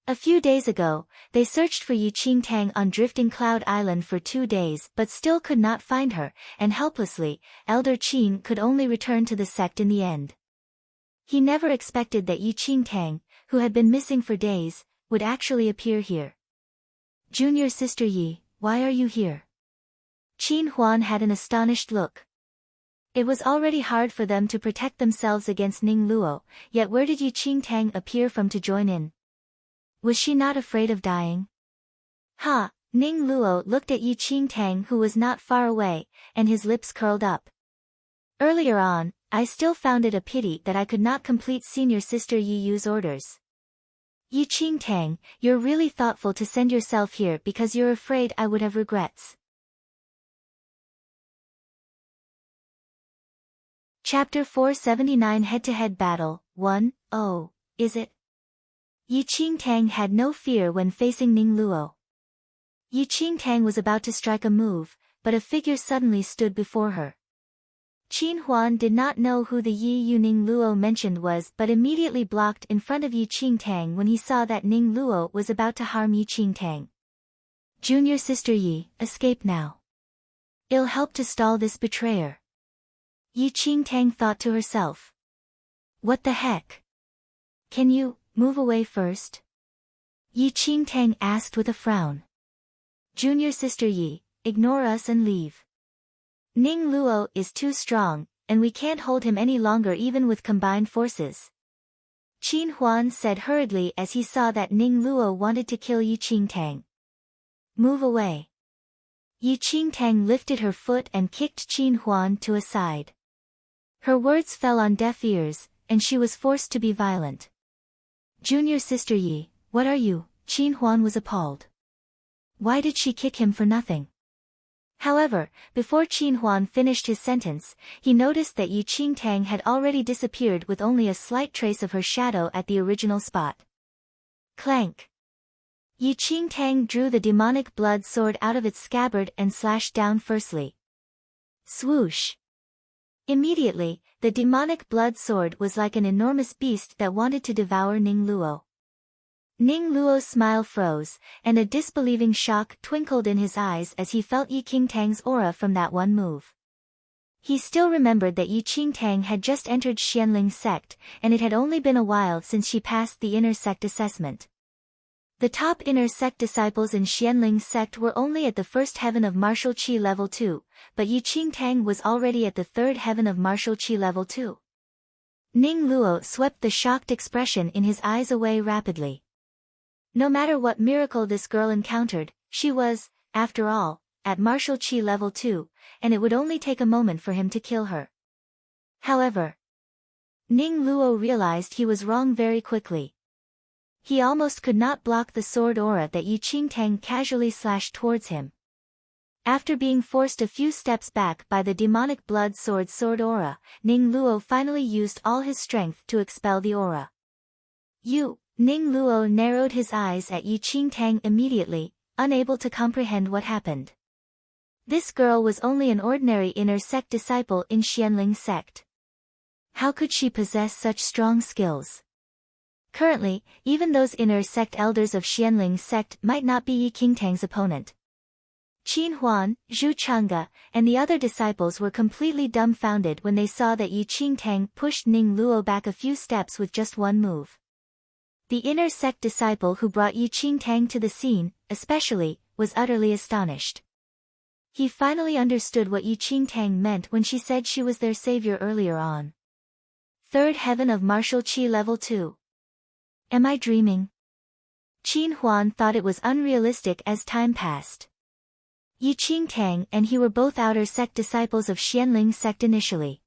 A few days ago, they searched for Yi Qingtang on Drifting Cloud Island for 2 days but still could not find her, and helplessly, Elder Qin could only return to the sect in the end. He never expected that Yi Qingtang, who had been missing for days, would actually appear here. Junior sister Yi, why are you here? Qin Huan had an astonished look. It was already hard for them to protect themselves against Ning Luo, yet where did Yi Qingtang appear from to join in? Was she not afraid of dying? Ha! Ning Luo looked at Yi Qingtang who was not far away, and his lips curled up. Earlier on, I still found it a pity that I could not complete senior sister Yi Yu's orders. Yi Qingtang, you're really thoughtful to send yourself here because you're afraid I would have regrets. Chapter 479 Head-to-Head Battle, 1, Oh, is it? Yi Qingtang had no fear when facing Ning Luo. Yi Qingtang was about to strike a move, but a figure suddenly stood before her. Qin Huan did not know who the Yi Yu Ning Luo mentioned was but immediately blocked in front of Yi Qingtang when he saw that Ning Luo was about to harm Yi Qingtang. Junior sister Yi, escape now. It'll help to stall this betrayer. Yi Qingtang thought to herself. What the heck? Can you move away first? Yi Qingtang asked with a frown. Junior sister Yi, ignore us and leave. Ning Luo is too strong, and we can't hold him any longer even with combined forces. Qin Huan said hurriedly as he saw that Ning Luo wanted to kill Yi Qingtang. Move away. Yi Qingtang lifted her foot and kicked Qin Huan to a side. Her words fell on deaf ears, and she was forced to be violent. Junior sister Yi, what are you? Qin Huan was appalled. Why did she kick him for nothing? However, before Qin Huan finished his sentence, he noticed that Yi Qingtang had already disappeared with only a slight trace of her shadow at the original spot. Clank. Yi Qingtang drew the demonic blood sword out of its scabbard and slashed down firstly. Swoosh. Immediately, the demonic blood sword was like an enormous beast that wanted to devour Ning Luo. Ning Luo's smile froze, and a disbelieving shock twinkled in his eyes as he felt Yi Qingtang's aura from that one move. He still remembered that Yi Qingtang had just entered Xianling sect, and it had only been a while since she passed the inner sect assessment. The top inner sect disciples in Xianling sect were only at the first heaven of martial Qi level 2, but Yi Qingtang was already at the third heaven of martial Qi level 2. Ning Luo swept the shocked expression in his eyes away rapidly. No matter what miracle this girl encountered, she was, after all, at martial Qi level 2, and it would only take a moment for him to kill her. However, Ning Luo realized he was wrong very quickly. He almost could not block the sword aura that Yi Qingtang casually slashed towards him. After being forced a few steps back by the demonic blood sword aura, Ning Luo finally used all his strength to expel the aura. Ning Luo narrowed his eyes at Yi Qingtang immediately, unable to comprehend what happened. This girl was only an ordinary inner sect disciple in Xianling sect. How could she possess such strong skills? Currently, even those inner sect elders of Xianling sect might not be Yi Qingtang's opponent. Qin Huan, Zhu Changge, and the other disciples were completely dumbfounded when they saw that Yi Qingtang pushed Ning Luo back a few steps with just one move. The inner sect disciple who brought Yi Qingtang to the scene, especially, was utterly astonished. He finally understood what Yi Qingtang meant when she said she was their savior earlier on. Third heaven of martial qi level 2. Am I dreaming? Qin Huan thought it was unrealistic as time passed. Yi Qingtang and he were both outer sect disciples of Xianling sect initially.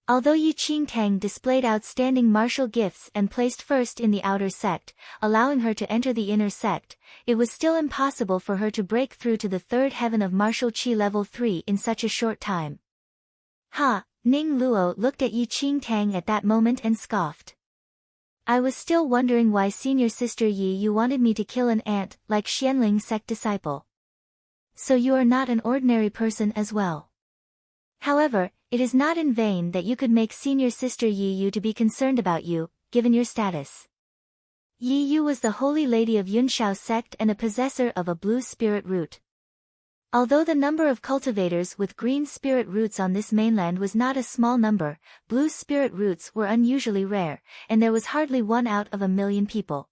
Although Yi Qingtang displayed outstanding martial gifts and placed first in the outer sect, allowing her to enter the inner sect, it was still impossible for her to break through to the third heaven of martial qi level 3 in such a short time. Ha! Ning Luo looked at Yi Qingtang at that moment and scoffed. I was still wondering why senior sister Yi you wanted me to kill an ant like Xianling sect disciple. So you are not an ordinary person as well. However, it is not in vain that you could make senior sister Yi Yu to be concerned about you, given your status. Yi Yu was the holy lady of Yunshao sect and a possessor of a blue spirit root. Although the number of cultivators with green spirit roots on this mainland was not a small number, blue spirit roots were unusually rare, and there was hardly 1 out of 1,000,000 people.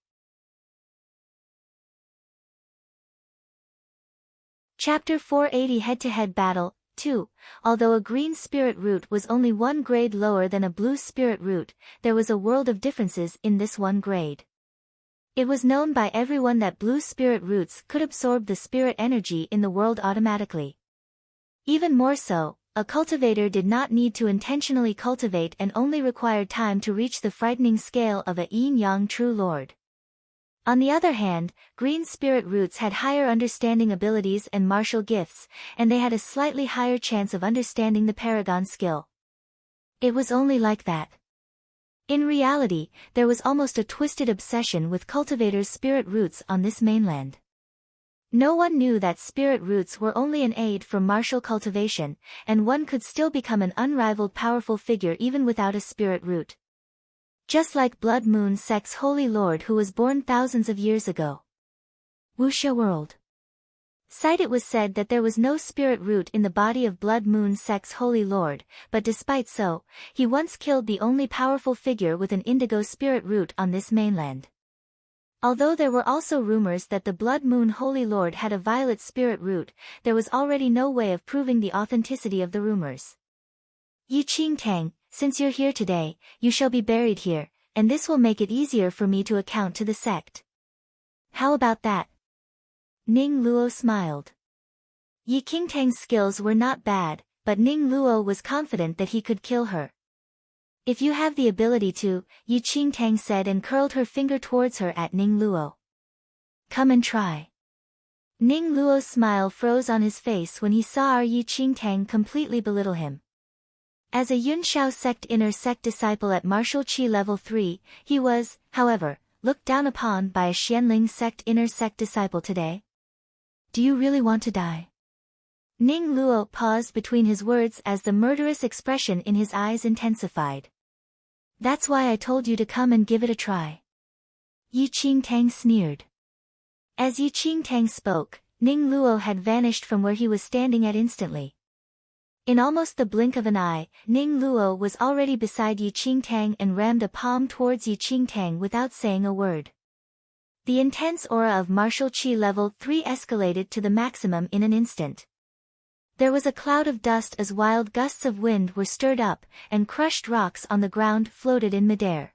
Chapter 480 Head-to-Head Battle 2. Although a green spirit root was only 1 grade lower than a blue spirit root, there was a world of differences in this 1 grade. It was known by everyone that blue spirit roots could absorb the spirit energy in the world automatically. Even more so, a cultivator did not need to intentionally cultivate and only required time to reach the frightening scale of a yin-yang true lord. On the other hand, green spirit roots had higher understanding abilities and martial gifts, and they had a slightly higher chance of understanding the paragon skill. It was only like that. In reality, there was almost a twisted obsession with cultivators' spirit roots on this mainland. No one knew that spirit roots were only an aid for martial cultivation, and one could still become an unrivaled powerful figure even without a spirit root. Just like Blood Moon Sect's Holy Lord who was born thousands of years ago. Wuxia World. Sight it was said that there was no spirit root in the body of Blood Moon Sect's Holy Lord, but despite so, he once killed the only powerful figure with an indigo spirit root on this mainland. Although there were also rumors that the Blood Moon Holy Lord had a violet spirit root, there was already no way of proving the authenticity of the rumors. Yi Qingtang, since you're here today, you shall be buried here, and this will make it easier for me to account to the sect. How about that? Ning Luo smiled. Yi Qingtang's skills were not bad, but Ning Luo was confident that he could kill her. If you have the ability to, Yi Qingtang said and curled her finger towards her at Ning Luo. Come and try. Ning Luo's smile froze on his face when he saw our Yi Qingtang completely belittle him. As a Yunshao sect inner sect disciple at martial qi level 3, he was, however, looked down upon by a Xianling sect inner sect disciple today. Do you really want to die? Ning Luo paused between his words as the murderous expression in his eyes intensified. That's why I told you to come and give it a try. Yi Qingtang sneered. As Yi Qingtang spoke, Ning Luo had vanished from where he was standing at instantly. In almost the blink of an eye, Ning Luo was already beside Yi Qingtang and rammed a palm towards Yi Qingtang without saying a word. The intense aura of martial qi level 3 escalated to the maximum in an instant. There was a cloud of dust as wild gusts of wind were stirred up, and crushed rocks on the ground floated in midair.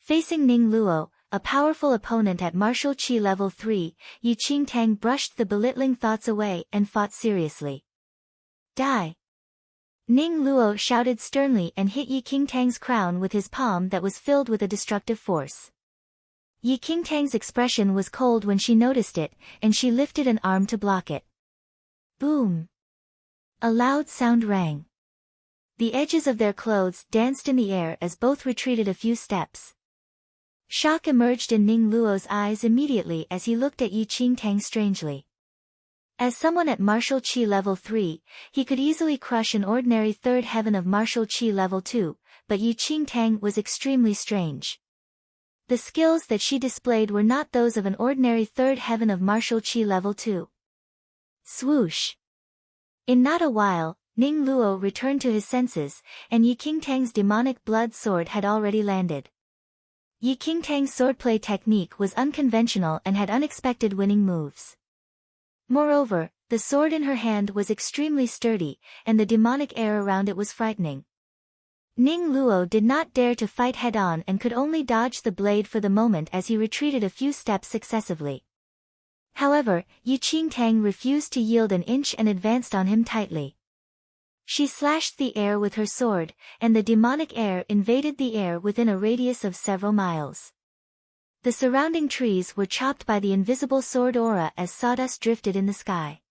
Facing Ning Luo, a powerful opponent at martial qi level 3, Yi Qingtang brushed the belittling thoughts away and fought seriously. Die! Ning Luo shouted sternly and hit Yi Qingtang's crown with his palm that was filled with a destructive force. Yi Qingtang's expression was cold when she noticed it, and she lifted an arm to block it. Boom! A loud sound rang. The edges of their clothes danced in the air as both retreated a few steps. Shock emerged in Ning Luo's eyes immediately as he looked at Yi Qingtang strangely. As someone at martial chi level 3, he could easily crush an ordinary third heaven of martial chi level 2, but Yi Qingtang was extremely strange. The skills that she displayed were not those of an ordinary third heaven of martial chi level 2. Swoosh! In not a while, Ning Luo returned to his senses, and Yi Qingtang's demonic blood sword had already landed. Yi Qingtang's swordplay technique was unconventional and had unexpected winning moves. Moreover, the sword in her hand was extremely sturdy, and the demonic air around it was frightening. Ning Luo did not dare to fight head-on and could only dodge the blade for the moment as he retreated a few steps successively. However, Yi Qingtang refused to yield an inch and advanced on him tightly. She slashed the air with her sword, and the demonic air invaded the air within a radius of several miles. The surrounding trees were chopped by the invisible sword aura as sawdust drifted in the sky.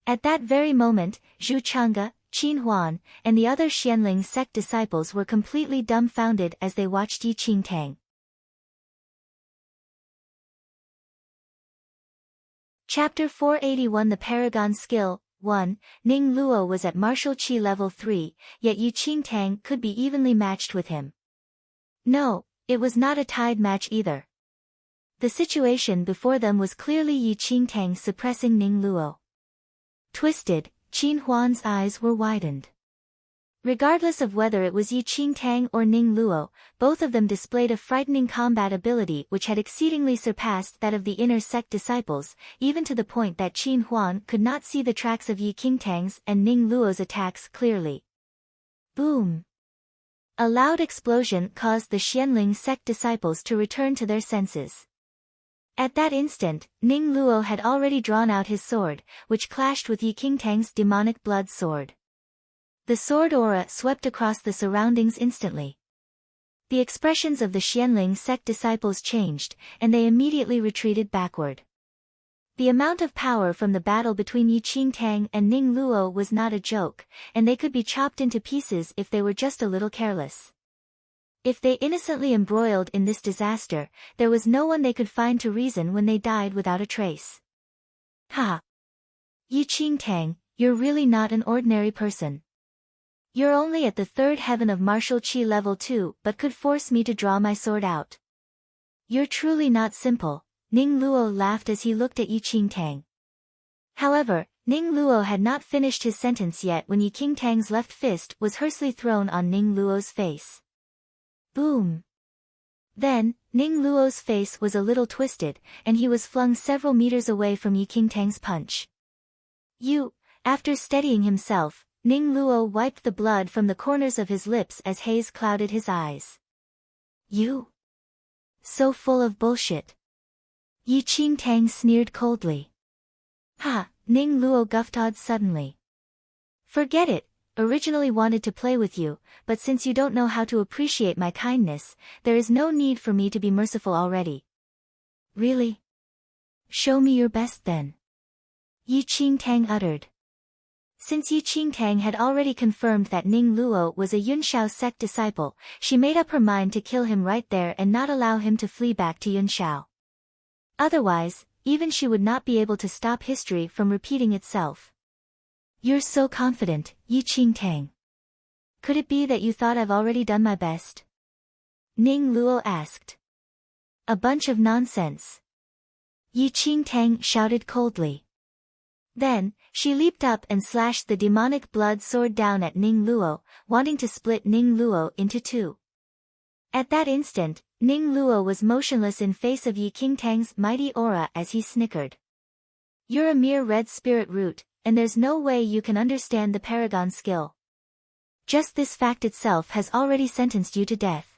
At that very moment, Zhu Chang'e, Qin Huan, and the other Xianling sect disciples were completely dumbfounded as they watched Yi Qingtang. Chapter 481 The Paragon Skill 1. Ning Luo was at martial chi level 3, yet Yi Qingtang could be evenly matched with him. No, it was not a tied match either. The situation before them was clearly Yi Qingtang suppressing Ning Luo. Twisted, Qin Huan's eyes were widened. Regardless of whether it was Yi Qingtang or Ning Luo, both of them displayed a frightening combat ability which had exceedingly surpassed that of the inner sect disciples, even to the point that Qin Huan could not see the tracks of Yi Qingtang's and Ning Luo's attacks clearly. Boom! A loud explosion caused the Xianling sect disciples to return to their senses. At that instant, Ning Luo had already drawn out his sword, which clashed with Yi Qingtang's demonic blood sword. The sword aura swept across the surroundings instantly. The expressions of the Xianling sect disciples changed, and they immediately retreated backward. The amount of power from the battle between Yi Qingtang and Ning Luo was not a joke, and they could be chopped into pieces if they were just a little careless. If they innocently embroiled in this disaster, there was no one they could find to reason when they died without a trace. Ha! Yi Qingtang, you're really not an ordinary person. You're only at the third heaven of martial chi level 2 but could force me to draw my sword out. You're truly not simple, Ning Luo laughed as he looked at Yi Qingtang. However, Ning Luo had not finished his sentence yet when Yi Qingtang's left fist was hurriedly thrown on Ning Luo's face. Boom! Then, Ning Luo's face was a little twisted, and he was flung several meters away from Yi Qingtang's punch. After steadying himself, Ning Luo wiped the blood from the corners of his lips as haze clouded his eyes. You? So full of bullshit. Yi Qingtang sneered coldly. Ha, Ning Luo guffawed suddenly. Forget it, originally wanted to play with you, but since you don't know how to appreciate my kindness, there is no need for me to be merciful already. Really? Show me your best then. Yi Qingtang uttered. Since Yi Qingtang had already confirmed that Ning Luo was a Yunshao sect disciple, she made up her mind to kill him right there and not allow him to flee back to Yunshao. Otherwise, even she would not be able to stop history from repeating itself. You're so confident, Yi Qingtang. Could it be that you thought I've already done my best? Ning Luo asked. A bunch of nonsense. Yi Qingtang shouted coldly. Then, she leaped up and slashed the demonic blood sword down at Ning Luo, wanting to split Ning Luo into two. At that instant, Ning Luo was motionless in face of Yi Qingtang's mighty aura as he snickered. You're a mere red spirit root, and there's no way you can understand the paragon skill. Just this fact itself has already sentenced you to death.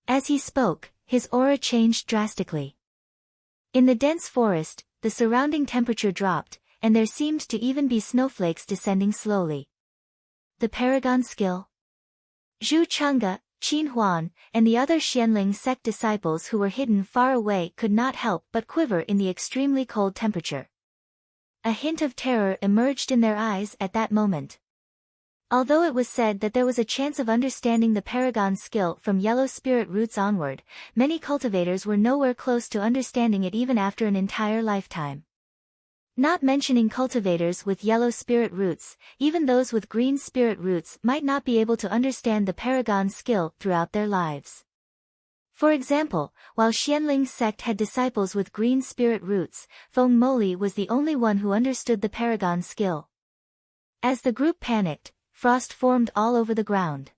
As he spoke, his aura changed drastically. In the dense forest, the surrounding temperature dropped, and there seemed to even be snowflakes descending slowly. The paragon skill? Zhu Chang'e, Qin Huan, and the other Xianling sect disciples who were hidden far away could not help but quiver in the extremely cold temperature. A hint of terror emerged in their eyes at that moment. Although it was said that there was a chance of understanding the paragon skill from yellow spirit roots onward, many cultivators were nowhere close to understanding it even after an entire lifetime. Not mentioning cultivators with yellow spirit roots, even those with green spirit roots might not be able to understand the paragon skill throughout their lives. For example, while Xianling sect had disciples with green spirit roots, Feng Moli was the only one who understood the paragon skill. As the group panicked, frost formed all over the ground.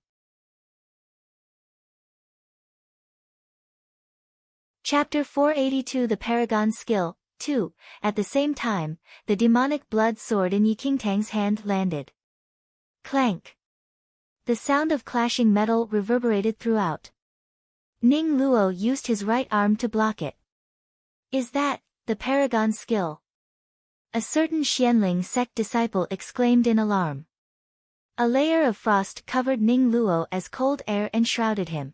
Chapter 482 The Paragon Skill, 2. At the same time, the demonic blood sword in Yi Qingtang's hand landed. Clank. The sound of clashing metal reverberated throughout. Ning Luo used his right arm to block it. Is that the paragon skill? A certain Xianling sect disciple exclaimed in alarm. A layer of frost covered Ning Luo as cold air enshrouded him.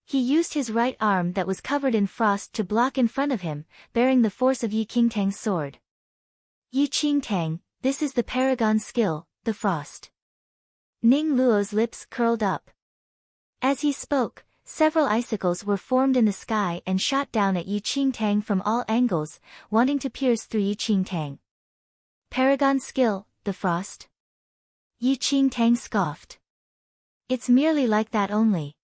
He used his right arm that was covered in frost to block in front of him, bearing the force of Yi Qingtang's sword. Yi Qingtang, this is the paragon skill, the frost. Ning Luo's lips curled up. As he spoke, several icicles were formed in the sky and shot down at Yi Qingtang from all angles, wanting to pierce through Yi Qingtang. Paragon skill, the frost? Yi Qingtang scoffed. It's merely like that only.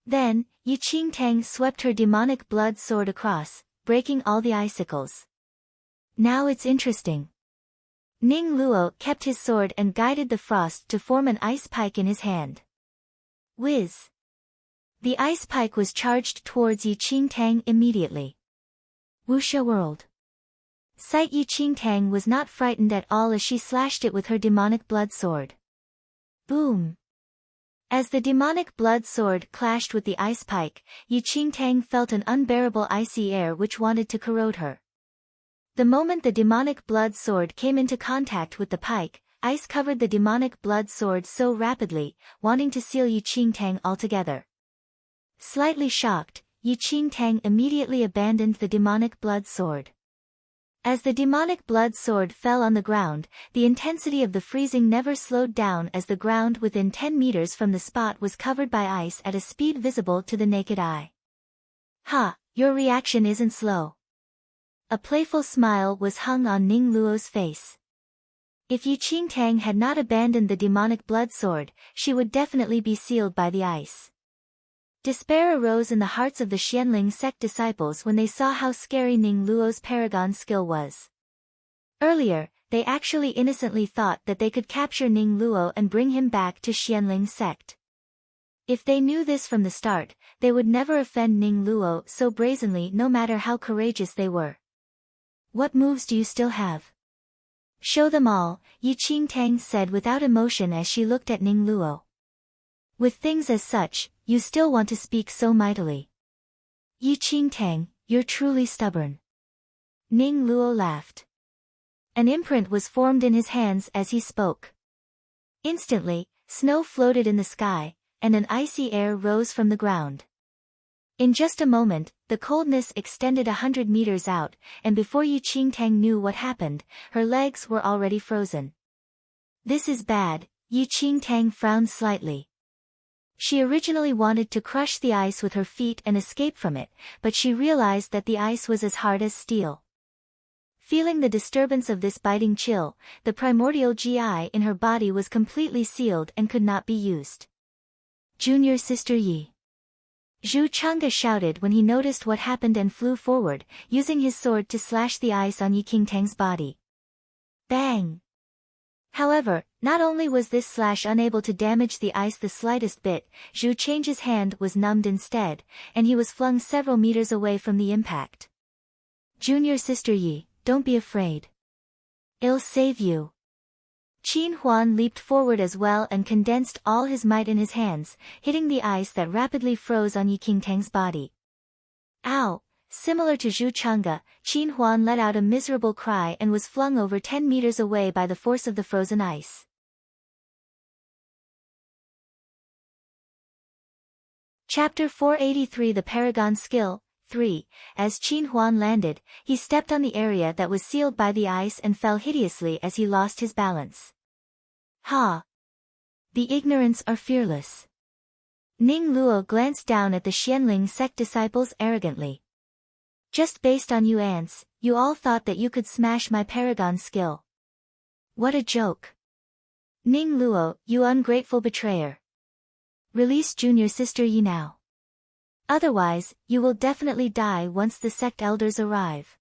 Then, Yi Qingtang swept her demonic blood sword across, breaking all the icicles. Now it's interesting. Ning Luo kept his sword and guided the frost to form an ice pike in his hand. Whiz! The ice pike was charged towards Yi Qingtang immediately. Wuxia whirled. Sight Yi Qingtang was not frightened at all as she slashed it with her demonic blood sword. Boom! As the demonic blood sword clashed with the ice pike, Yi Qingtang felt an unbearable icy air which wanted to corrode her. The moment the demonic blood sword came into contact with the pike, ice covered the demonic blood sword so rapidly, wanting to seal Yi Qingtang altogether. Slightly shocked, Yi Qingtang immediately abandoned the demonic blood sword. As the demonic blood sword fell on the ground, the intensity of the freezing never slowed down as the ground within 10 meters from the spot was covered by ice at a speed visible to the naked eye. Ha, your reaction isn't slow. A playful smile was hung on Ning Luo's face. If Yi Qingtang had not abandoned the demonic blood sword, she would definitely be sealed by the ice. Despair arose in the hearts of the Xianling sect disciples when they saw how scary Ning Luo's paragon skill was. Earlier, they actually innocently thought that they could capture Ning Luo and bring him back to Xianling sect. If they knew this from the start, they would never offend Ning Luo so brazenly no matter how courageous they were. What moves do you still have? Show them all, Yi Qingtang said without emotion as she looked at Ning Luo. With things as such, you still want to speak so mightily. Yi Qingtang, you're truly stubborn. Ning Luo laughed. An imprint was formed in his hands as he spoke. Instantly, snow floated in the sky, and an icy air rose from the ground. In just a moment, the coldness extended 100 meters out, and before Yi Qingtang knew what happened, her legs were already frozen. This is bad, Yi Qingtang frowned slightly. She originally wanted to crush the ice with her feet and escape from it, but she realized that the ice was as hard as steel. Feeling the disturbance of this biting chill, the primordial GI in her body was completely sealed and could not be used. Junior Sister Yi. Zhu Chang'e shouted when he noticed what happened and flew forward, using his sword to slash the ice on Yi Qingtang's body. Bang! However, not only was this slash unable to damage the ice the slightest bit, Zhu Chang'e's hand was numbed instead, and he was flung several meters away from the impact. Junior Sister Yi, don't be afraid. I'll save you. Qin Huan leaped forward as well and condensed all his might in his hands, hitting the ice that rapidly froze on Yi Qingtang's body. Ow! Similar to Zhu Chang'e, Qin Huan let out a miserable cry and was flung over 10 meters away by the force of the frozen ice. Chapter 483 The Paragon Skill, 3. As Qin Huan landed, he stepped on the area that was sealed by the ice and fell hideously as he lost his balance. Ha! The ignorants are fearless. Ning Luo glanced down at the Xianling sect disciples arrogantly. Just based on you ants, you all thought that you could smash my paragon skill. What a joke. Ning Luo, you ungrateful betrayer. Release junior sister Yi now. Otherwise, you will definitely die once the sect elders arrive.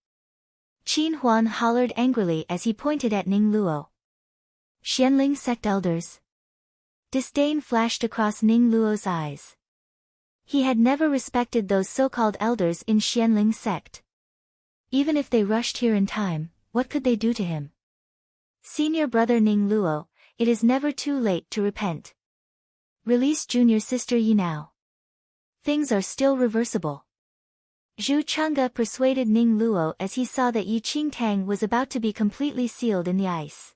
Qin Huan hollered angrily as he pointed at Ning Luo. Xianling sect elders. Disdain flashed across Ning Luo's eyes. He had never respected those so-called elders in Xianling sect. Even if they rushed here in time, what could they do to him? Senior brother Ning Luo, it is never too late to repent. Release junior sister Yi now. Things are still reversible. Zhu Chang'e persuaded Ning Luo as he saw that Yi Qingtang was about to be completely sealed in the ice.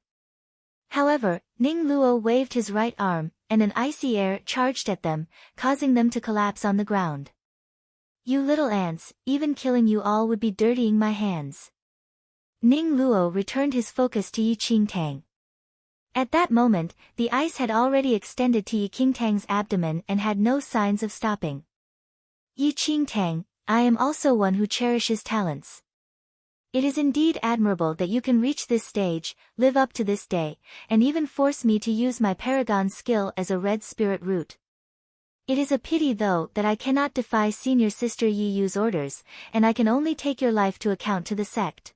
However, Ning Luo waved his right arm, and an icy air charged at them, causing them to collapse on the ground. You little ants, even killing you all would be dirtying my hands. Ning Luo returned his focus to Yi Qingtang. At that moment, the ice had already extended to Yi Qingtang's abdomen and had no signs of stopping. Yi Qingtang, I am also one who cherishes talents. It is indeed admirable that you can reach this stage, live up to this day, and even force me to use my paragon skill as a red spirit root. It is a pity though that I cannot defy senior sister Yi Yu's orders, and I can only take your life to account to the sect.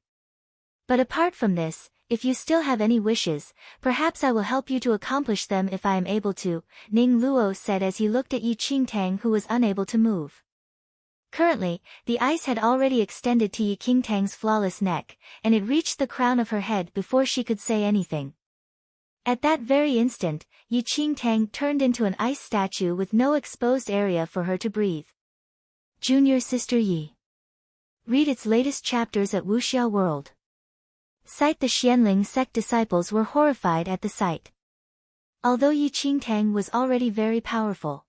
But apart from this, if you still have any wishes, perhaps I will help you to accomplish them if I am able to, Ning Luo said as he looked at Yi Qingtang who was unable to move. Currently, the ice had already extended to Yi Qingtang's flawless neck, and it reached the crown of her head before she could say anything. At that very instant, Yi Qingtang turned into an ice statue with no exposed area for her to breathe. Junior Sister Yi. Read its latest chapters at Wuxia World. Sight. The Xianling sect disciples were horrified at the sight. Although Yi Qingtang was already very powerful,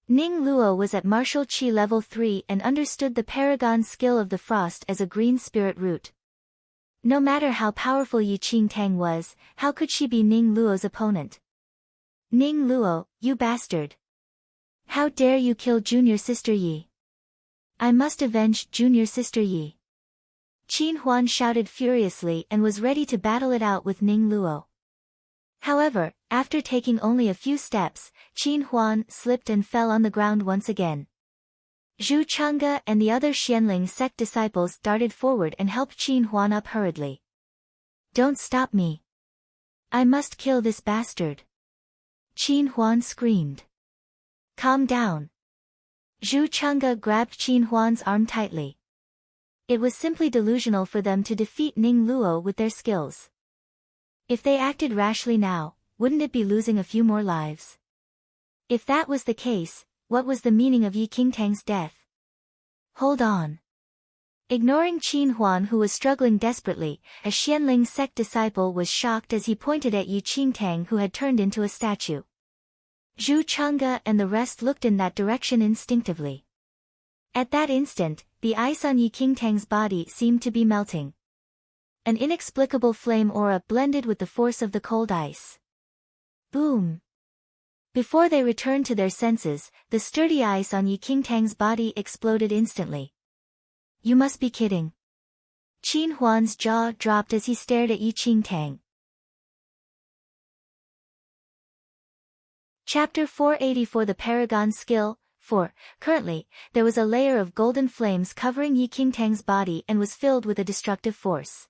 Ning Luo was at martial qi level 3 and understood the paragon skill of the frost as a green spirit root. No matter how powerful Yi Qingtang was, how could she be Ning Luo's opponent? Ning Luo, you bastard! How dare you kill junior sister Yi? I must avenge junior sister Yi. Qin Huan shouted furiously and was ready to battle it out with Ning Luo. However, after taking only a few steps, Qin Huan slipped and fell on the ground once again. Zhu Chang'e and the other Xianling sect disciples darted forward and helped Qin Huan up hurriedly. Don't stop me. I must kill this bastard. Qin Huan screamed. Calm down. Zhu Chang'e grabbed Qin Huan's arm tightly. It was simply delusional for them to defeat Ning Luo with their skills. If they acted rashly now, wouldn't it be losing a few more lives? If that was the case, what was the meaning of Yi Qingtang's death? Hold on. Ignoring Qin Huan who was struggling desperately, a Xianling sect disciple was shocked as he pointed at Yi Qingtang who had turned into a statue. Zhu Chang'e and the rest looked in that direction instinctively. At that instant, the ice on Yi Qingtang's body seemed to be melting. An inexplicable flame aura blended with the force of the cold ice. Boom! Before they returned to their senses, the sturdy ice on Yi Qingtang's body exploded instantly. You must be kidding. Qin Huan's jaw dropped as he stared at Yi Qingtang. Chapter 484. The Paragon Skill 4. Currently, there was a layer of golden flames covering Yi Qingtang's body and was filled with a destructive force.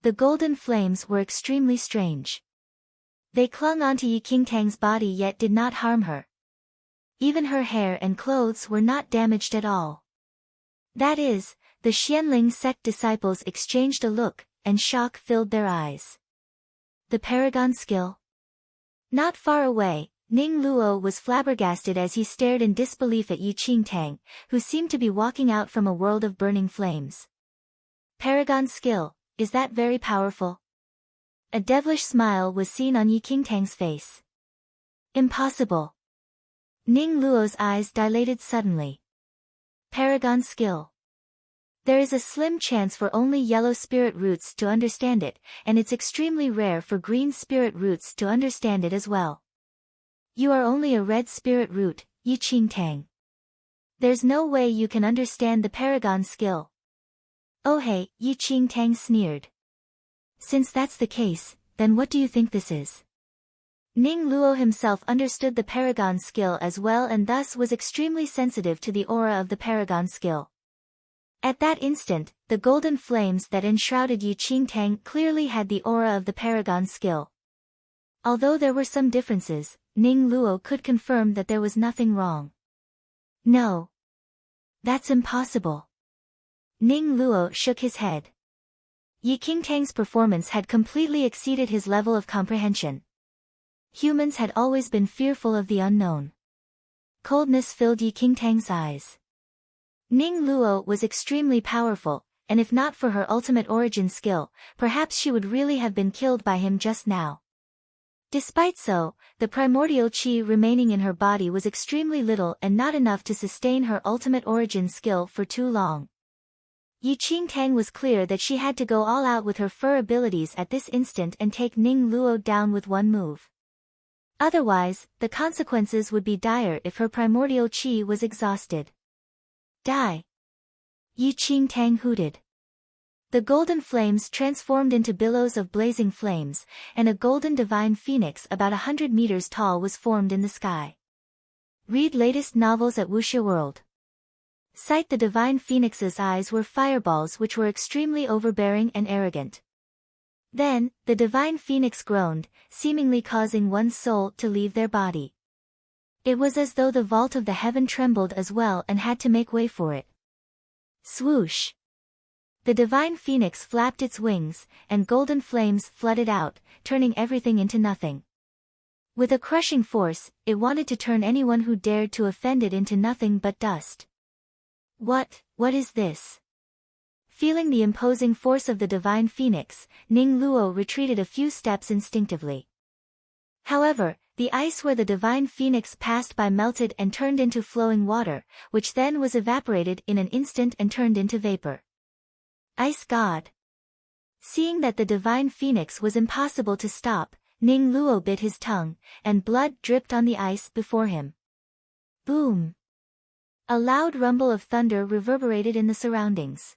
The golden flames were extremely strange. They clung onto Yi Qingtang's body yet did not harm her. Even her hair and clothes were not damaged at all. That is, the Xianling sect disciples exchanged a look, and shock filled their eyes. The Paragon Skill? Not far away, Ning Luo was flabbergasted as he stared in disbelief at Yi Qingtang, who seemed to be walking out from a world of burning flames. Paragon Skill, is that very powerful? A devilish smile was seen on Yi Qingtang's face. Impossible. Ning Luo's eyes dilated suddenly. Paragon Skill. There is a slim chance for only yellow spirit roots to understand it, and it's extremely rare for green spirit roots to understand it as well. You are only a red spirit root, Yi Qingtang. There's no way you can understand the paragon skill. Oh hey, Yi Qingtang sneered. Since that's the case, then what do you think this is? Ning Luo himself understood the paragon skill as well and thus was extremely sensitive to the aura of the paragon skill. At that instant, the golden flames that enshrouded Yi Qingtang clearly had the aura of the paragon skill. Although there were some differences, Ning Luo could confirm that there was nothing wrong. No. That's impossible. Ning Luo shook his head. Yi Qingtang's performance had completely exceeded his level of comprehension. Humans had always been fearful of the unknown. Coldness filled Yi Qingtang's eyes. Ning Luo was extremely powerful, and if not for her ultimate origin skill, perhaps she would really have been killed by him just now. Despite so, the primordial qi remaining in her body was extremely little and not enough to sustain her ultimate origin skill for too long. Yi Qingtang was clear that she had to go all out with her fur abilities at this instant and take Ning Luo down with one move. Otherwise, the consequences would be dire if her primordial qi was exhausted. Die! Yi Qingtang hooted. The golden flames transformed into billows of blazing flames, and a golden divine phoenix about 100 meters tall was formed in the sky. Read latest novels at Wuxia World. Sight: the divine phoenix's eyes were fireballs which were extremely overbearing and arrogant. Then, the divine phoenix groaned, seemingly causing one's soul to leave their body. It was as though the vault of the heaven trembled as well and had to make way for it. Swoosh! The divine phoenix flapped its wings, and golden flames flooded out, turning everything into nothing. With a crushing force, it wanted to turn anyone who dared to offend it into nothing but dust. What is this? Feeling the imposing force of the divine phoenix, Ning Luo retreated a few steps instinctively. However, the ice where the divine phoenix passed by melted and turned into flowing water, which then was evaporated in an instant and turned into vapor. Ice God. Seeing that the divine phoenix was impossible to stop, Ning Luo bit his tongue, and blood dripped on the ice before him. Boom! A loud rumble of thunder reverberated in the surroundings.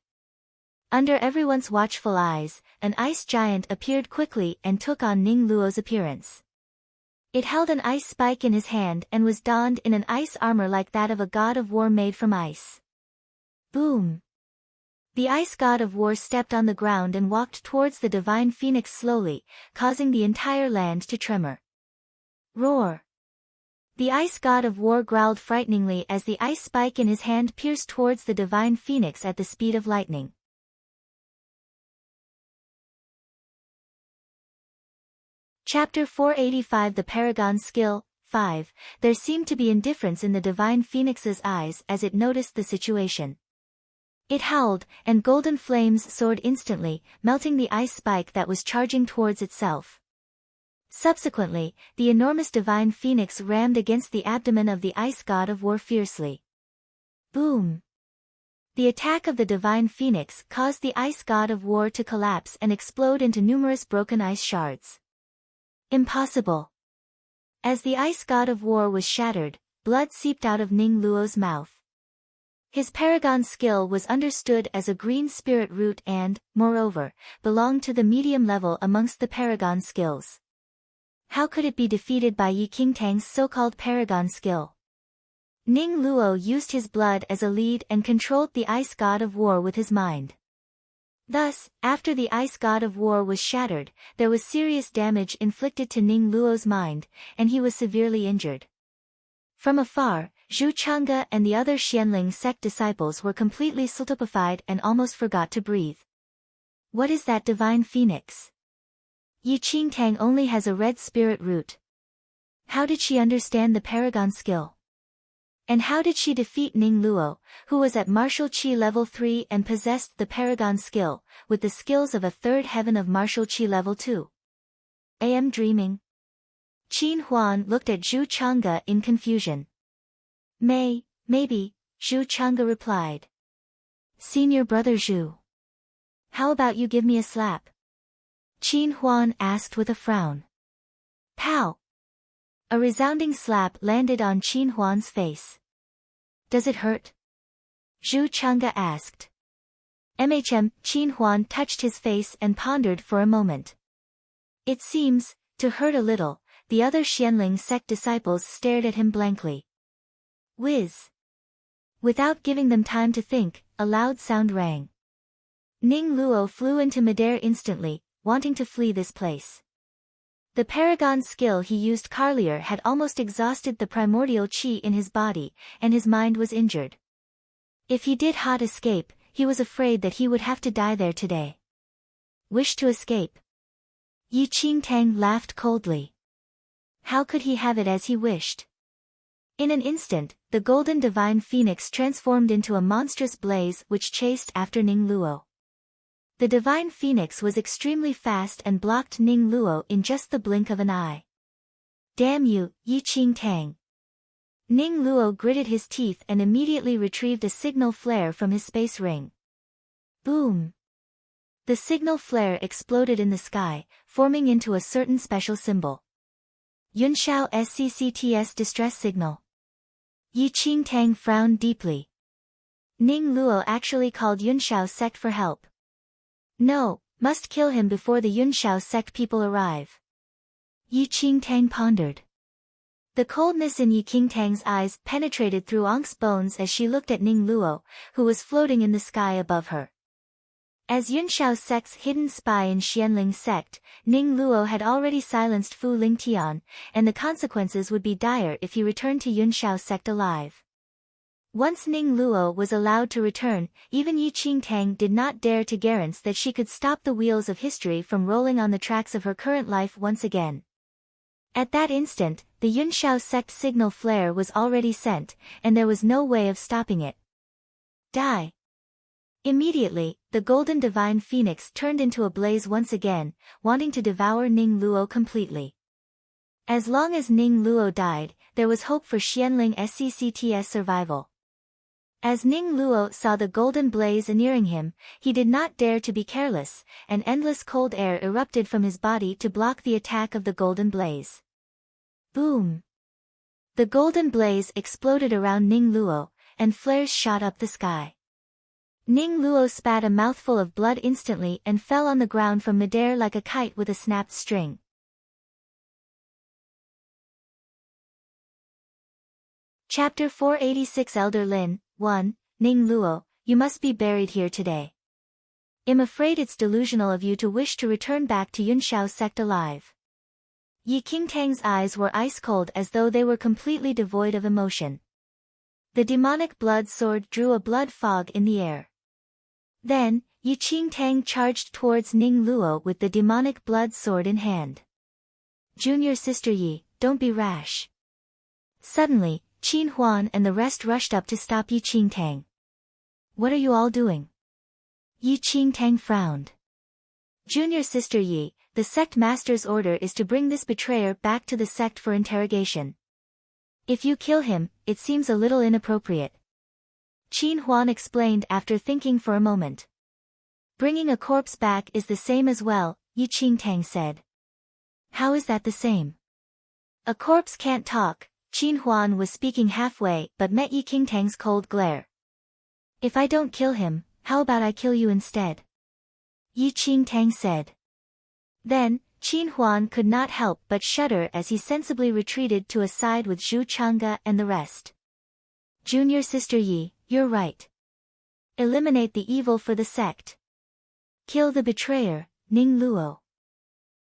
Under everyone's watchful eyes, an ice giant appeared quickly and took on Ning Luo's appearance. It held an ice spike in his hand and was donned in an ice armor like that of a god of war made from ice. Boom! The ice god of war stepped on the ground and walked towards the divine phoenix slowly, causing the entire land to tremor. Roar! The ice god of war growled frighteningly as the ice spike in his hand pierced towards the divine phoenix at the speed of lightning. Chapter 485 The Paragon Skill 5. There seemed to be indifference in the divine phoenix's eyes as it noticed the situation. It howled, and golden flames soared instantly, melting the ice spike that was charging towards itself. Subsequently, the enormous divine phoenix rammed against the abdomen of the ice god of war fiercely. Boom! The attack of the divine phoenix caused the ice god of war to collapse and explode into numerous broken ice shards. Impossible! As the ice god of war was shattered, blood seeped out of Ning Luo's mouth. His paragon skill was understood as a green spirit root and, moreover, belonged to the medium level amongst the paragon skills. How could it be defeated by Yi Qingtang's so-called paragon skill? Ning Luo used his blood as a lead and controlled the ice god of war with his mind. Thus, after the ice god of war was shattered, there was serious damage inflicted to Ning Luo's mind, and he was severely injured. From afar, Zhu Chang'e and the other Xianling sect disciples were completely stupefied and almost forgot to breathe. What is that divine phoenix? Yi Qingtang only has a red spirit root. How did she understand the paragon skill? And how did she defeat Ning Luo, who was at martial qi level 3 and possessed the paragon skill, with the skills of a third heaven of martial qi level 2? I am dreaming. Qin Huan looked at Zhu Chang'e in confusion. Maybe, Zhu Chang'e replied. Senior brother Zhu. How about you give me a slap? Qin Huan asked with a frown. Pow! A resounding slap landed on Qin Huan's face. Does it hurt? Zhu Chang'e asked. Qin Huan touched his face and pondered for a moment. It seems to hurt a little. The other Xianling sect disciples stared at him blankly. Whiz! Without giving them time to think, a loud sound rang. Ning Luo flew into midair instantly, wanting to flee this place. The paragon skill he used earlier had almost exhausted the primordial qi in his body, and his mind was injured. If he did hot escape, he was afraid that he would have to die there today. Wish to escape? Yi Qingtang laughed coldly. How could he have it as he wished? In an instant, the golden divine phoenix transformed into a monstrous blaze which chased after Ning Luo. The divine phoenix was extremely fast and blocked Ning Luo in just the blink of an eye. Damn you, Yi Qingtang! Ning Luo gritted his teeth and immediately retrieved a signal flare from his space ring. Boom! The signal flare exploded in the sky, forming into a certain special symbol. Yunshao SCCTS distress signal. Yi Qingtang frowned deeply. Ning Luo actually called Yunshao sect for help. No, must kill him before the Yunshao sect people arrive. Yi Qingtang pondered. The coldness in Yi Qingtang's eyes penetrated through Ank's bones as she looked at Ning Luo, who was floating in the sky above her. As Yunshao sect's hidden spy in Xianling sect, Ning Luo had already silenced Fu Lingtian, and the consequences would be dire if he returned to Yunshao sect alive. Once Ning Luo was allowed to return, even Yi Qingtang did not dare to guarantee that she could stop the wheels of history from rolling on the tracks of her current life once again. At that instant, the Yunshao sect signal flare was already sent, and there was no way of stopping it. Die! Immediately, the golden divine phoenix turned into a blaze once again, wanting to devour Ning Luo completely. As long as Ning Luo died, there was hope for Xianling SCCT's survival. As Ning Luo saw the golden blaze nearing him, he did not dare to be careless, and endless cold air erupted from his body to block the attack of the golden blaze. Boom! The golden blaze exploded around Ning Luo, and flares shot up the sky. Ning Luo spat a mouthful of blood instantly and fell on the ground from midair like a kite with a snapped string. Chapter 486 Elder Lin, 1, Ning Luo, you must be buried here today. I'm afraid it's delusional of you to wish to return back to Yunshao sect alive. Yi Qingtang's eyes were ice-cold as though they were completely devoid of emotion. The demonic blood sword drew a blood fog in the air. Then, Yi Qingtang charged towards Ning Luo with the demonic blood sword in hand. Junior sister Yi, don't be rash. Suddenly, Qin Huan and the rest rushed up to stop Yi Qingtang. What are you all doing? Yi Qingtang frowned. Junior sister Yi, the sect master's order is to bring this betrayer back to the sect for interrogation. If you kill him, it seems a little inappropriate. Qin Huan explained after thinking for a moment. Bringing a corpse back is the same as well, Yi Qingtang said. How is that the same? A corpse can't talk. Qin Huan was speaking halfway but met Yi Qingtang's cold glare. If I don't kill him, how about I kill you instead? Yi Qingtang said. Then, Qin Huan could not help but shudder as he sensibly retreated to a side with Zhu Chang'e and the rest. Junior sister Yi, you're right. Eliminate the evil for the sect. Kill the betrayer, Ning Luo.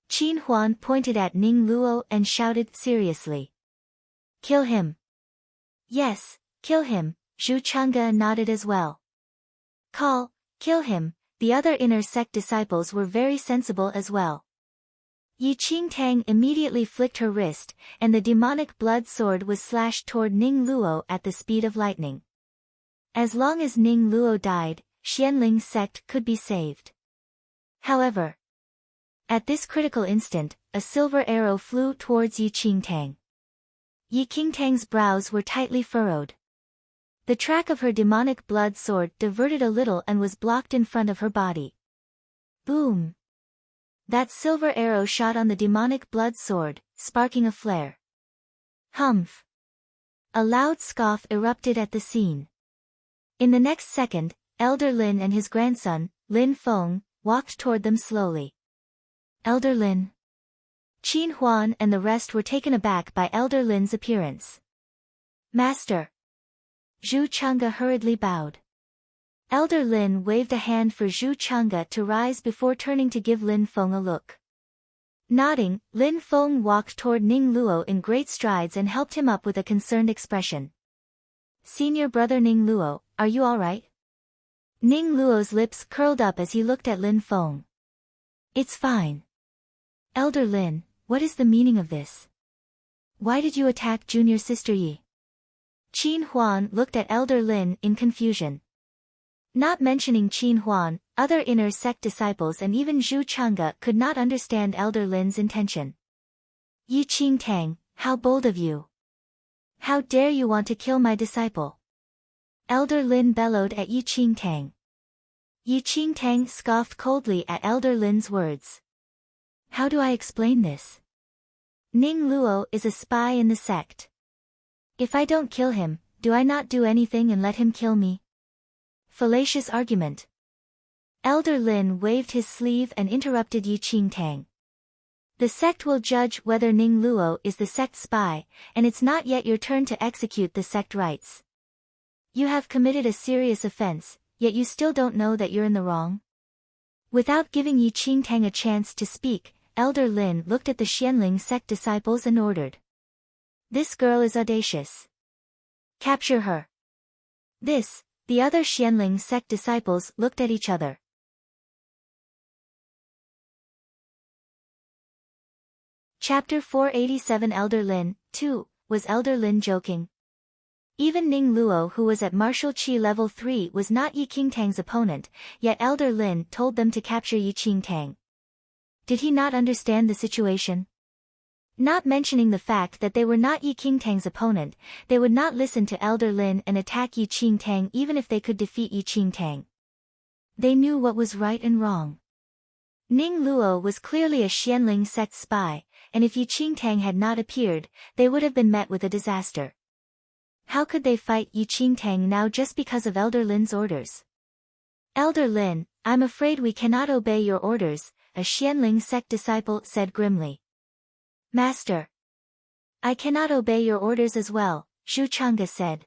Qin Huan pointed at Ning Luo and shouted seriously. Kill him. Yes, kill him, Zhu Chang'e nodded as well. Kill him, the other inner sect disciples were very sensible as well. Yi Qingtang immediately flicked her wrist, and the demonic blood sword was slashed toward Ning Luo at the speed of lightning. As long as Ning Luo died, Xianling sect could be saved. However, at this critical instant, a silver arrow flew towards Yi Qingtang. Yi Qingtang's brows were tightly furrowed. The track of her demonic blood sword diverted a little and was blocked in front of her body. Boom! That silver arrow shot on the demonic blood sword, sparking a flare. Humph. A loud scoff erupted at the scene. In the next second, Elder Lin and his grandson, Lin Feng, walked toward them slowly. Elder Lin. Qin Huan and the rest were taken aback by Elder Lin's appearance. Master. Zhu Chang'e hurriedly bowed. Elder Lin waved a hand for Zhu Chang'e to rise before turning to give Lin Feng a look. Nodding, Lin Feng walked toward Ning Luo in great strides and helped him up with a concerned expression. Senior brother Ning Luo, are you all right? Ning Luo's lips curled up as he looked at Lin Feng. It's fine. Elder Lin, what is the meaning of this? Why did you attack junior sister Yi? Qin Huan looked at Elder Lin in confusion. Not mentioning Qin Huan, other inner sect disciples and even Zhu Chang'e could not understand Elder Lin's intention. Yi Qingtang, how bold of you! How dare you want to kill my disciple? Elder Lin bellowed at Yi Qingtang. Yi Qingtang scoffed coldly at Elder Lin's words. How do I explain this? Ning Luo is a spy in the sect. If I don't kill him, do I not do anything and let him kill me? Fallacious argument. Elder Lin waved his sleeve and interrupted Yi Qingtang. The sect will judge whether Ning Luo is the sect spy, and it's not yet your turn to execute the sect rites. You have committed a serious offense, yet you still don't know that you're in the wrong? Without giving Yi Qingtang a chance to speak, Elder Lin looked at the Xianling sect disciples and ordered. This girl is audacious. Capture her. The other Xianling sect disciples looked at each other. Chapter 487 Elder Lin, 2, was Elder Lin joking? Even Ning Luo who was at martial Qi level 3 was not Yi Qingtang's opponent, yet Elder Lin told them to capture Yi Qingtang. Did he not understand the situation? Not mentioning the fact that they were not Yi Qingtang's opponent, they would not listen to Elder Lin and attack Yi Qingtang even if they could defeat Yi Qingtang. They knew what was right and wrong. Ning Luo was clearly a Xianling sect spy, and if Yi Qingtang had not appeared, they would have been met with a disaster. How could they fight Yi Qingtang now just because of Elder Lin's orders? Elder Lin, I'm afraid we cannot obey your orders, a Xianling sect disciple said grimly. Master. I cannot obey your orders as well, Zhu Chang'e said.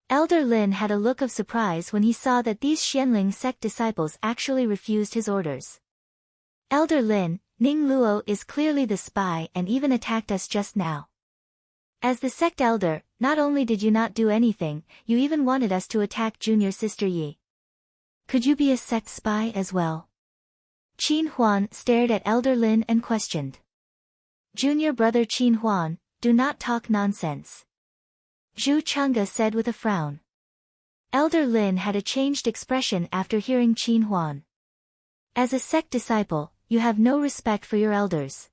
Elder Lin had a look of surprise when he saw that these Xianling sect disciples actually refused his orders. Elder Lin, Ning Luo is clearly the spy and even attacked us just now. As the sect elder, not only did you not do anything, you even wanted us to attack junior sister Yi. Could you be a sect spy as well? Qin Huan stared at Elder Lin and questioned. Junior brother Qin Huan, do not talk nonsense. Zhu Chang'e said with a frown. Elder Lin had a changed expression after hearing Qin Huan. As a sect disciple, you have no respect for your elders.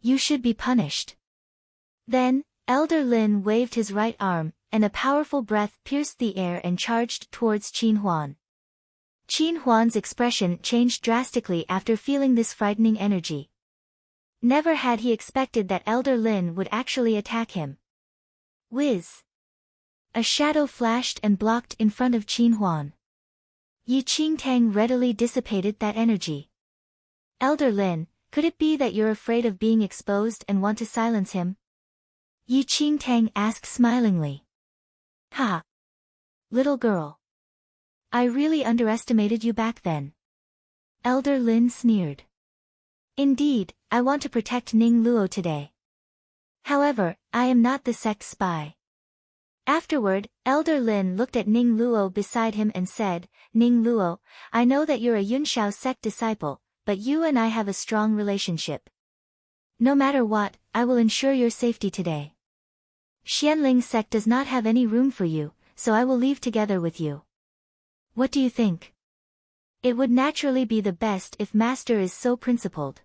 You should be punished. Then, Elder Lin waved his right arm, and a powerful breath pierced the air and charged towards Qin Huan. Qin Huan's expression changed drastically after feeling this frightening energy. Never had he expected that Elder Lin would actually attack him. Whiz! A shadow flashed and blocked in front of Qin Huan. Yi Qingtang readily dissipated that energy. Elder Lin, could it be that you're afraid of being exposed and want to silence him? Yi Qingtang asked smilingly. Ha! Little girl. I really underestimated you back then. Elder Lin sneered. Indeed, I want to protect Ning Luo today. However, I am not the sect spy. Afterward, Elder Lin looked at Ning Luo beside him and said, Ning Luo, I know that you're a Yunshao sect disciple, but you and I have a strong relationship. No matter what, I will ensure your safety today. Xianling sect does not have any room for you, so I will leave together with you. What do you think? It would naturally be the best if Master is so principled.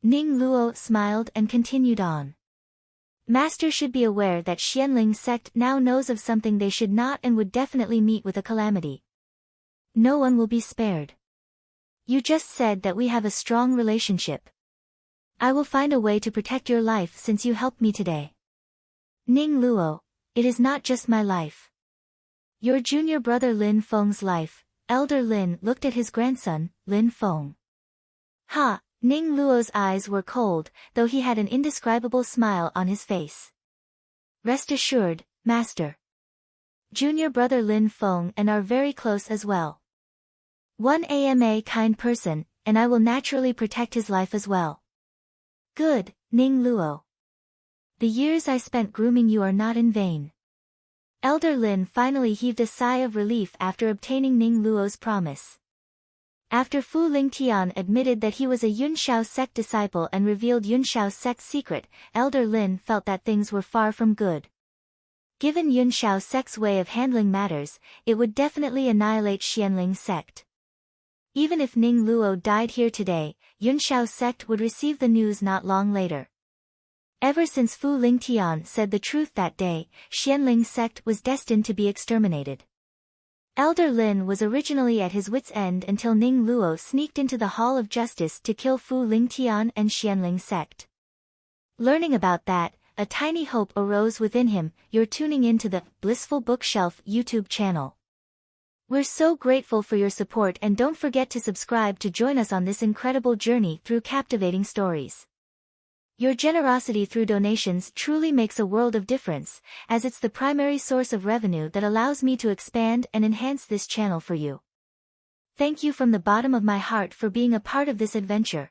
Ning Luo smiled and continued on. Master should be aware that Xianling sect now knows of something they should not and would definitely meet with a calamity. No one will be spared. You just said that we have a strong relationship. I will find a way to protect your life since you helped me today. Ning Luo, it is not just my life. Your junior brother Lin Feng's life. Elder Lin looked at his grandson, Lin Feng. Ha! Ning Luo's eyes were cold, though he had an indescribable smile on his face. Rest assured, master. Junior brother Lin Feng and are very close as well. One ama kind person, and I will naturally protect his life as well. Good, Ning Luo. The years I spent grooming you are not in vain. Elder Lin finally heaved a sigh of relief after obtaining Ning Luo's promise. After Fu Lingtian admitted that he was a Yunshao sect disciple and revealed Yunshao sect's secret, Elder Lin felt that things were far from good. Given Yunshao sect's way of handling matters, it would definitely annihilate Xianling sect. Even if Ning Luo died here today, Yunshao sect would receive the news not long later. Ever since Fu Lingtian said the truth that day, Xianling sect was destined to be exterminated. Elder Lin was originally at his wit's end until Ning Luo sneaked into the Hall of Justice to kill Fu Lingtian and Xianling sect. Learning about that, a tiny hope arose within him. You're tuning into the Blissful Bookshelf YouTube channel. We're so grateful for your support, and don't forget to subscribe to join us on this incredible journey through captivating stories. Your generosity through donations truly makes a world of difference, as it's the primary source of revenue that allows me to expand and enhance this channel for you. Thank you from the bottom of my heart for being a part of this adventure.